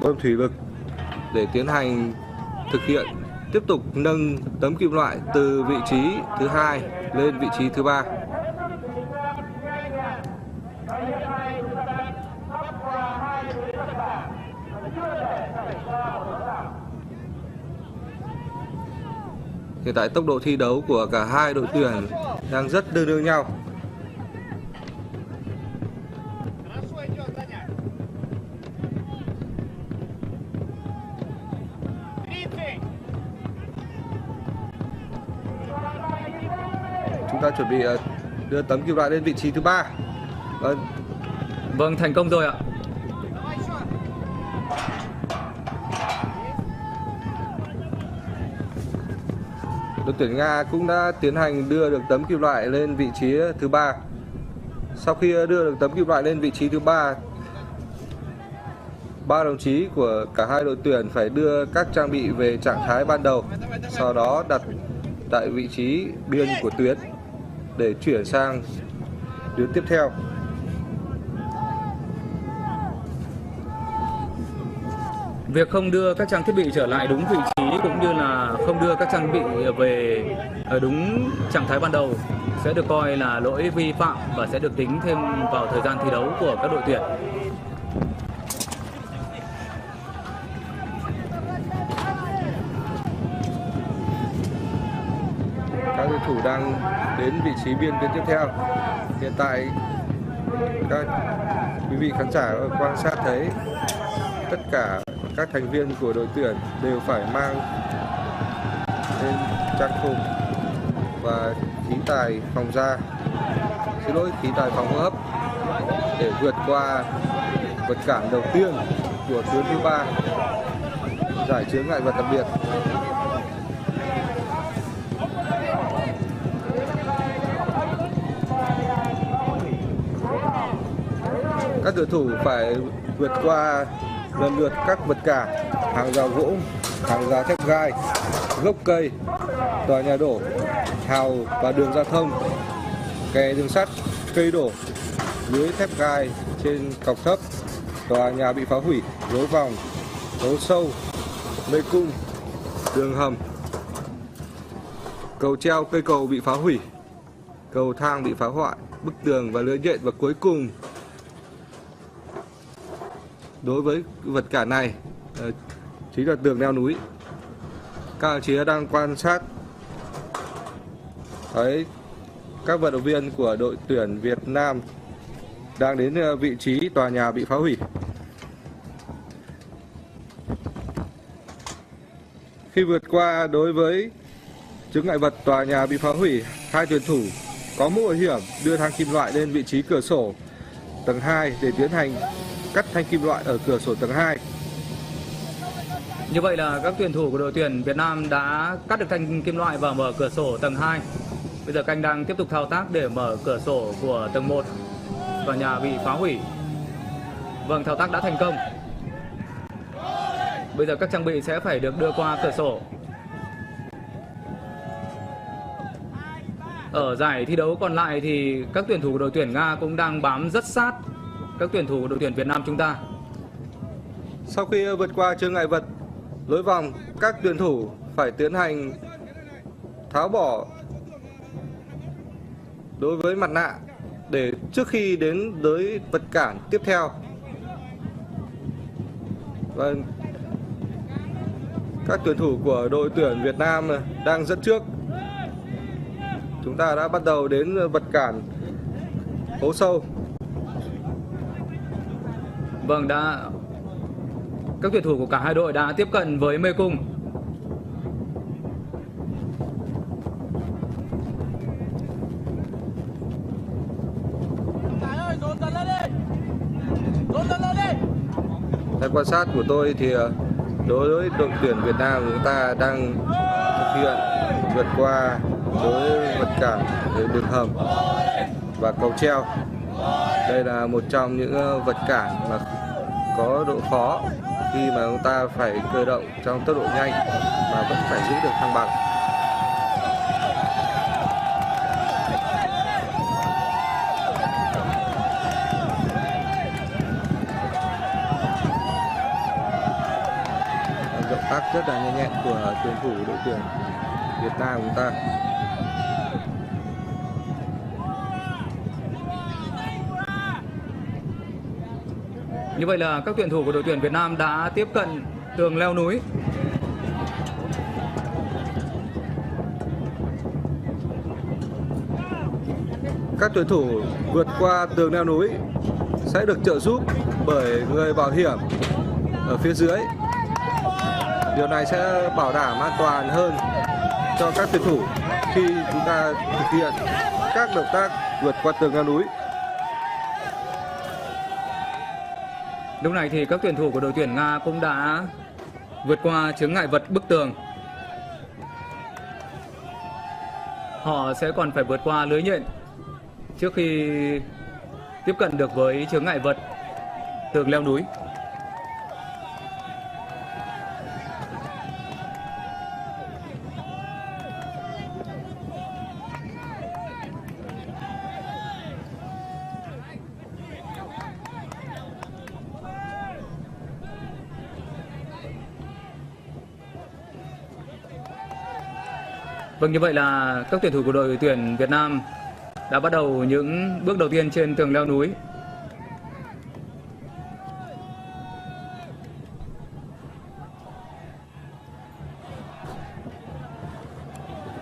[SPEAKER 10] bơm thủy lực để tiến hành thực hiện tiếp tục nâng tấm kim loại từ vị trí thứ 2 lên vị trí thứ 3. Hiện tại tốc độ thi đấu của cả hai đội tuyển đang rất tương đương nhau. Chúng ta chuẩn bị đưa tấm kim loại lên vị trí thứ 3.
[SPEAKER 9] Vâng, thành công rồi ạ.
[SPEAKER 10] Đội tuyển Nga cũng đã tiến hành đưa được tấm kim loại lên vị trí thứ 3. Sau khi đưa được tấm kim loại lên vị trí thứ 3, ba đồng chí của cả hai đội tuyển phải đưa các trang bị về trạng thái ban đầu, sau đó đặt tại vị trí biên của tuyến để chuyển sang tuyến tiếp theo.
[SPEAKER 9] Việc không đưa các trang thiết bị trở lại đúng vị trí cũng như là không đưa các trang bị về đúng trạng thái ban đầu sẽ được coi là lỗi vi phạm và sẽ được tính thêm vào thời gian thi đấu của các đội tuyển.
[SPEAKER 10] Các tuyển thủ đang đến vị trí biên tuyến tiếp theo. Hiện tại các quý vị khán giả quan sát thấy tất cả các thành viên của đội tuyển đều phải mang lên trang phục và khí tài phòng khí tài phòng hô hấp để vượt qua vật cản đầu tiên của tuyến thứ 3, giải chướng ngại vật đặc biệt. Các tuyển thủ phải vượt qua lần lượt các vật cản, hàng rào gỗ, hàng rào thép gai, gốc cây, tòa nhà đổ, hào và đường giao thông, kè đường sắt, cây đổ, lưới thép gai trên cọc thấp, tòa nhà bị phá hủy, lối vòng, hố sâu, mê cung, đường hầm, cầu treo, cây cầu bị phá hủy, cầu thang bị phá hoại, bức tường và lưới nhện, và cuối cùng đối với vật cản này chính là tường leo núi. Các đồng chí đang quan sát thấy các vận động viên của đội tuyển Việt Nam đang đến vị trí tòa nhà bị phá hủy. Khi vượt qua đối với chướng ngại vật tòa nhà bị phá hủy, hai tuyển thủ có mũ bảo hiểm đưa thang kim loại lên vị trí cửa sổ tầng 2 để tiến hành cắt thanh kim loại ở cửa sổ tầng 2.
[SPEAKER 9] Như vậy là các tuyển thủ của đội tuyển Việt Nam đã cắt được thanh kim loại và mở cửa sổ tầng 2. Bây giờ các anh đang tiếp tục thao tác để mở cửa sổ của tầng 1, tòa nhà bị phá hủy. Vâng, thao tác đã thành công. Bây giờ các trang bị sẽ phải được đưa qua cửa sổ. Ở giải thi đấu còn lại thì các tuyển thủ của đội tuyển Nga cũng đang bám rất sát các tuyển thủ của đội tuyển Việt Nam chúng ta.
[SPEAKER 10] Sau khi vượt qua chướng ngại vật lối vòng, các tuyển thủ phải tiến hành tháo bỏ đối với mặt nạ để trước khi đến với vật cản tiếp theo. Và các tuyển thủ của đội tuyển Việt Nam đang dẫn trước. Chúng ta đã bắt đầu đến vật cản hố sâu.
[SPEAKER 9] Vâng, các tuyển thủ của cả hai đội đã tiếp cận với mê cung.
[SPEAKER 10] Theo quan sát của tôi thì đối với đội tuyển Việt Nam chúng ta đang thực hiện vượt qua đối vật cản đường hầm và cầu treo. Đây là một trong những vật cản mà có độ khó khi mà chúng ta phải cơ động trong tốc độ nhanh mà vẫn phải giữ được thăng bằng. Động tác rất là nhanh nhẹn của tuyển thủ đội tuyển Việt Nam chúng ta.
[SPEAKER 9] Như vậy là các tuyển thủ của đội tuyển Việt Nam đã tiếp cận tường leo núi.
[SPEAKER 10] Các tuyển thủ vượt qua tường leo núi sẽ được trợ giúp bởi người bảo hiểm ở phía dưới. Điều này sẽ bảo đảm an toàn hơn cho các tuyển thủ khi chúng ta thực hiện các động tác vượt qua tường leo núi.
[SPEAKER 9] Lúc này thì các tuyển thủ của đội tuyển Nga cũng đã vượt qua chướng ngại vật bức tường. Họ sẽ còn phải vượt qua lưới nhện trước khi tiếp cận được với chướng ngại vật tường leo núi. Vâng, như vậy là các tuyển thủ của đội tuyển Việt Nam đã bắt đầu những bước đầu tiên trên tường leo núi.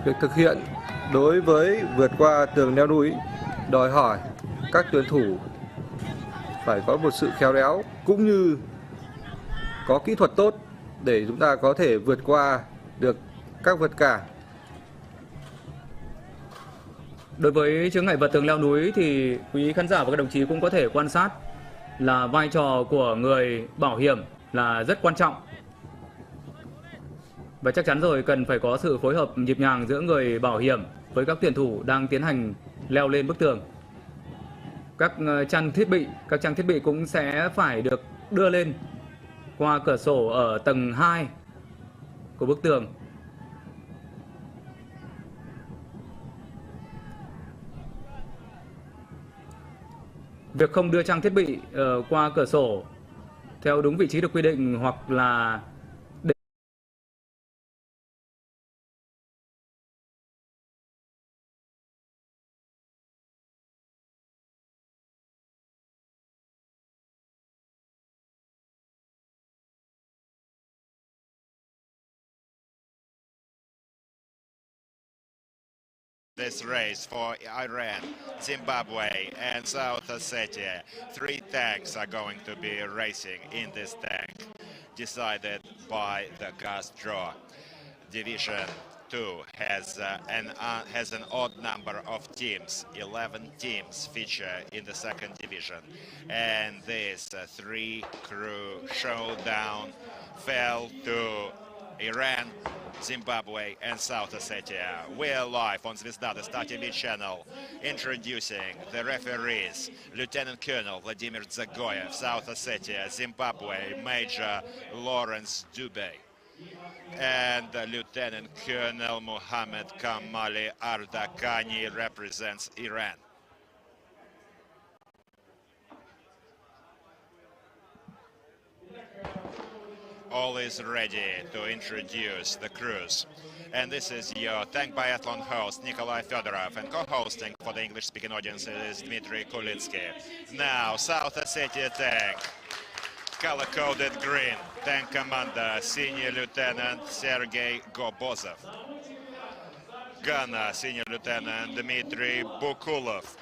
[SPEAKER 10] Việc thực hiện đối với vượt qua tường leo núi đòi hỏi các tuyển thủ phải có một sự khéo léo cũng như có kỹ thuật tốt để chúng ta có thể vượt qua được các vật cản.
[SPEAKER 9] Đối với chướng ngại vật tường leo núi thì quý khán giả và các đồng chí cũng có thể quan sát là vai trò của người bảo hiểm là rất quan trọng. Và chắc chắn rồi, cần phải có sự phối hợp nhịp nhàng giữa người bảo hiểm với các tuyển thủ đang tiến hành leo lên bức tường. Các trang thiết bị cũng sẽ phải được đưa lên qua cửa sổ ở tầng 2 của bức tường. Việc không đưa trang thiết bị qua cửa sổ theo đúng vị trí được quy định hoặc là
[SPEAKER 1] This race for Iran, Zimbabwe and South Ossetia. 3 tanks are going to be racing in this tank, decided by the cast draw. Division 2 has an odd number of teams. 11 teams feature in the second division. And this 3-crew showdown fell to Iran, Zimbabwe and South Ossetia. We're live on Zvezda, the Star TV channel, introducing the referees, Lieutenant Colonel Vladimir Dzagoyev, South Ossetia, Zimbabwe, Major Lawrence Dubey, and Lieutenant Colonel Mohammed Kamali Ardakani represents Iran. All is ready to introduce the crews. And this is your tank biathlon host, Nikolai Fedorov, and co-hosting for the English-speaking audience is Dmitry Kulitsky. Now, South Ossetia tank, color-coded green, tank commander, Senior Lieutenant Sergei Gobozov. Gunner, Senior Lieutenant Dmitry Bukulov.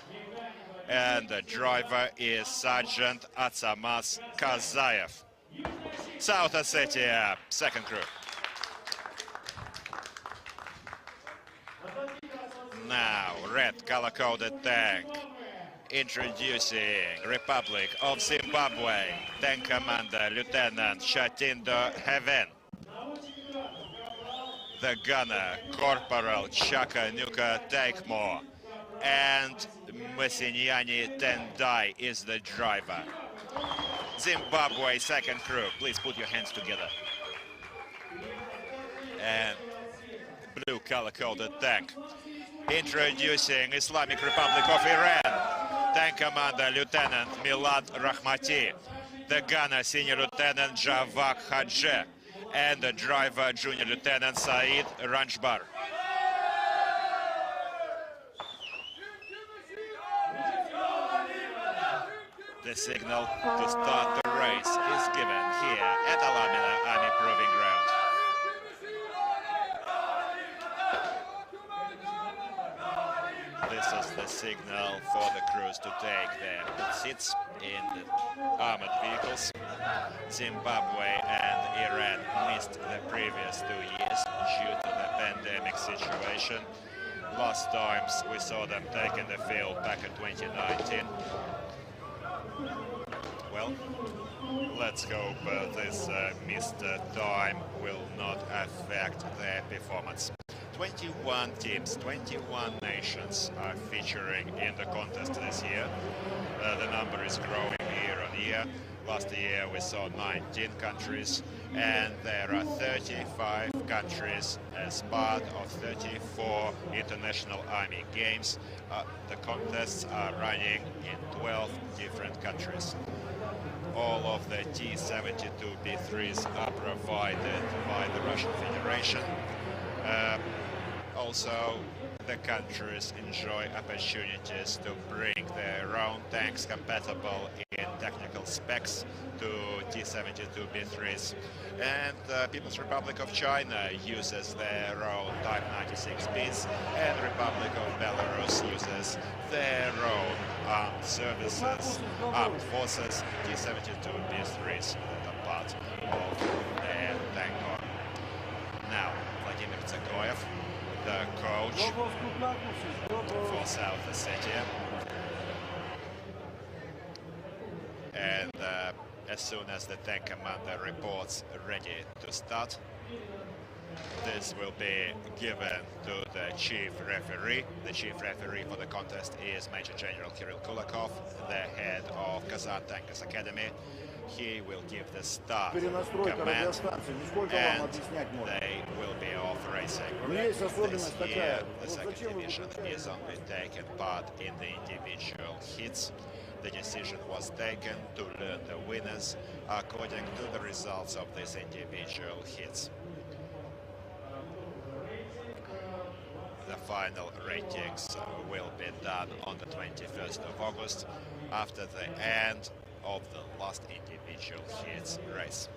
[SPEAKER 1] And the driver is Sergeant Atsamas Kazayev. South Ossetia, second crew. Now, red color-coded tank Introducing Republic of Zimbabwe, Tank Commander Lieutenant Chatindo Heaven. The gunner, Corporal Chaka Nuka Taikmo, and Mesinyani Tendai is the driver. Zimbabwe second crew, please put your hands together. And blue color-coded tank. Introducing Islamic Republic of Iran, Tank Commander Lieutenant Milad Rahmati, the gunner Senior Lieutenant Javak Hadje, and the driver Junior Lieutenant Saeed Ranjbar. The signal to start the race is given here at Alamina Army Proving Ground. This is the signal for the crews to take their seats in the armored vehicles. Zimbabwe and Iran missed the previous 2 years due to the pandemic situation. Last times we saw them taking the field back in 2019. Well, let's hope this missed time will not affect their performance. 21 teams, 21 nations are featuring in the contest this year. The number is growing year on year. Last year we saw 19 countries, and there are 35 countries as part of 34 international army games. The contests are running in 12 different countries. All of the T-72B3s are provided by the Russian Federation. Also, the countries enjoy opportunities to bring their own tanks compatible in technical specs to T-72B3s. And the People's Republic of China uses their own Type 96Bs, and Republic of Belarus uses their own armed services, armed forces, T-72B3s that are part of their tank corps. Now, Vladimir Tsagoyev, the coach for South Ossetia, and as soon as the tank commander reports ready to start, this will be given to the chief referee. The chief referee for the contest is Major General Kirill Kulakov, the head of Kazan Tankers Academy. He will give the start command, and they will be off racing. This year, the second division is only taking part in the individual hits. The decision was taken to learn the winners according to the results of these individual hits. The final ratings will be done on the 21st of August after the end of the last individual hits race.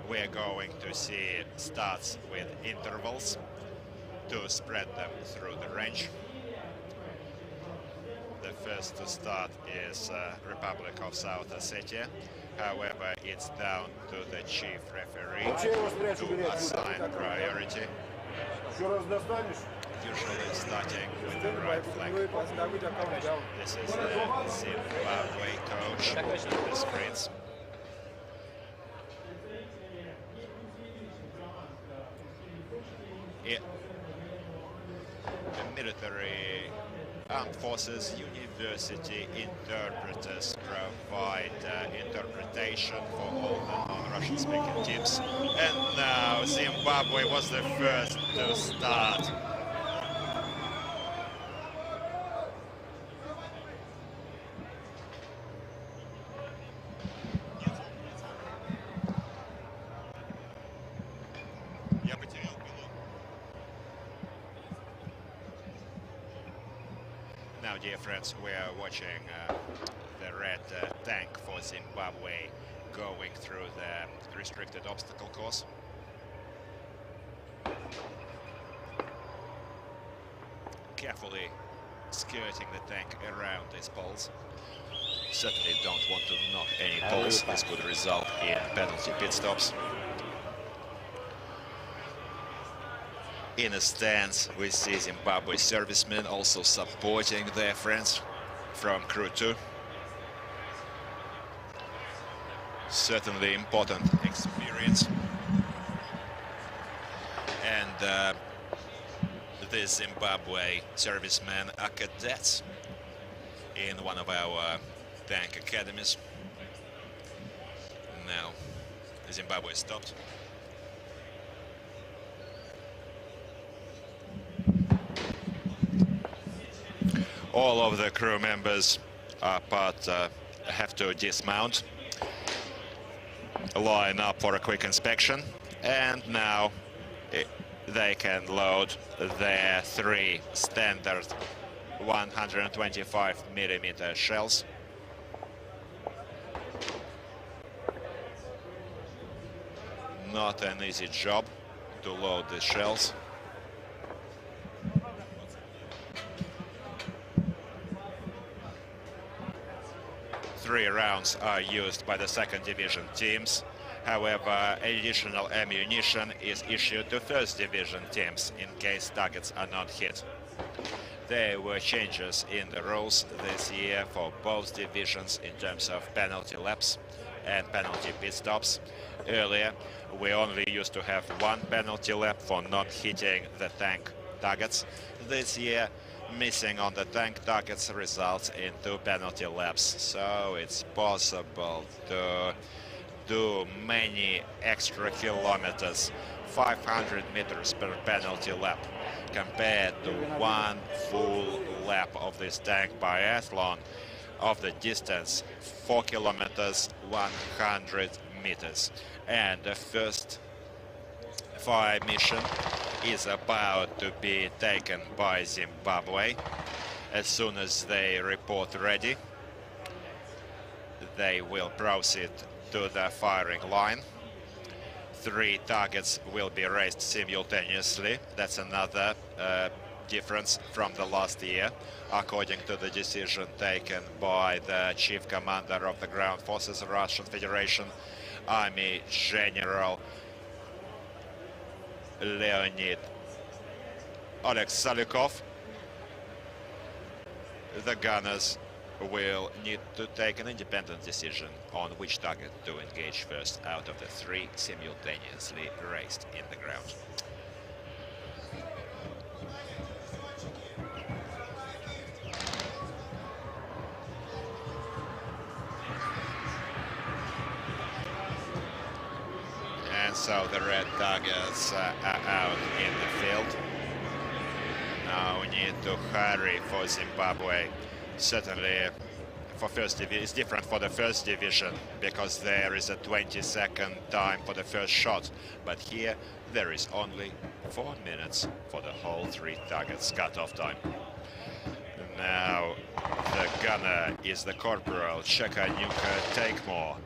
[SPEAKER 1] We're going to see starts with intervals to spread them through the range. The first to start is Republic of South Ossetia. However, it's down to the chief referee to assign priority. Usually starting with the right flank. This is the Zimbabwe coach on the screens. The military armed forces university interpreters provide interpretation for all the non-Russian speaking teams. And now Zimbabwe was the first to start. Now, dear friends, we are watching the red tank for Zimbabwe going through the restricted obstacle course. Carefully skirting the tank around these poles. Certainly don't want to knock any poles. This could result in penalty pit stops. In a stance, we see Zimbabwe servicemen also supporting their friends from crew 2. Certainly important experience. And these Zimbabwe servicemen are cadets in one of our tank academies. Now Zimbabwe stopped. All of the crew members are have to dismount, line up for a quick inspection, and now they can load their 3 standard 125mm shells. Not an easy job to load the shells. Three rounds are used by the 2nd Division teams. However, additional ammunition is issued to 1st Division teams in case targets are not hit. There were changes in the rules this year for both divisions in terms of penalty laps and penalty pit stops. Earlier, we only used to have 1 penalty lap for not hitting the tank targets. This year, missing on the tank targets results in 2 penalty laps. So it's possible to do many extra kilometers, 500 meters per penalty lap, compared to 1 full lap of this tank biathlon of the distance 4 kilometers, 100 meters. And the first fire mission is about to be taken by Zimbabwe. As soon as they report ready, they will proceed to the firing line. 3 targets will be raised simultaneously. That's another difference from the last year, according to the decision taken by the Chief Commander of the Ground Forces of Russian Federation, Army General Leonid Alexalikov. The gunners will need to take an independent decision on which target to engage first out of the 3 simultaneously raised in the ground. And so the red targets are out in the field. Now we need to hurry for Zimbabwe. Certainly for first division, it's different for the 1st division because there is a 20-second time for the first shot. But here there is only 4 minutes for the whole 3 targets cut-off time. Now the gunner is the Corporal Chekanyuka Takemore.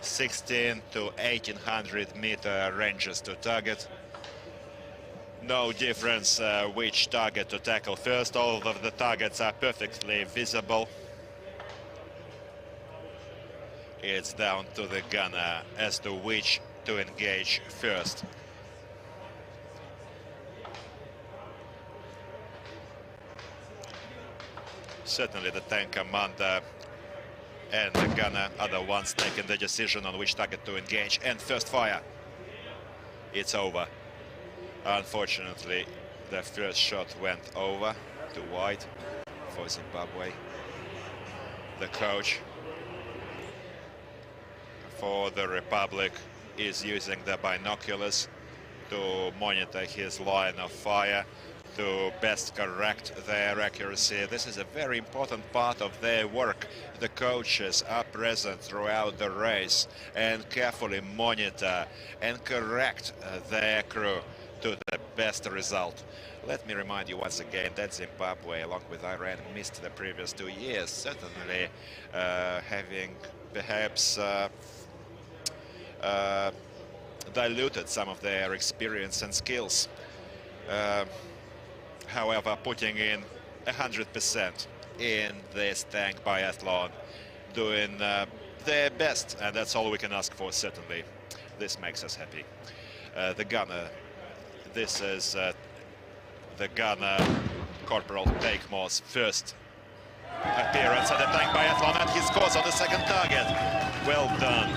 [SPEAKER 1] 16 to 1800 meter ranges to target. No difference which target to tackle first. All of the targets are perfectly visible. It's down to the gunner as to which to engage first. Certainly the tank commander and the gunner are the ones taking the decision on which target to engage. And first fire. It's over. Unfortunately, the first shot went over to wide for Zimbabwe. The coach for the Republic is using the binoculars to monitor his line of fire to best correct their accuracy. This is a very important part of their work. The coaches are present throughout the race and carefully monitor and correct their crew to the best result. Let me remind you once again that Zimbabwe, along with Iran, missed the previous 2 years, certainly having perhaps diluted some of their experience and skills. However, putting in 100% in this tank biathlon, doing their best, and that's all we can ask for, certainly. This makes us happy. the gunner. This is the gunner, Corporal Takemore's first appearance at the tank biathlon, and he scores on the second target. Well done.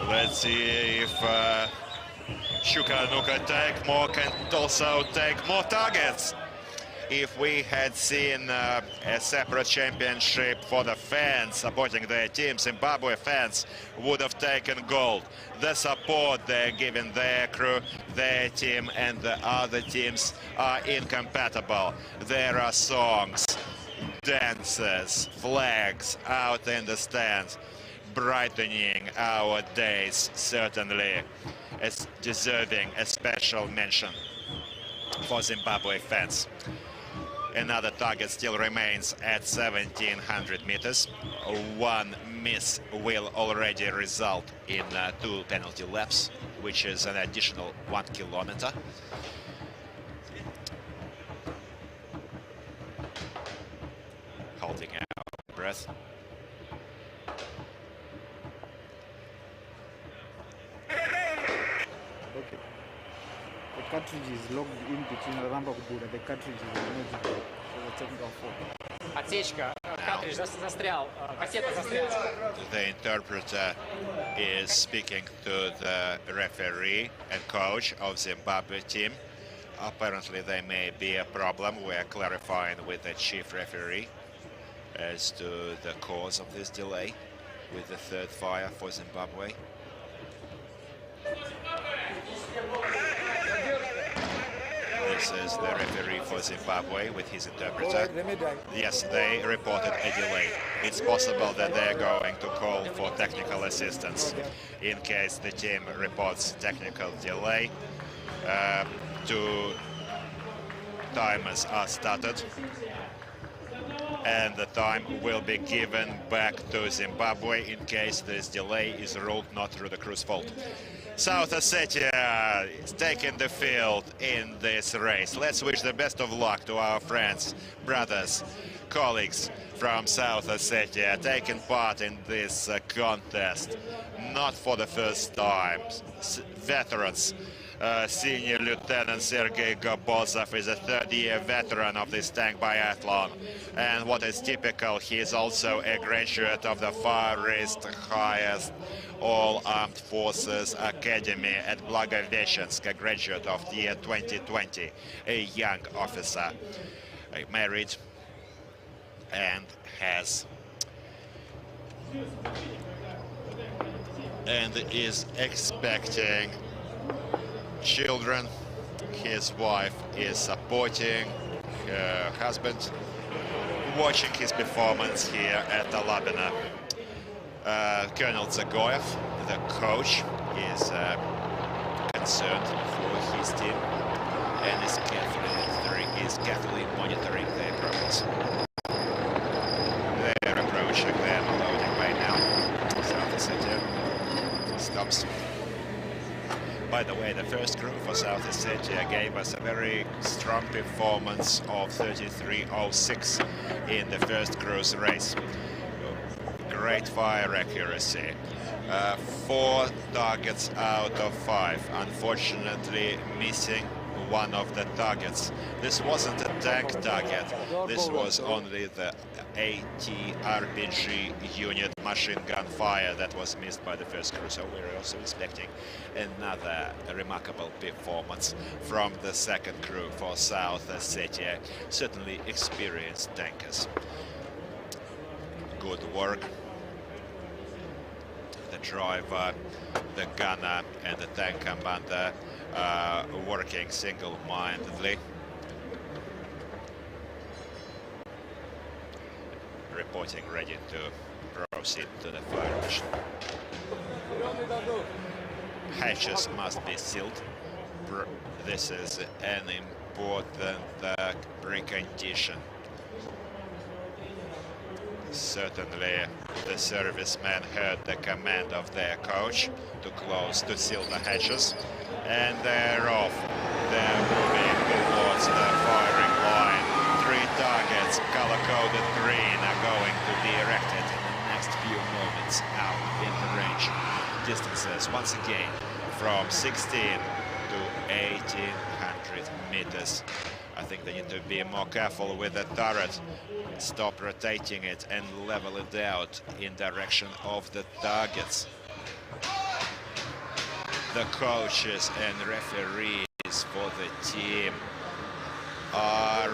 [SPEAKER 1] Let's see if Shukanuka Takemore can also take more targets. If we had seen a separate championship for the fans supporting their team, Zimbabwe fans would have taken gold. The support they're giving their crew, their team, and the other teams are incompatible. There are songs, dances, flags out in the stands, brightening our days, certainly as deserving a special mention for Zimbabwe fans. Another target still remains at 1700 meters. One miss will already result in 2 penalty laps, which is an additional 1 kilometer. Holding our breath.
[SPEAKER 11] The cartridge is locked in between the ramp of Buddha. The cartridge is not so the technical fault.
[SPEAKER 12] Отсечка, картридж застрял, кассета застряла.
[SPEAKER 1] The interpreter is speaking to the referee and coach of Zimbabwe team. Apparently there may be a problem. We are clarifying with the chief referee as to the cause of this delay with the third fire for Zimbabwe. This is the referee for Zimbabwe with his interpreter. Yes, they reported a delay. It's possible that they're going to call for technical assistance. In case the team reports technical delay, 2 timers are started, and the time will be given back to Zimbabwe in case this delay is ruled not through the crew's fault. South Ossetia is taking the field in this race. Let's wish the best of luck to our friends, brothers, colleagues from South Ossetia taking part in this contest. Not for the first time. Veterans. Senior Lieutenant Sergei Gabozov is a 3rd-year veteran of this tank biathlon. And what is typical, he is also a graduate of the Far East highest All-Armed Forces Academy at Blagoveshchensk, a graduate of the year 2020, a young officer, married, and is expecting children. His wife is supporting her husband, watching his performance here at Alabina. Colonel Zagoyev, the coach, is concerned for his team and is carefully monitoring their progress. They're approaching them, loading right now. South Ossetia stops. By the way, the first crew for South Ossetia gave us a very strong performance of 33.06 in the first crew's race. Great fire accuracy. 4 targets out of 5, unfortunately missing one of the targets. This wasn't a tank target, this was only the TRDC unit machine gun fire that was missed by the first crew. So we're also expecting another remarkable performance from the second crew for South Ossetia. Certainly experienced tankers. Good work. The driver, the gunner, and the tank commander working single-mindedly. Reporting ready to proceed to the fire mission. Hatches must be sealed. This is an important precondition. Certainly the servicemen heard the command of their coach to seal the hatches, and they're off. They're moving towards the firing line. 3 targets, color-coded green, are going to be erected in the next few moments out in the range. Distances, once again, from 16 to 1800 meters. I think they need to be more careful with the turret, stop rotating it and level it out in direction of the targets. The coaches and referees for the team are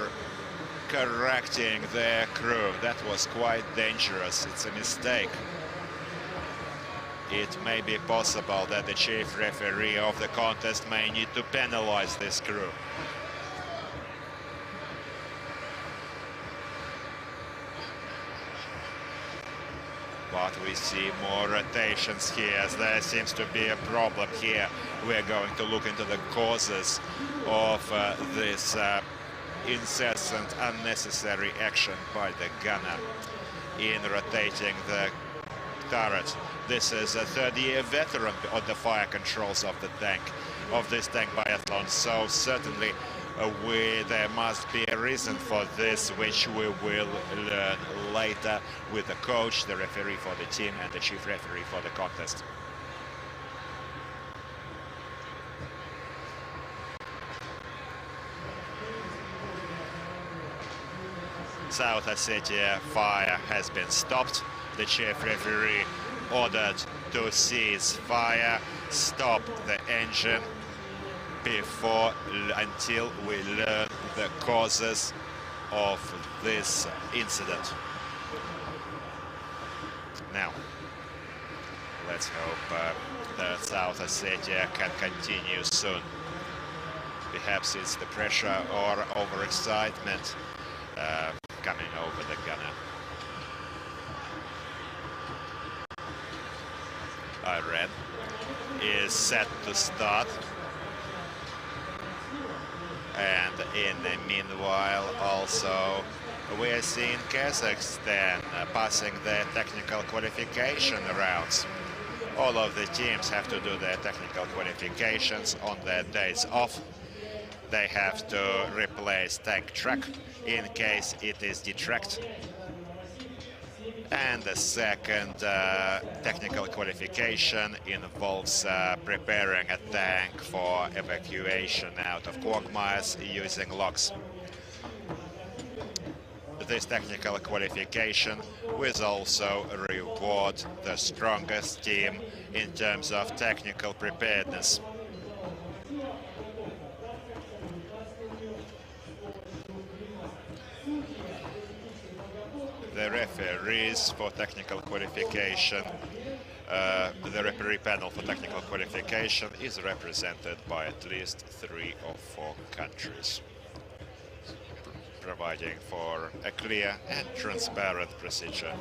[SPEAKER 1] correcting their crew. That was quite dangerous. It's a mistake. It may be possible that the chief referee of the contest may need to penalize this crew. But we see more rotations here, as there seems to be a problem here. We're going to look into the causes of this incessant, unnecessary action by the gunner in rotating the turret. This is a third-year veteran on the fire controls of the tank, of this tank biathlon, so certainly there must be a reason for this, which we will learn later with the coach, the referee for the team, and the chief referee for the contest. South Ossetia fire has been stopped. The chief referee ordered to cease fire, stop the engine until we learn the causes of this incident. Now, let's hope that South Ossetia can continue soon. Perhaps it's the pressure or overexcitement coming over the gunner. Iran is set to start. And in the meanwhile, also, we are seeing Kazakhstan passing their technical qualification rounds. All of the teams have to do their technical qualifications on their days off. They have to replace tank track in case it is detracked. And the second technical qualification involves preparing a tank for evacuation out of quagmires using logs. This technical qualification will also reward the strongest team in terms of technical preparedness. The referees for technical qualification, the referee panel for technical qualification is represented by at least 3 or 4 countries, providing for a clear and transparent procedure.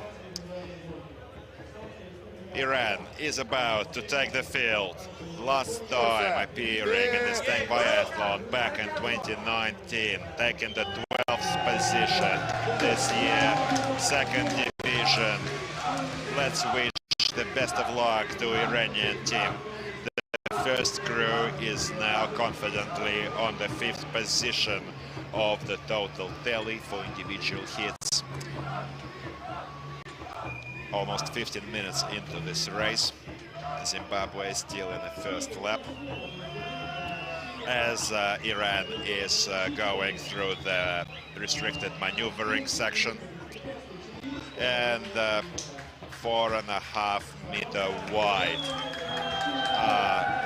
[SPEAKER 1] Iran is about to take the field. Last time appearing in this tank biathlon back in 2019, taking the 12th position this year, 2nd division. Let's wish the best of luck to Iranian team. The first crew is now confidently on the 5th position of the total tally for individual hits. Almost 15 minutes into this race. Zimbabwe is still in the first lap, as Iran is going through the restricted maneuvering section, and 4.5 meter wide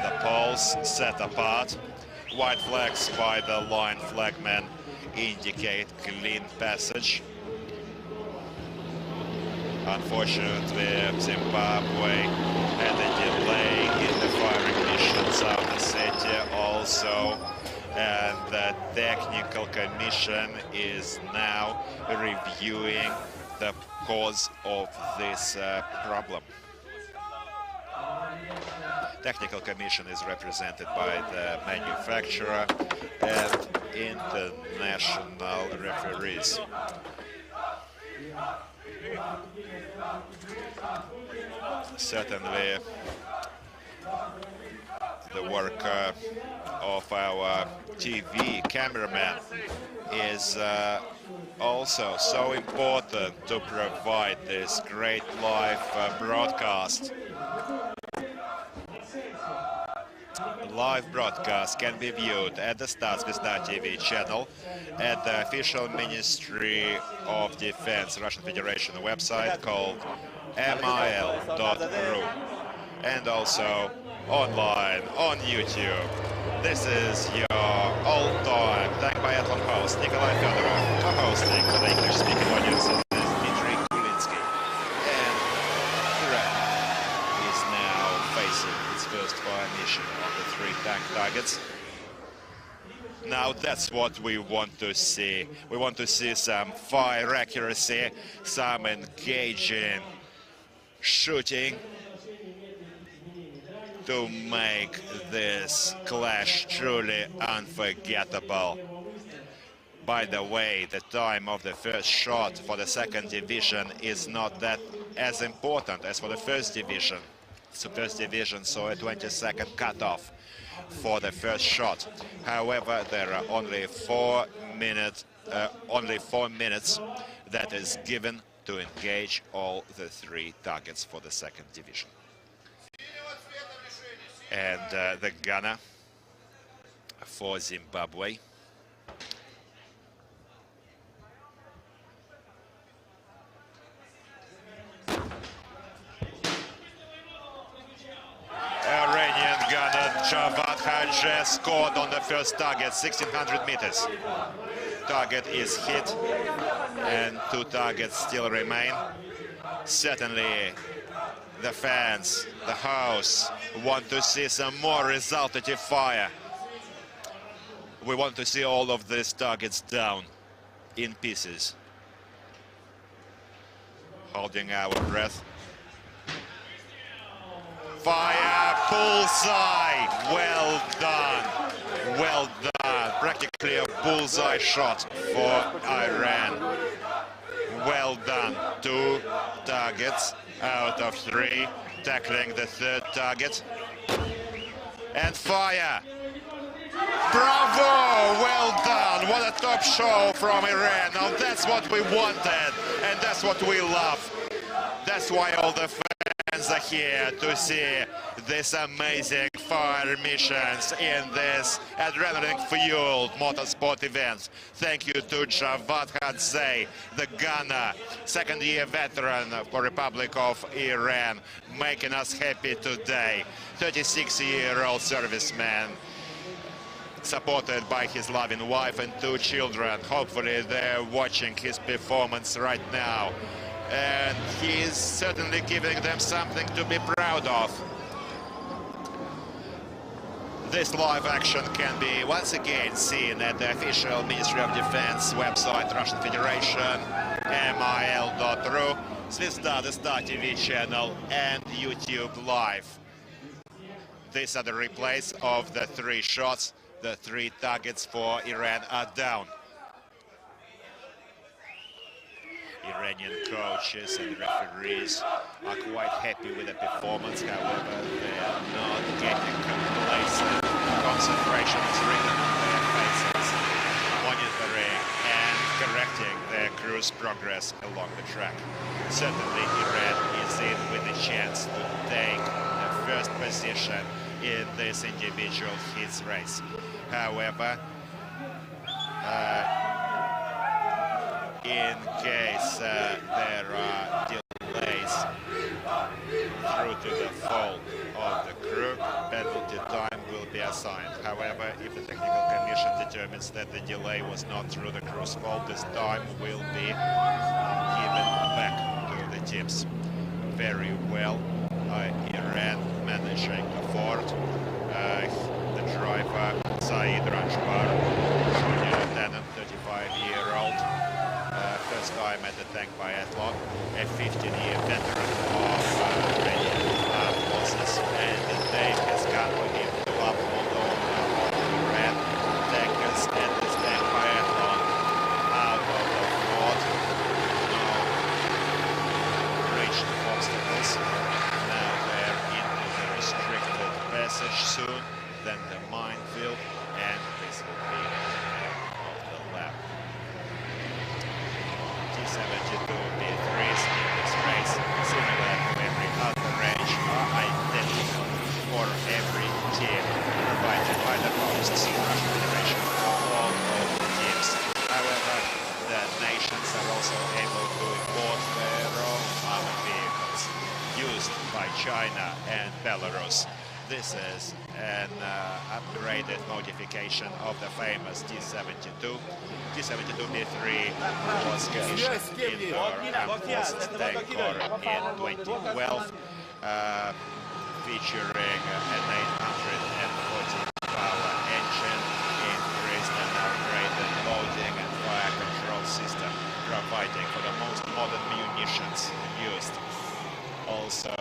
[SPEAKER 1] the poles set apart. White flags by the line flagmen indicate clean passage. Unfortunately, Zimbabwe had a delay in the firing mission. South Ossetia also, and the technical commission is now reviewing the cause of this problem. Technical commission is represented by the manufacturer and international referees. Certainly, the work of our TV cameraman is also so important to provide this great live broadcast. Live broadcast can be viewed at the TRspodCast TV channel, at the official Ministry of Defense Russian Federation website called mil.ru, and also online on YouTube. This is your all-time Tank Biathlon host, Nikolai Fedorov, co-hosting for the English-speaking audiences. First fire mission of the 3 tank targets. Now that's what we want to see. We want to see some fire accuracy, some engaging shooting to make this clash truly unforgettable. By the way, the time of the first shot for the second division is not that as important as for the first division. So first division saw a 20-second cutoff for the first shot. However, there are only 4 minutes that is given to engage all the 3 targets for the second division. And the gunner for Zimbabwe. Iranian gunner Javad Hadje scored on the first target, 1600 meters. Target is hit and 2 targets still remain. Certainly the fans, the house, want to see some more resultative fire. We want to see all of these targets down in pieces. Holding our breath. Fire, bullseye, well done, well done. Practically a bullseye shot for Iran. Well done, 2 targets out of 3, tackling the 3rd target. And fire, bravo, well done, what a top show from Iran. Now that's what we wanted, and that's what we love. That's why all the fans are here to see these amazing fire missions in this adrenaline-fueled motorsport event. Thank you to Javad Hadje, the gunner, second-year veteran for Republic of Iran, making us happy today. 36-year-old serviceman, supported by his loving wife and 2 children. Hopefully they're watching his performance right now. And he is certainly giving them something to be proud of. This live action can be once again seen at the official Ministry of Defense website, Russian Federation, mil.ru, TRspodCast TV channel, and YouTube Live. These are the replays of the 3 shots. The 3 targets for Iran are down. Iranian coaches and referees are quite happy with the performance. However, they are not getting complacent. Concentration is written on their faces, monitoring and correcting their crew's progress along the track. Certainly, Iran is in with a chance to take the first position in this individual heats race. However, in case there are delays through to the fault of the crew, penalty time will be assigned. However, if the technical commission determines that the delay was not through the crew's fault, this time will be given back to the teams. Very well, Iran managing to afford the driver Saeed Rajbar, junior lieutenant, 35-year-old. First time at the tank biathlon, a 15-year veteran of Iranian forces, and the day has come for him to uphold all Iran tankers at this tank biathlon out of the fort. No reached obstacles. Now they're into the restricted passage soon, then the minefield, and this will be the end of the lap. T-72 B3s in this race, similar to every other range, are identical for every team. China and Belarus. This is an upgraded modification of the famous T-72. T-72B3 was commissioned in our Armed Forces Tank Corps in 2012, featuring an 840 power engine, increased and upgraded loading and fire control system, providing for the most modern munitions used. Also,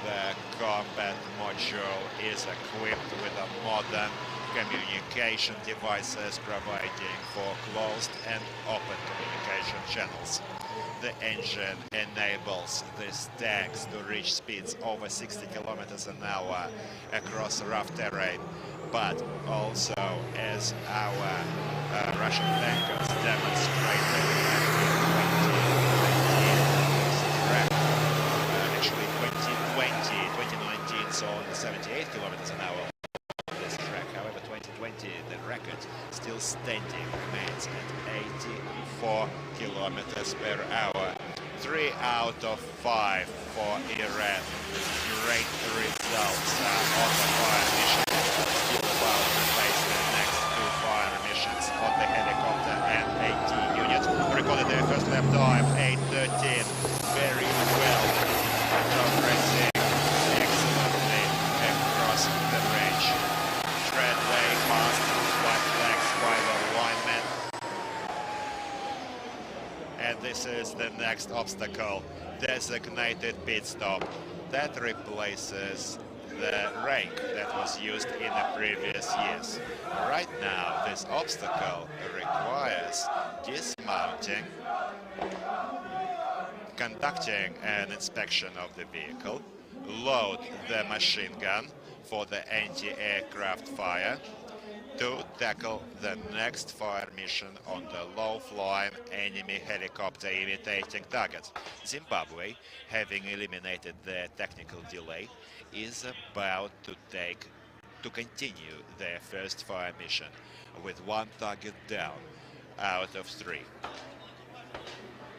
[SPEAKER 1] the combat module is equipped with a modern communication devices, providing for closed and open communication channels. The engine enables these tanks to reach speeds over 60 kilometers an hour across rough terrain, but also, as our Russian tankers demonstrated back in 2019 saw 78 kilometers an hour on this track. However, 2020, the record still standing, remains at 84 kilometers per hour. 3 out of 5 for Iran. Great results on the fire mission. Still about to face the next 2 fire missions on the helicopter and AT unit. Recorded their first lap time, 8:13. Very well progressing excellently across the range. Tread way past white flags by the linemen. And this is the next obstacle, designated pit stop. That replaces the rank that was used in the previous years. Right now, this obstacle requires dismounting, conducting an inspection of the vehicle, load the machine gun for the anti-aircraft fire, to tackle the next fire mission on the low-flying enemy helicopter imitating target. Zimbabwe, having eliminated the technical delay, is about to continue their first fire mission with 1 target down out of 3.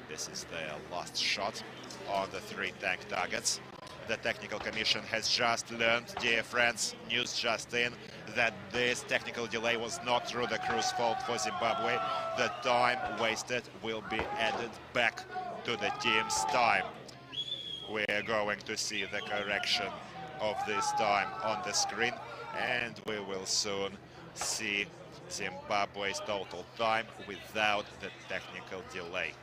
[SPEAKER 1] This is their last shot on the 3 tank targets. The Technical Commission has just learned, dear friends, news just in, that this technical delay was not through the crew's fault for Zimbabwe. The time wasted will be added back to the team's time. We're going to see the correction of this time on the screen, and we will soon see Zimbabwe's total time without the technical delay.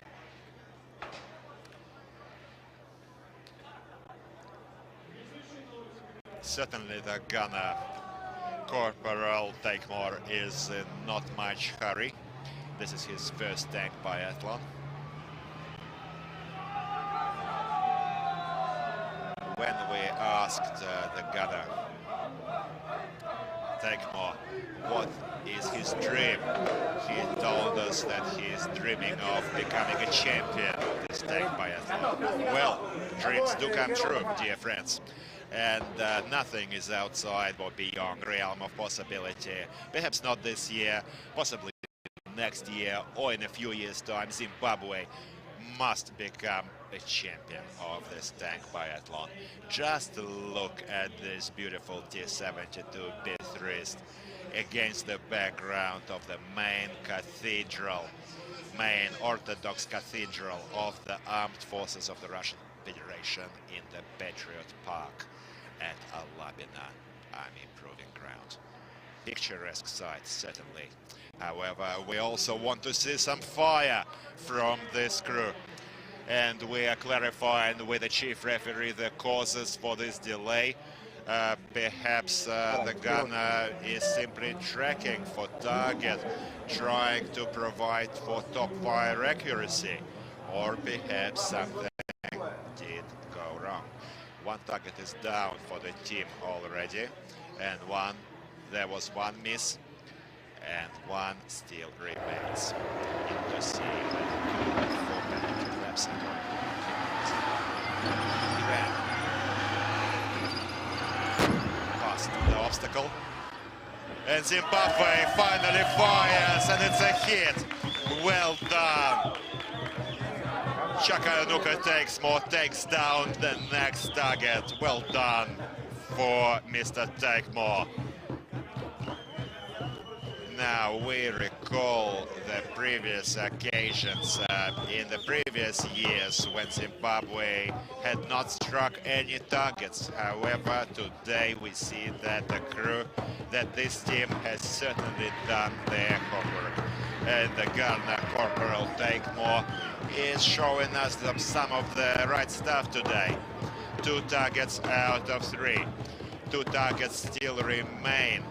[SPEAKER 1] Certainly the gunner, Corporal Takemore, is in not much hurry. This is his first tank biathlon. When we asked the gunner, Takemore, what is his dream, he told us that he is dreaming of becoming a champion of this tank biathlon. Well, dreams do come true, dear friends. And nothing is outside or beyond realm of possibility. Perhaps not this year, possibly next year or in a few years' time. Zimbabwe must become a champion of this tank biathlon. Just look at this beautiful T-72B3 against the background of the main cathedral, main Orthodox cathedral of the armed forces of the Russian Federation in the Patriot Park at Alabina Army Proving Ground. Picturesque sight, certainly. However, we also want to see some fire from this crew. And we are clarifying with the chief referee the causes for this delay. Perhaps the gunner is simply tracking for target, trying to provide for top fire accuracy. Or perhaps something did go wrong. 1 target is down for the team already, and there was 1 miss, and 1 still remains. To see the 4 penalty laps Iran past the obstacle, and Zimbabwe finally fires, and it's a hit. Well done. Chakanuka takes down the next target. Well done for Mr. Take More. Now we recall the previous occasions in the previous years when Zimbabwe had not struck any targets. However, today we see that this team has certainly done their homework. And the gunner, Corporal Take More, is showing us some of the right stuff today. 2 targets out of 3. 2 targets still remain,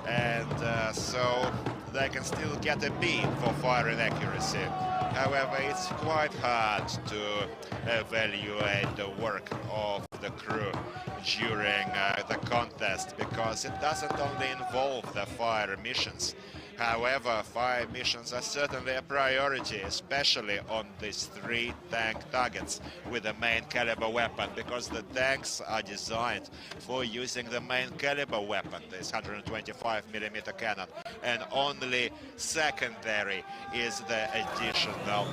[SPEAKER 1] and so they can still get a B for firing accuracy. However, it's quite hard to evaluate the work of the crew during the contest, because it doesn't only involve the fire missions. However, fire missions are certainly a priority, especially on these 3 tank targets with the main caliber weapon, because the tanks are designed for using the main caliber weapon, this 125mm cannon, and only secondary is the additional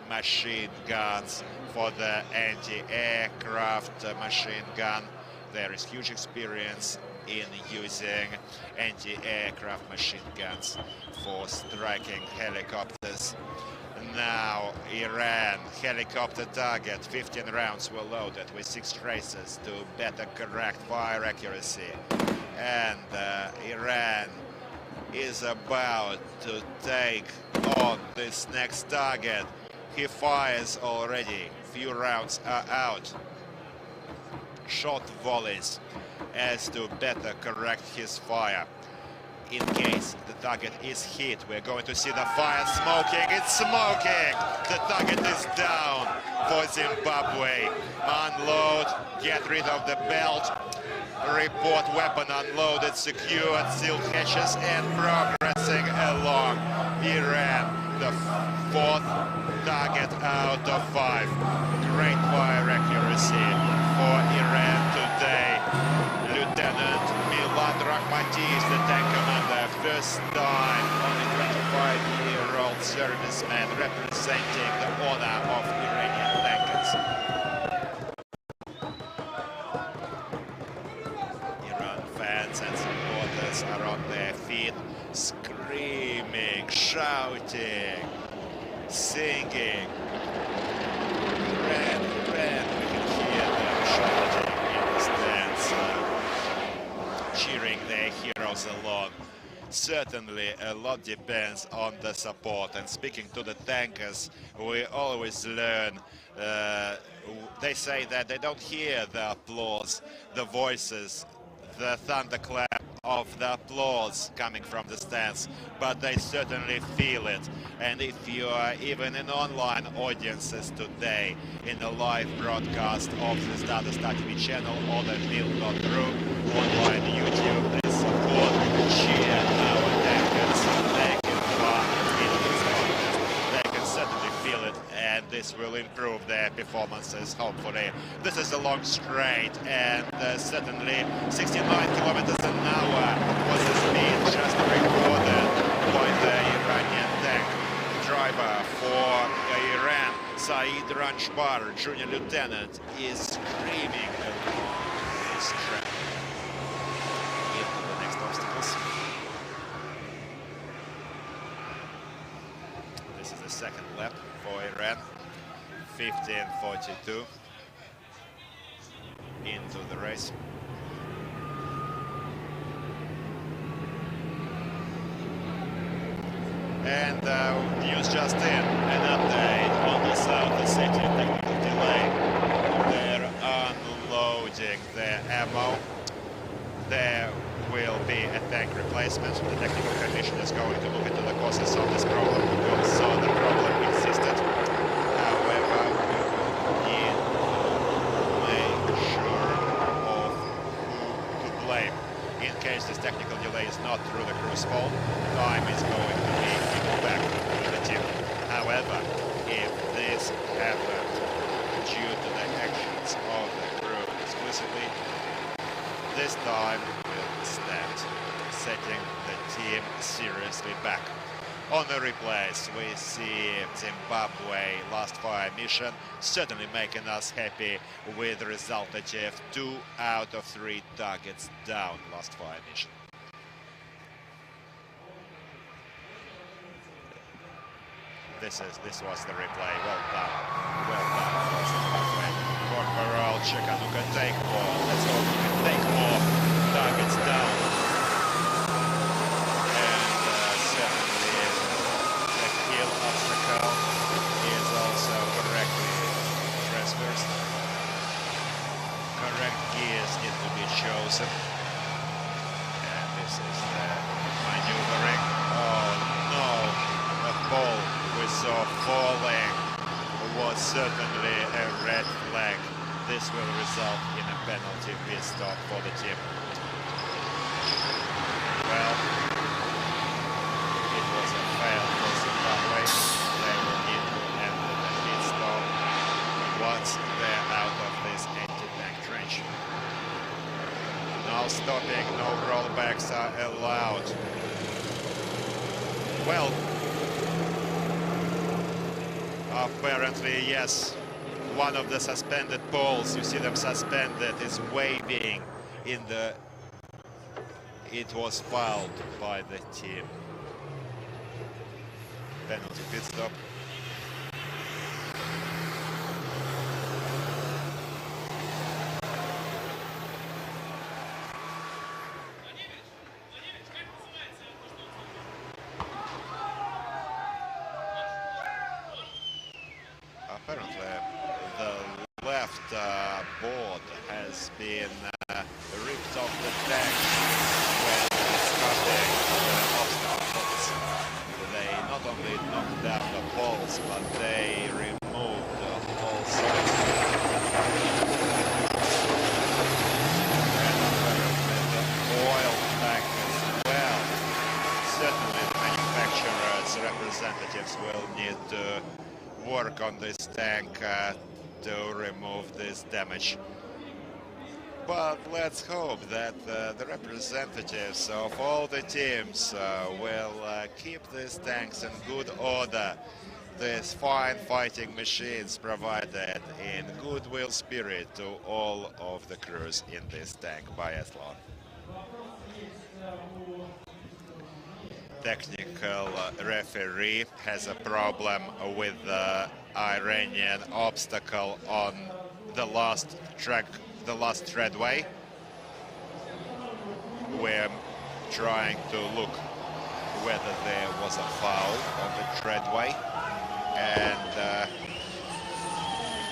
[SPEAKER 1] machine guns for the anti-aircraft machine gun. There is huge experience in using anti-aircraft machine guns for striking helicopters. Now Iran helicopter target, 15 rounds were loaded with 6 traces to better correct fire accuracy, and Iran is about to take on this next target. He fires already, few rounds are out, short volleys as to better correct his fire. In case the target is hit, we're going to see the fire smoking. It's smoking! The target is down for Zimbabwe. Unload, get rid of the belt, report weapon unloaded, secured, sealed hatches, and progressing along. Iran, the 4th target out of 5. Great fire accuracy for Iran today. Lieutenant Milad Rahmati is the tank commander. First time, only 25-year-old serviceman representing the honor of Iranian tankers. Iran fans and supporters are on their feet, screaming, shouting, singing. Iran, Iran, we can hear them shouting in the stands, cheering their heroes along. Certainly a lot depends on the support, and speaking to the tankers, we always learn, they say that they don't hear the applause, the voices, the thunderclap of the applause coming from the stands, but they certainly feel it. And if you are even in online audiences today in the live broadcast of the Stardust TV channel or the Mil.ru online YouTube, they support, cheer our tankers, they can fun in this contest. They can certainly feel it, and this will improve their performances, hopefully. This is a long straight, and certainly 69 kilometers an hour was the speed just recorded by the Iranian tank driver for Iran. Saeed Ranjbar, junior lieutenant, is screaming his track into the next obstacles. This is the second lap for Iran. 15:42 into the race. And news just in, an update on the South Ossetia technical delay. They're unloading their ammo. There will be a tank replacement. The technical commission is going to look into the causes of this problem, because so the problem existed. However, we need to make sure of who to blame. In case this technical delay is not through the crew's fault, time is going to be given back to the team. However, if this happened due to the actions of the crew exclusively, this time will stand, setting the team seriously back. On the replays, we see Zimbabwe last fire mission certainly making us happy with the resultative 2 out of 3 targets down last fire mission. This was the replay. Well done for Zimbabwe. Corporal Chikanuka take more. Let's hope we can take more targets down. Obstacle is also correctly transversed. Correct gears need to be chosen. And this is the maneuvering. Oh no, the ball we saw falling was certainly a red flag. This will result in a penalty pit stop for the team. Well, it was a fail for Zimbabwe. They will need to end the pit stop once they're out of this anti-tank trench. No stopping, no rollbacks are allowed. Well, apparently, yes, one of the suspended poles, you see them suspended, is waving in the... It was fouled by the team. Penalty pit stop. Apparently, the left board has been ripped off the tank when discarding the obstacles. They not only knocked down the poles, but they removed the whole side. And apparently the oil tank as well. Certainly the manufacturer's representatives will need to work on this tank to remove this damage. But let's hope that the representatives of all the teams will keep these tanks in good order. These fine fighting machines provided in goodwill spirit to all of the crews in this tank biathlon. Technical referee has a problem with the Iranian obstacle on the last track, the last treadway. We're trying to look whether there was a foul on the treadway, and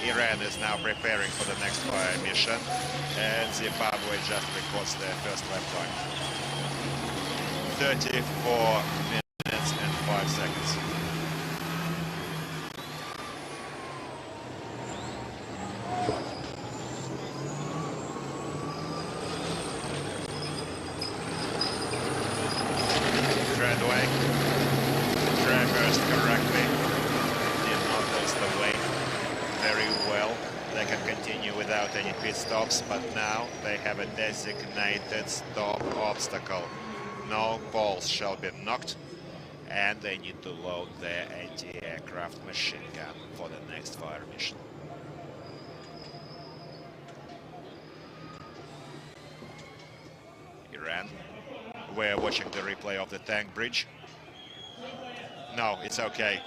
[SPEAKER 1] Iran is now preparing for the next fire mission, and Zimbabwe just records their first lap time. 34 minutes and 5 seconds. Treadway traversed correctly, did not lose the way very well. They can continue without any pit stops, but now they have a designated stop obstacle. No balls shall be knocked, and they need to load their anti-aircraft machine gun for the next fire mission. Iran, we're watching the replay of the tank bridge. No, it's okay.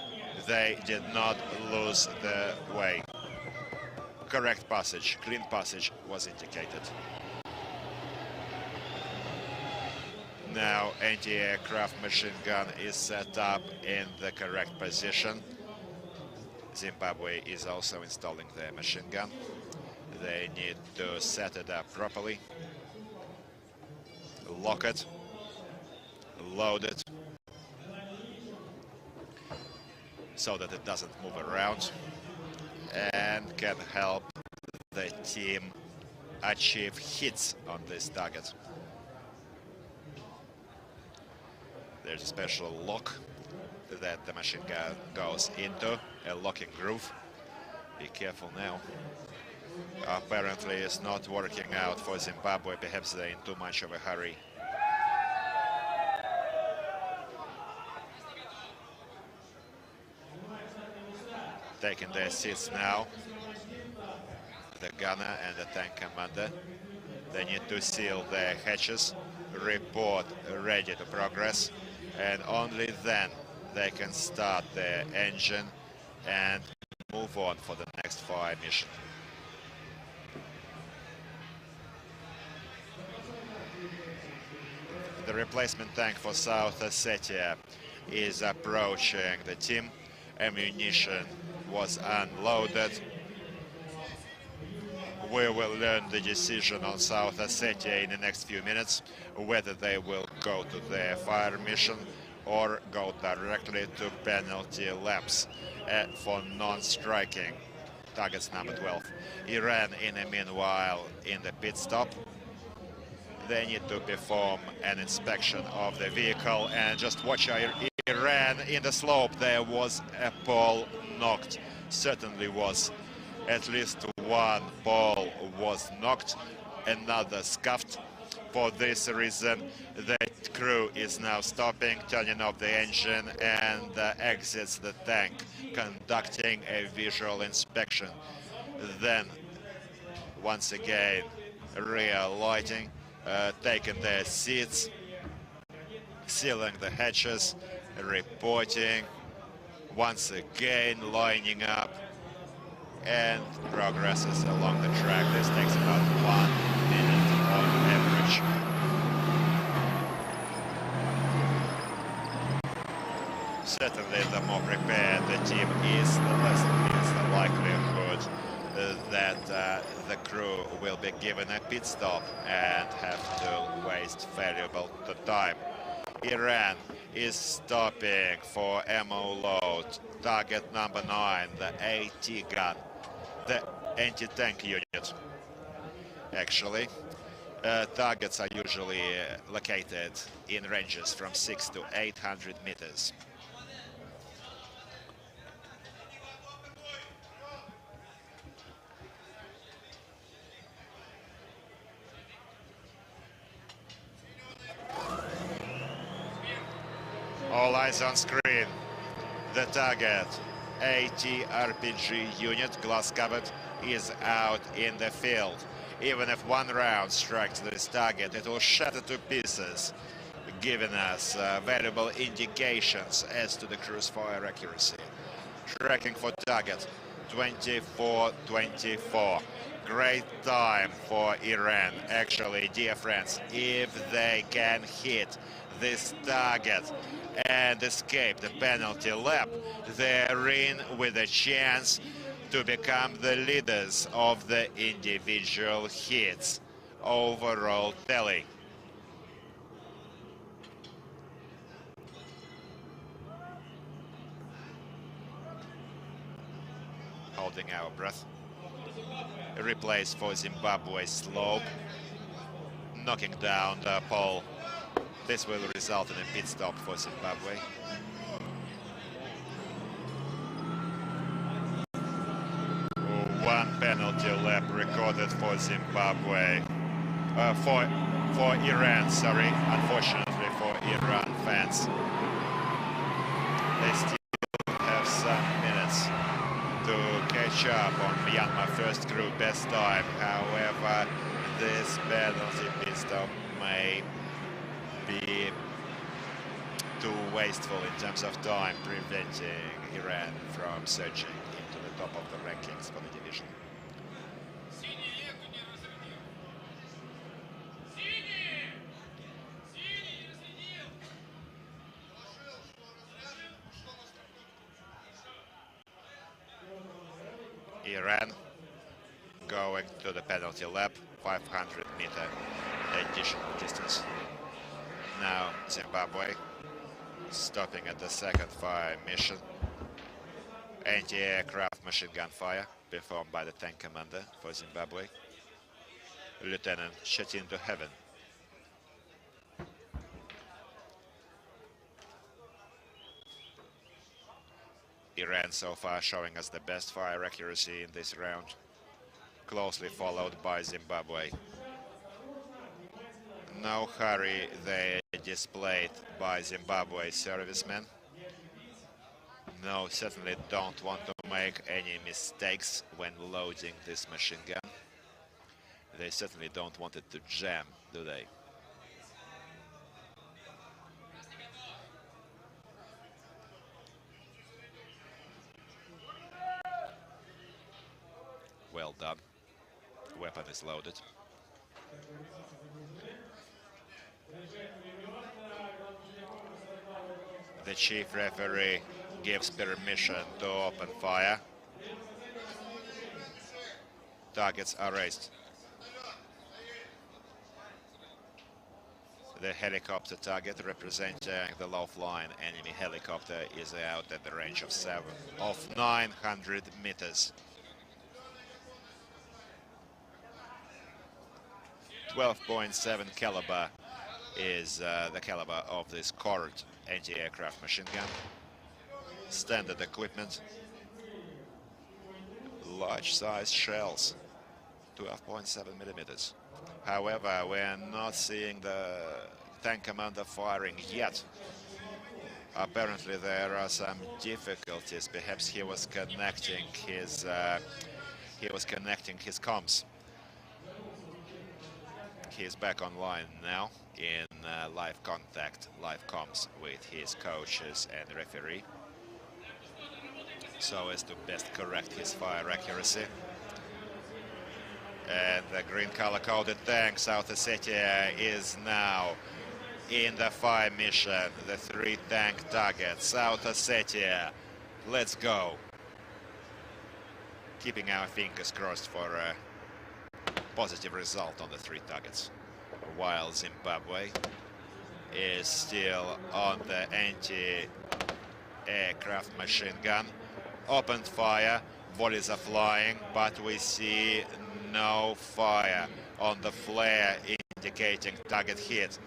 [SPEAKER 1] They did not lose the way. Correct passage, clean passage was indicated. Now anti-aircraft machine gun is set up in the correct position. Zimbabwe is also installing their machine gun. They need to set it up properly, lock it, load it, so that it doesn't move around, and can help the team achieve hits on this target. There's a special lock that the machine gun goes into, a locking groove. Be careful now. Apparently it's not working out for Zimbabwe, perhaps they're in too much of a hurry. taking their seats now. The gunner and the tank commander. They need to seal their hatches, report ready to progress, and only then they can start their engine and move on for the next fire mission. The replacement tank for South Ossetia is approaching the team. Ammunition was unloaded. We will learn the decision on South Ossetia in the next few minutes, whether they will go to their fire mission or go directly to penalty laps for non-striking. Targets number 12. Iran, in the meanwhile, in the pit stop. They need to perform an inspection of the vehicle, and just watch Iran in the slope. There was a pole knocked. Certainly was. At least one pole was knocked, another scuffed. For this reason, the crew is now stopping, turning off the engine, and exits the tank, conducting a visual inspection. Then, once again, rear lighting, taking their seats, sealing the hatches, reporting, once again lining up, and progresses along the track. This takes about 1 minute on average. Certainly, the more prepared the team is, the less is the likelihood that the crew will be given a pit stop and have to waste valuable time. Iran is stopping for ammo load. Target number 9, the AT gun, the anti-tank unit. Actually, targets are usually located in ranges from 600 to 800 meters. All eyes on screen. The target, AT-RPG unit, glass covered, is out in the field. Even if one round strikes this target, it will shatter to pieces, giving us valuable indications as to the crew's fire accuracy. Tracking for target, 24-24. Great time for Iran. Actually, dear friends, if they can hit this target and escape the penalty lap, they're in with a chance to become the leaders of the individual hits. Overall tally. Holding our breath. A replace for Zimbabwe slope. Knocking down the pole. This will result in a pit stop for Zimbabwe. One penalty lap recorded for Zimbabwe. For Iran, sorry. Unfortunately for Iran fans. They still have some minutes to catch up on Myanmar first group best time. However, this penalty pit stop may be too wasteful in terms of time, preventing Iran from surging into the top of the rankings for the division. Iran going to the penalty lap, 500-meter additional distance. Now Zimbabwe stopping at the second fire mission. Anti-aircraft machine gun fire performed by the tank commander for Zimbabwe, Lieutenant shot into heaven. Iran so far showing us the best fire accuracy in this round, closely followed by Zimbabwe. No hurry they displayed by Zimbabwe servicemen. No, certainly don't want to make any mistakes when loading this machine gun. They certainly don't want it to jam, do they? Well done. Weapon is loaded. The chief referee gives permission to open fire. Targets are raised. The helicopter target representing the low-flying enemy helicopter is out at the range of 900 meters. 12.7 caliber is the caliber of this Cord anti-aircraft machine gun. Standard equipment. Large size shells, 12.7 millimeters. However, we're not seeing the tank commander firing yet. Apparently there are some difficulties. Perhaps he was connecting his comms. He's back online now in live contact, live comms with his coaches and referee, so as to best correct his fire accuracy. And the green color-coded tank, South Ossetia, is now in the fire mission. The 3 tank targets. South Ossetia, let's go. Keeping our fingers crossed for a positive result on the 3 targets. While Zimbabwe is still on the anti-aircraft machine gun. Opened fire, volleys are flying, but we see no fire on the flare indicating target hit.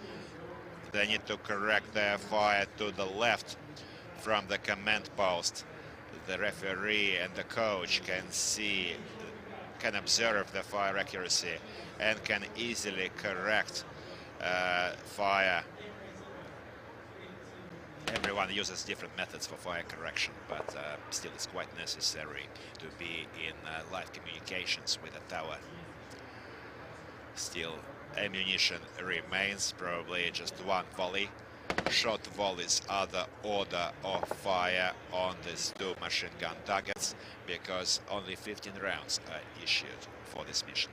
[SPEAKER 1] They need to correct their fire to the left from the command post. The referee and the coach can observe the fire accuracy and can easily correct fire. Everyone uses different methods for fire correction, but still it's quite necessary to be in live communications with the tower. Still, ammunition remains, probably just 1 volley. Shot volleys are the order of fire on these 2 machine gun targets, because only 15 rounds are issued for this mission.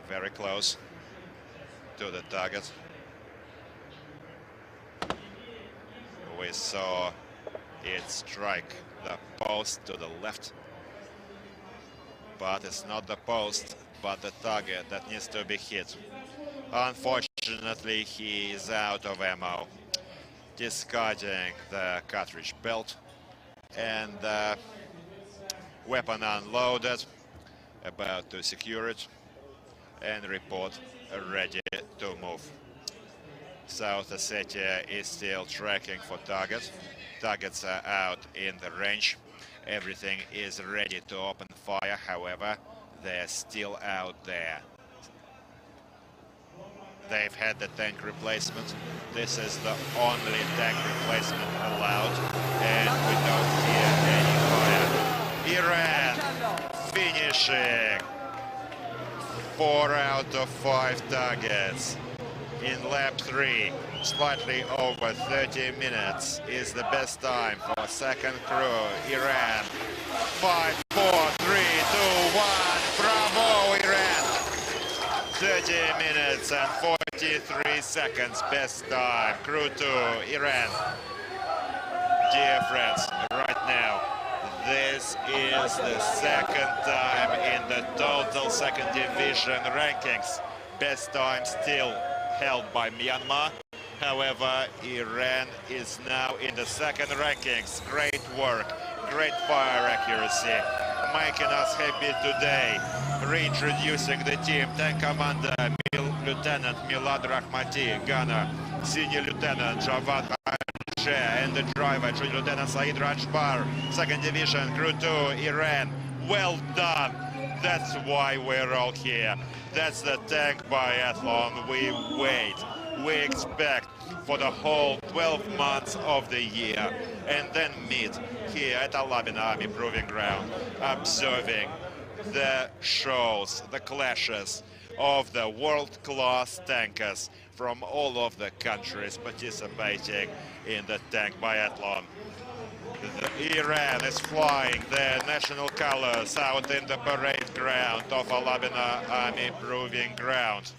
[SPEAKER 1] Very close to the target. We saw it strike the post to the left, but it's not the post, but the target that needs to be hit. Unfortunately, he is out of ammo, discarding the cartridge belt, and weapon unloaded, about to secure it and report ready to move. South Ossetia is still tracking for targets. Targets are out in the range. Everything is ready to open fire, however, they're still out there. They've had the tank replacement. This is the only tank replacement allowed, and we don't hear any fire. Iran finishing 4 out of 5 targets in lap 3. Slightly over 30 minutes is the best time for second crew. Iran 5, 4, 3, 2, 1. Bravo, Iran! 30 minutes and 43 seconds best time. Crew 2, Iran. Dear friends, right now, this is the second time in the total second division rankings. Best time still held by Myanmar. However, Iran is now in the second rankings. Great work, great fire accuracy, making us happy today. Reintroducing the team: Tank Commander Lieutenant Milad Rahmati, Gunner Senior Lieutenant Javad and the driver Junior Lieutenant Saeed Rajbar. Second Division, Crew 2, Iran. Well done. That's why we're all here. That's the tank biathlon we wait we expect for the whole 12 months of the year, and then meet here at Alabina Army Proving Ground, observing the shows, the clashes of the world-class tankers from all of the countries participating in the tank biathlon. Iran is flying their national colors out in the parade ground of Alabina Army Proving Ground,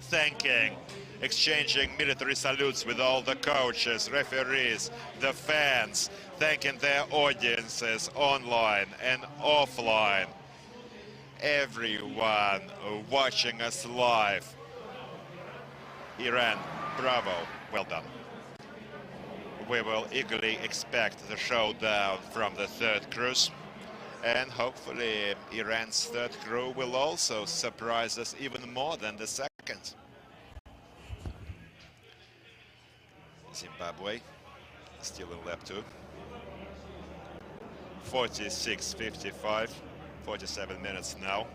[SPEAKER 1] thanking, exchanging military salutes with all the coaches, referees, the fans, thanking their audiences online and offline. Everyone watching us live. Iran, bravo, well done. We will eagerly expect the showdown from the third cruise, and hopefully Iran's third crew will also surprise us even more than the second. Zimbabwe still in lap 2. 46:55, 47 minutes now.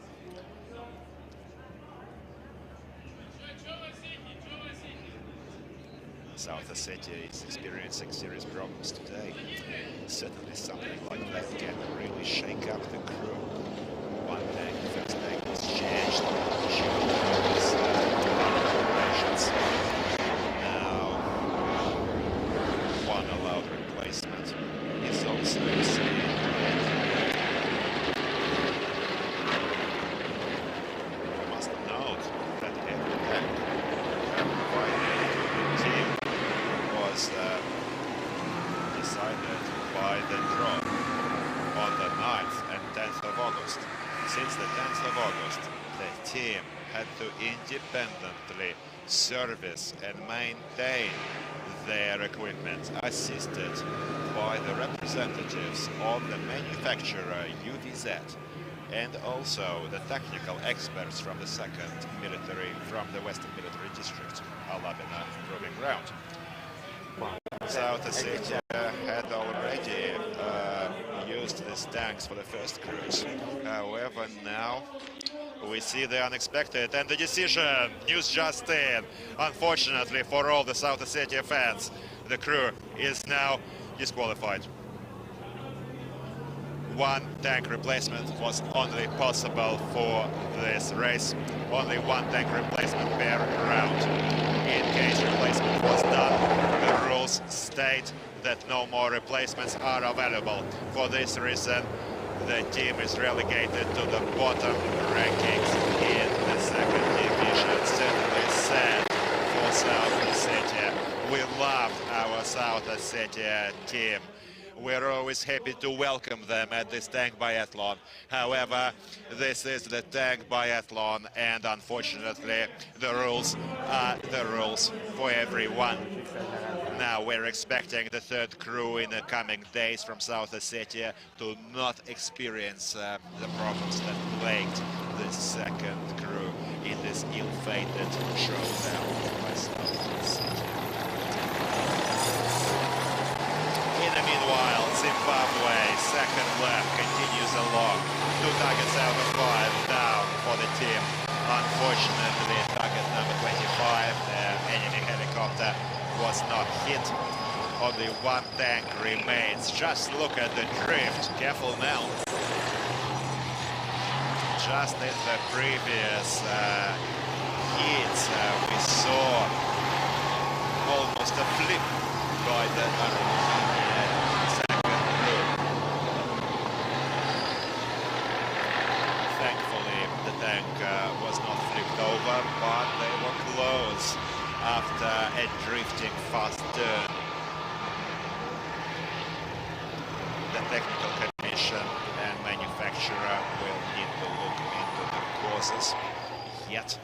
[SPEAKER 1] South Ossetia is experiencing serious problems today. Certainly something like that can really shake up the crew. One tank, first tank was changed. Operations. Now, one allowed replacement is also seen. We must note that every tank provided to the team was decided by the draw on the 9th and 10th of August. Since the 10th of August, the team had to independently service and maintain their equipment, assisted by the representatives of the manufacturer UVZ and also the technical experts from the 2nd military, from the Western Military District, Alabina Proving Ground. South Ossetia had already used these tanks for the first cruise. However, now we see the unexpected, and the decision, news just in, unfortunately for all the South Ossetia fans, the crew is now disqualified. One tank replacement was only possible for this race. Only one tank replacement per round. In case replacement was done, the rules state that no more replacements are available. For this reason, the team is relegated to the bottom rankings in the 2nd division. Certainly sad for South Ossetia. We love our South Ossetia team. We're always happy to welcome them at this tank biathlon. However, this is the tank biathlon, and unfortunately, the rules are the rules for everyone. Now we're expecting the third crew in the coming days from South Ossetia to not experience the problems that plagued the second crew in this ill-fated showdown by South Ossetia. Meanwhile, Zimbabwe, second lap, continues along. 2 targets out of 5 down for the team. Unfortunately, target number 25, the enemy helicopter, was not hit. Only one tank remains. Just look at the drift. Careful now. Just in the previous hits, we saw almost a flip by the was not flipped over, but they were close after a drifting fast turn. The technical commission and manufacturer will need to look into the causes yet,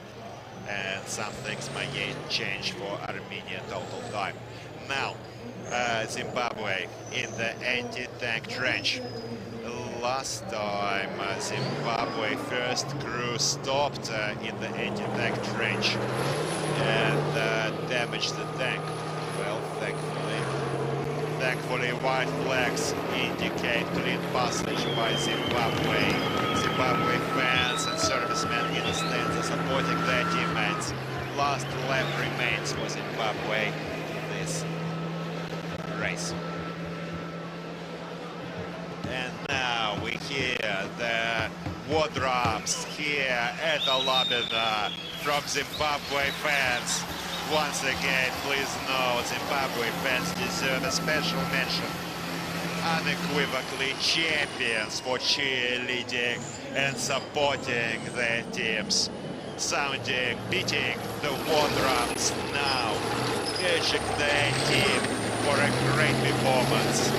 [SPEAKER 1] and some things may change for Armenia total time. Now, Zimbabwe in the anti-tank trench. Last time Zimbabwe first crew stopped in the anti-tank trench and damaged the tank. Well, thankfully Thankfully, white flags indicate clean passage by Zimbabwe. Zimbabwe fans and servicemen in the stands are supporting their teammates. Last lap remains for Zimbabwe this race. And now we hear the war drums here at Alabina from Zimbabwe fans. Once again, please know, Zimbabwe fans deserve a special mention. Unequivocally champions for cheerleading and supporting their teams. Sounding, beating the war drums now, urging their team for a great performance.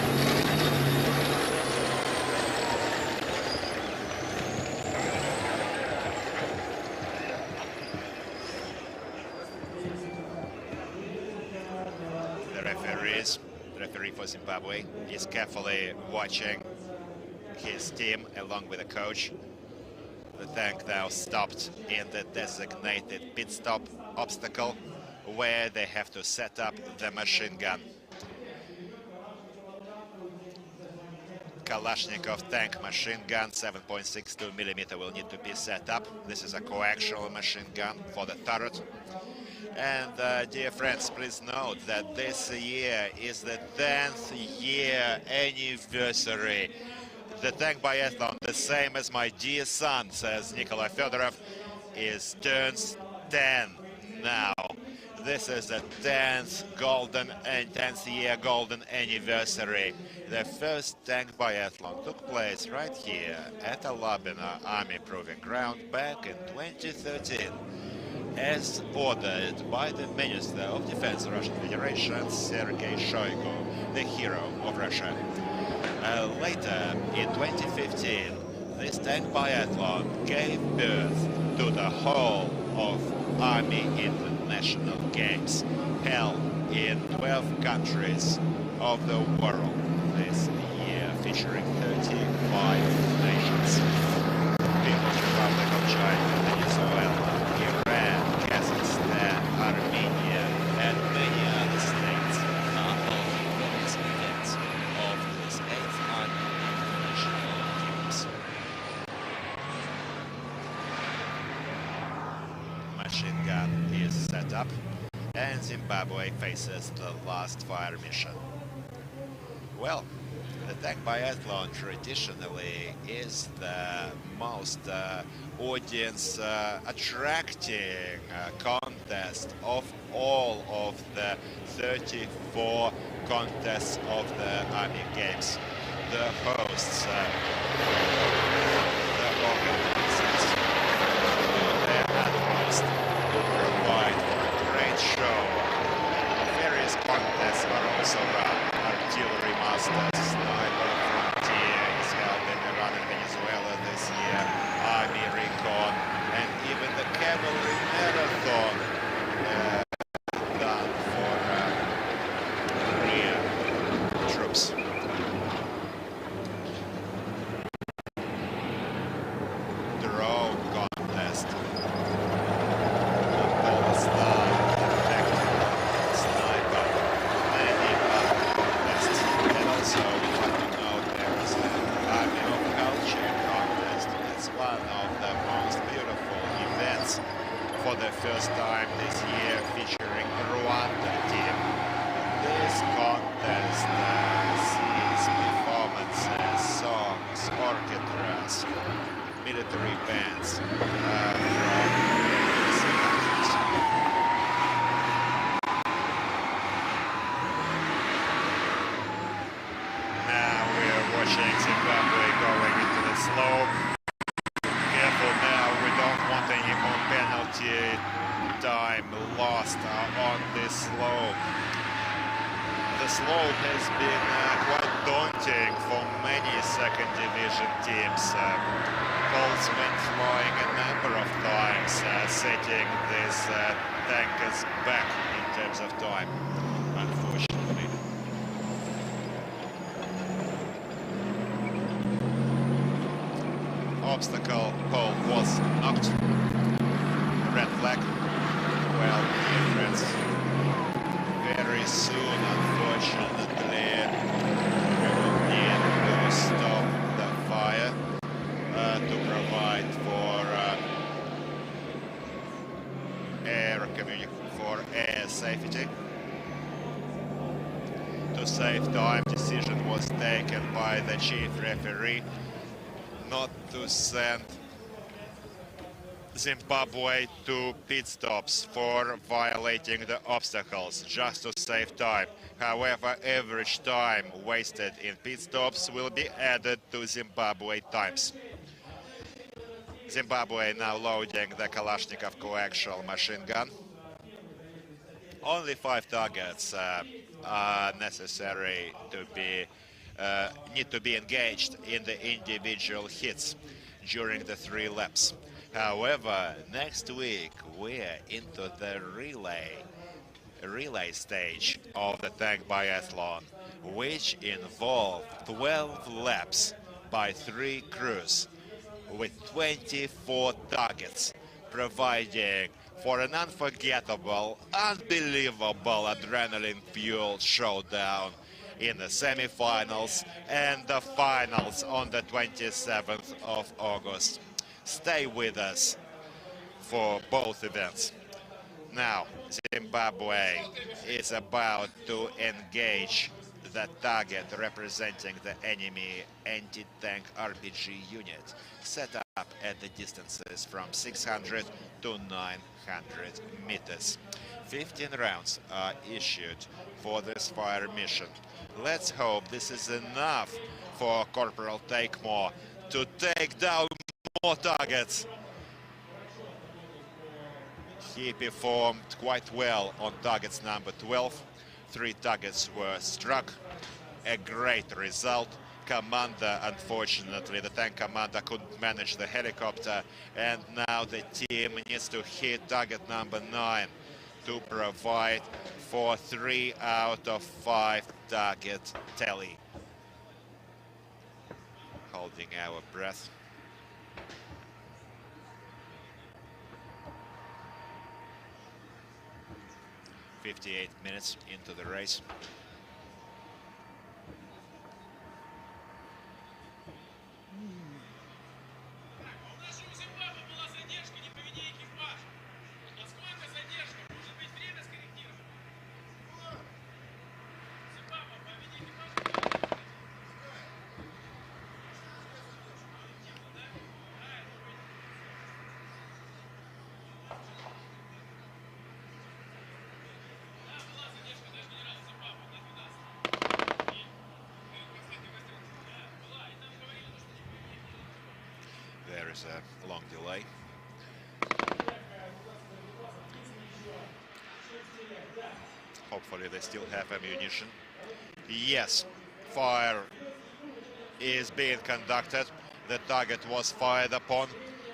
[SPEAKER 1] The referee for Zimbabwe is carefully watching his team along with the coach. The tank now stopped in the designated pit stop obstacle where they have to set up the machine gun. Kalashnikov tank machine gun 7.62mm will need to be set up. This is a coaxial machine gun for the turret. And dear friends, please note that this year is the 10th year anniversary. The tank biathlon, the same as my dear son, says Nikolai Fedorov, turns 10 now. This is the 10th year golden anniversary. The first tank biathlon took place right here at Alabina Army Proving Ground back in 2013. As ordered by the Minister of Defense of the Russian Federation, Sergei Shoigu, the hero of Russia. Later, in 2015, this tank biathlon gave birth to the whole of Army International Games, held in 12 countries of the world this year, featuring 35 nations. People's Republic of China, Venezuela, Iran, Kazakhstan, Armenia, and many other states are all recipients of this 8th Army International Games. Machine gun is set up, and Zimbabwe faces the last fire mission. Well, the tank biathlon traditionally is the most audience attracting contest of all of the 34 contests of the Army Games. The hosts, the organizers, do their utmost to provide for a great show. Various contests are also run. Artillery Masters, Sniper Frontier is held in Iran and Venezuela this year, Army Recon, and even the Cavalry Marathon done for Korean troops. Drone contest. For the first time this year, featuring Rwanda team. This contest sees performances, songs, orchestras, military bands from various countries. Now we are watching Zimbabwe going into the slope. Careful now, we don't want any more penalty time lost on this slope. The slope has been quite daunting for many second division teams. Balls went flying a number of times, setting this tankers back in terms of time, unfortunately. Obstacle pole was knocked. Red flag. Well, dear friends, very soon, unfortunately, save time, decision was taken by the chief referee not to send Zimbabwe to pit stops for violating the obstacles, just to save time. However, average time wasted in pit stops will be added to Zimbabwe times. Zimbabwe now loading the Kalashnikov coaxial machine gun. Only 5 targets are necessary to be need to be engaged in the individual hits during the 3 laps. However, next week we're into the relay stage of the tank biathlon, which involved 12 laps by 3 crews with 24 targets, providing for an unforgettable, unbelievable adrenaline-fueled showdown in the semi-finals and the finals on the 27th of August. Stay with us for both events. Now, Zimbabwe is about to engage the target representing the enemy anti-tank RPG unit, set up at the distances from 600 to 900 meters. 15 rounds are issued for this fire mission. Let's hope this is enough for Corporal Take More to take down more targets. He performed quite well on targets number 12. 3 targets were struck. A great result. Commander, unfortunately, the tank commander couldn't manage the helicopter, and now the team needs to hit target number 9 to provide for 3 out of 5 target tally. Holding our breath. "58 minutes into the race." There is a long delay. Hopefully they still have ammunition. Yes, fire is being conducted. The target was fired upon,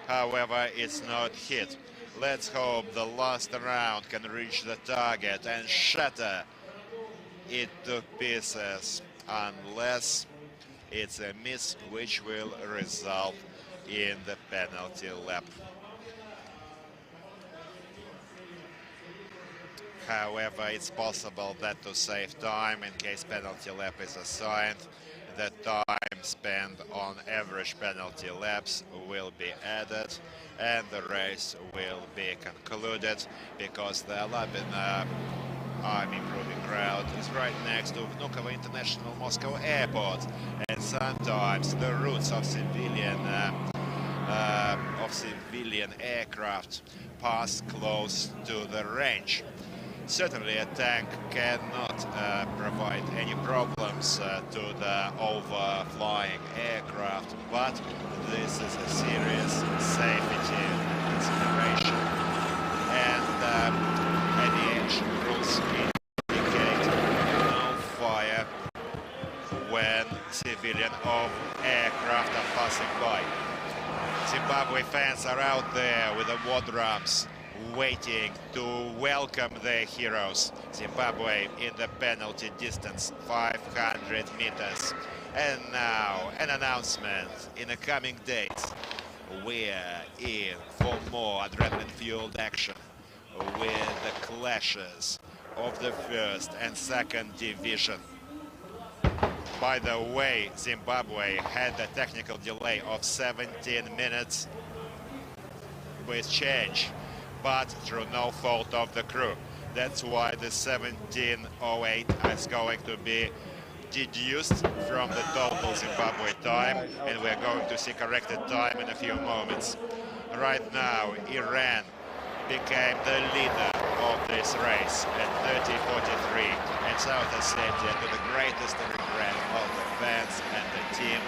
[SPEAKER 1] however it's not hit. Let's hope the last round can reach the target and shatter it to pieces, unless it's a miss, which will result in the penalty lap. However, it's possible that to save time, in case penalty lap is assigned, the time spent on average penalty laps will be added and the race will be concluded, because the Alabina Army Proving Ground is right next to Vnukovo International Moscow Airport, and sometimes the routes of civilian aircraft pass close to the range. Certainly a tank cannot provide any problems to the overflying aircraft, but this is a serious safety consideration. And aviation rules indicate no fire when civilian aircraft are passing by. Zimbabwe fans are out there with the war drums, waiting to welcome their heroes. Zimbabwe in the penalty distance, 500 meters. And now an announcement: in the coming days, we're in for more adrenaline-fueled action with the clashes of the 1st and 2nd division. By the way, Zimbabwe had a technical delay of 17 minutes with change, but through no fault of the crew. That's why the 17:08 is going to be deduced from the total Zimbabwe time, and we're going to see corrected time in a few moments. Right now, Iran became the leader of this race at 30:43, and South Ossetia, to the greatest regret of the fans and the team,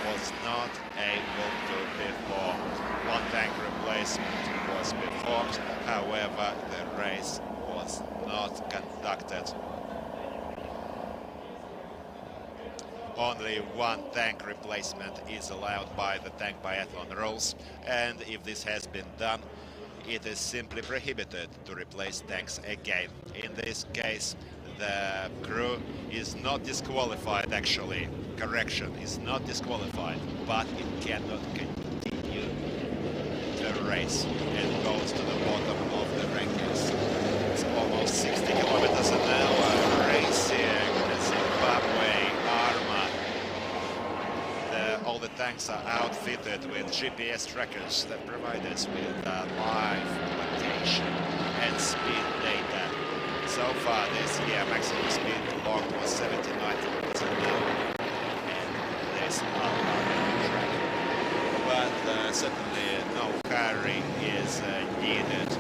[SPEAKER 1] was not able to perform. One tank replacement was performed, however, the race was not conducted. Only one tank replacement is allowed by the tank biathlon rules, and if this has been done, it is simply prohibited to replace tanks again. In this case, the crew is not disqualified, actually. Correction, is not disqualified, but it cannot continue the race. It goes to the bottom of the rankings. It's almost 60 kilometers an hour racing the Zimbabwe Army. All the tanks are outfitted with GPS trackers that provide us with live location and speed data. So far this year, maximum speed logged was 79 kilometers an hour, and there's a lot on the track. But certainly no hurry is needed.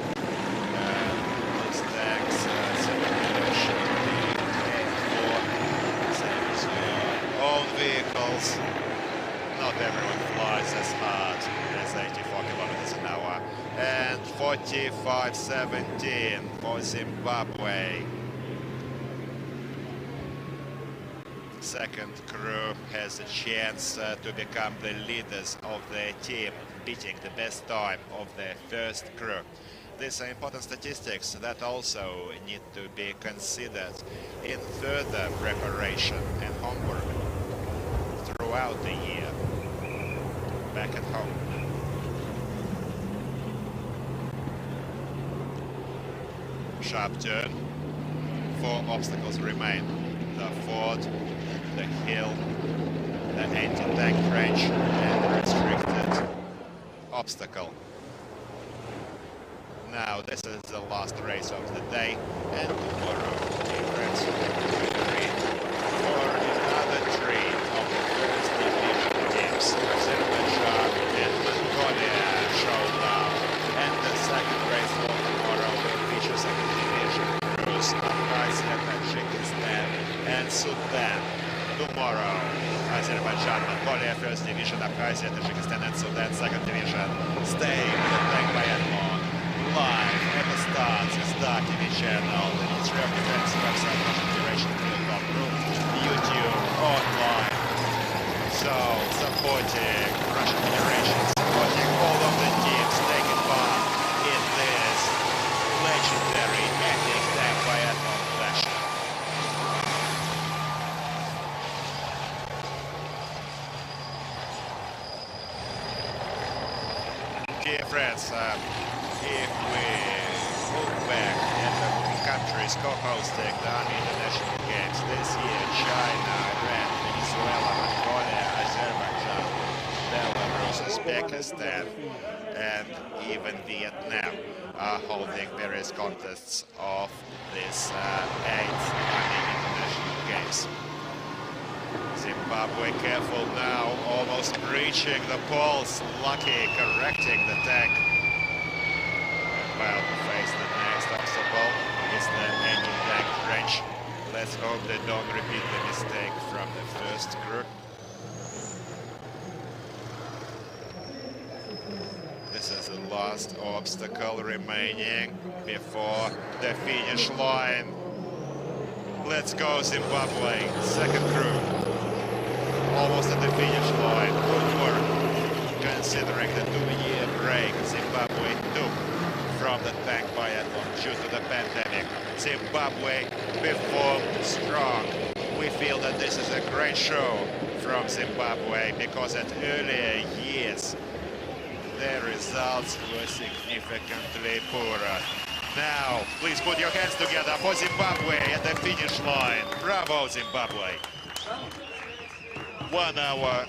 [SPEAKER 1] These tanks certainly should be paid for. Same as your own vehicles. Not everyone flies as hard as 84 kilometers an hour. And 45:17 for Zimbabwe. Second crew has a chance to become the leaders of their team, beating the best time of the first crew. These are important statistics that also need to be considered in further preparation and homework throughout the year back at home. Sharp turn. 4 obstacles remain: the ford, the hill, the anti-tank trench, and the restricted obstacle. Now this is the last race of the day, and tomorrow dear friends, for another treat of the first division teams. Azerbaijan and Mongolia showdown, and the second race for tomorrow will feature second division crews Abkhazia, Tajikistan, and Sudan. Tomorrow, Azerbaijan, Mongolia, first division, Abkhazia, Tajikistan, and Sudan, second division. Stay with the tank biathlon live at the start, Star TV channel, the Ministry of Defense website, Russian Federation, group, YouTube, online. So, supporting Russian Federation, supporting all of the teams taking part in this legendary epic tank biathlon session. Dear friends, if we look back at the countries co-hosting the Army International Games this year, China, Iran, Venezuela, Mongolia, Azerbaijan, Belarus, Uzbekistan, and even Vietnam are holding various contests of this 8th Army International Games. Zimbabwe careful now, almost reaching the poles, lucky correcting the tank. About to face the next obstacle is the anti-tank trench. Let's hope they don't repeat the mistake from the first crew. This is the last obstacle remaining before the finish line. Let's go Zimbabwe, second crew. Almost at the finish line. Good work, considering the 2-year break Zimbabwe took from the tank biathlon due to the pandemic. Zimbabwe performed strong. We feel that this is a great show from Zimbabwe because at earlier years their results were significantly poorer. Now, please put your hands together for Zimbabwe at the finish line. Bravo, Zimbabwe. 1 hour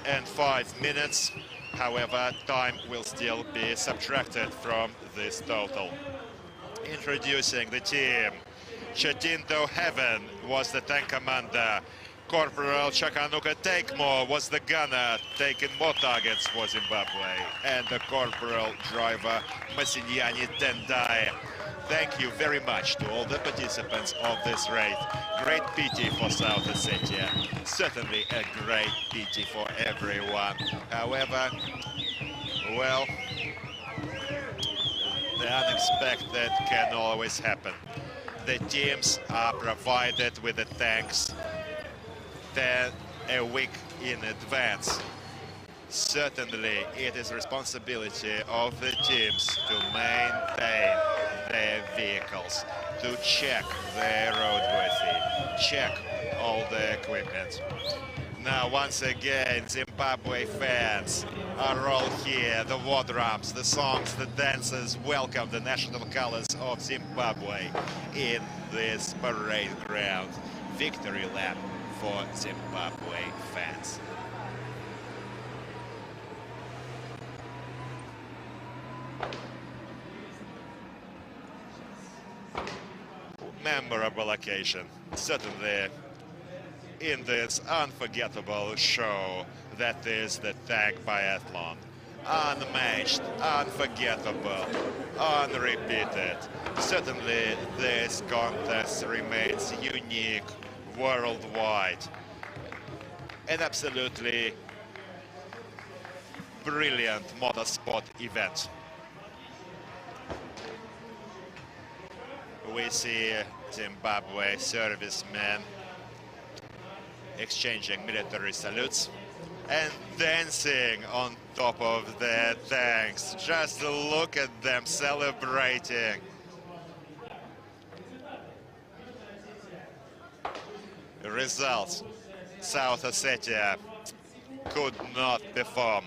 [SPEAKER 1] and 5 minutes. However, time will still be subtracted from this total. Introducing the team Chadindo Heaven was the tank commander. Corporal Chakanuka Takemo was the gunner, taking more targets for Zimbabwe. And the corporal driver Masinyani Tendai. Thank you very much to all the participants of this raid. Great PT for South Ossetia. Certainly a great PT for everyone. However, well, the unexpected can always happen. The teams are provided with the tanks a week in advance. Certainly, it is responsibility of the teams to maintain their vehicles, to check their roadworthy, check all the equipment. Now, once again, Zimbabwe fans are all here. The war drums, the songs, the dancers welcome the national colors of Zimbabwe in this parade ground. Victory lap for Zimbabwe fans. Memorable occasion, certainly, in this unforgettable show that is the tank biathlon. Unmatched, unforgettable, unrepeated. Certainly, this contest remains unique worldwide. An absolutely brilliant motorsport event. We see Zimbabwe servicemen exchanging military salutes and dancing on top of their tanks. Just look at them celebrating. Results: South Ossetia could not perform.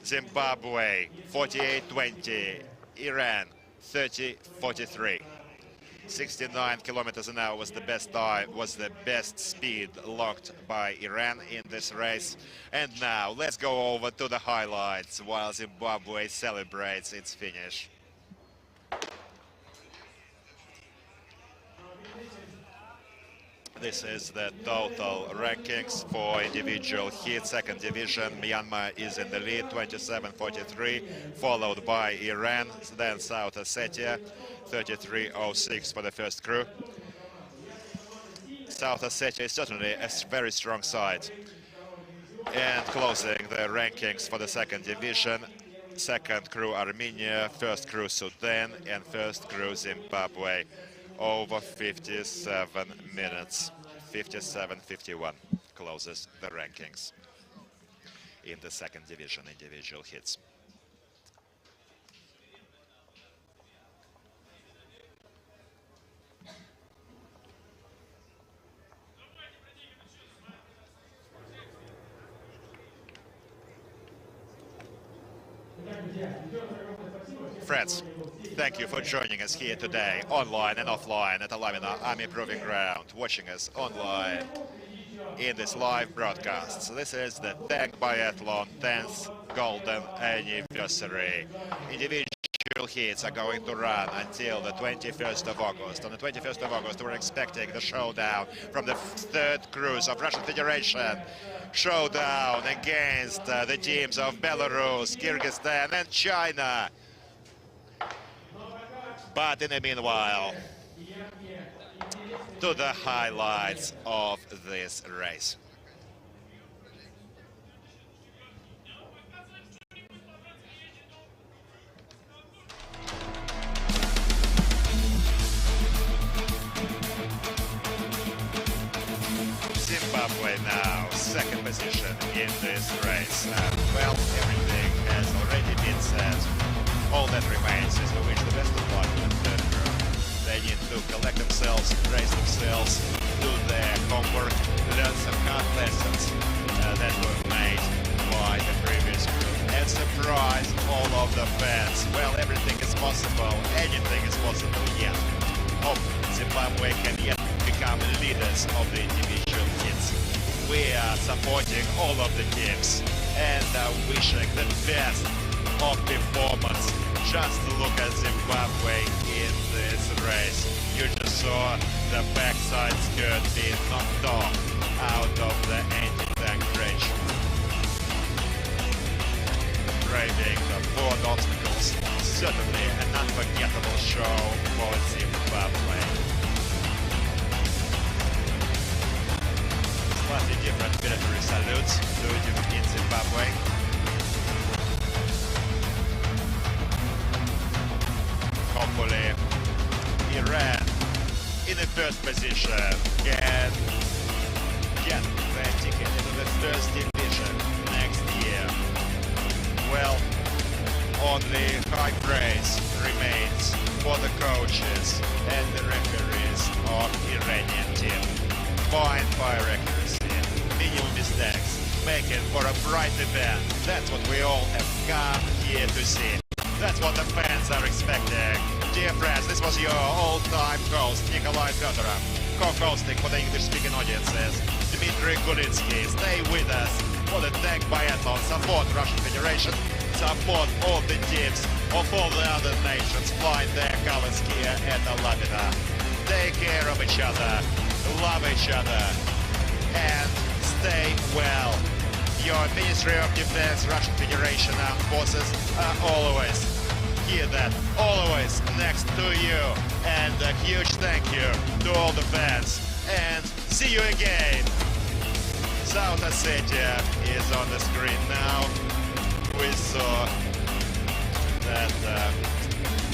[SPEAKER 1] Zimbabwe 48-20, Iran 30-43. 69 kilometers an hour was the best time, was the best speed locked by Iran in this race. And now let's go over to the highlights while Zimbabwe celebrates its finish. This is the total rankings for individual heat. Second division, Myanmar is in the lead, 27-43, followed by Iran, then South Ossetia, 33-06 for the first crew. South Ossetia is certainly a very strong side. And closing the rankings for the second division, second crew Armenia, first crew Sudan, and first crew Zimbabwe. Over 57 minutes, 57-51 closes the rankings in the second division individual hits. Friends, thank you for joining us here today, online and offline at Alamina Army Proving Ground, watching us online in this live broadcast. So this is the Tank Biathlon 10th Golden Anniversary. Individual heats are going to run until the 21st of August. On the 21st of August, we're expecting the showdown from the third cruise of Russian Federation. Showdown against the teams of Belarus, Kyrgyzstan and China. But in the meanwhile, to the highlights of this race. Zimbabwe now, second position in this race. Well, everything has already been said. All that remains is to wish the best of luck to the third crew. They need to collect themselves, brace themselves, do their homework, learn some hard lessons that were made by the previous crew, and surprise all of the fans. Well, everything is possible, anything is possible yet. Hope Zimbabwe can yet become leaders of the individual hits. We are supporting all of the teams and wishing the best of performance Just look at Zimbabwe in this race. You just saw the backside skirt being knocked off out of the anti-tank bridge. Braving the board obstacles. Certainly an unforgettable show for Zimbabwe. Slightly different military salutes in Zimbabwe. Hopefully, Iran in the first position can get the ticket into the first division next year. Well, only high praise remains for the coaches and the referees of Iranian team. Fine fire accuracy, minimum mistakes, making for a bright event. That's what we all have come here to see. That's what the fans are expecting. Dear friends, this was your all-time host, Nikolai Fedorov. Co-hosting for the English-speaking audiences, Dmitry Gulitsky. Stay with us for the Tank Biathlon. Support Russian Federation. Support all the teams of all the other nations flying their colors here at Alabina. Take care of each other, love each other, and stay well. Your Ministry of Defense, Russian Federation Armed Forces are always here, that always next to you. And a huge thank you to all the fans. And see you again. South Ossetia is on the screen now. We saw that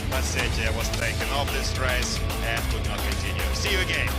[SPEAKER 1] Ossetia was taken off this race and could not continue. See you again.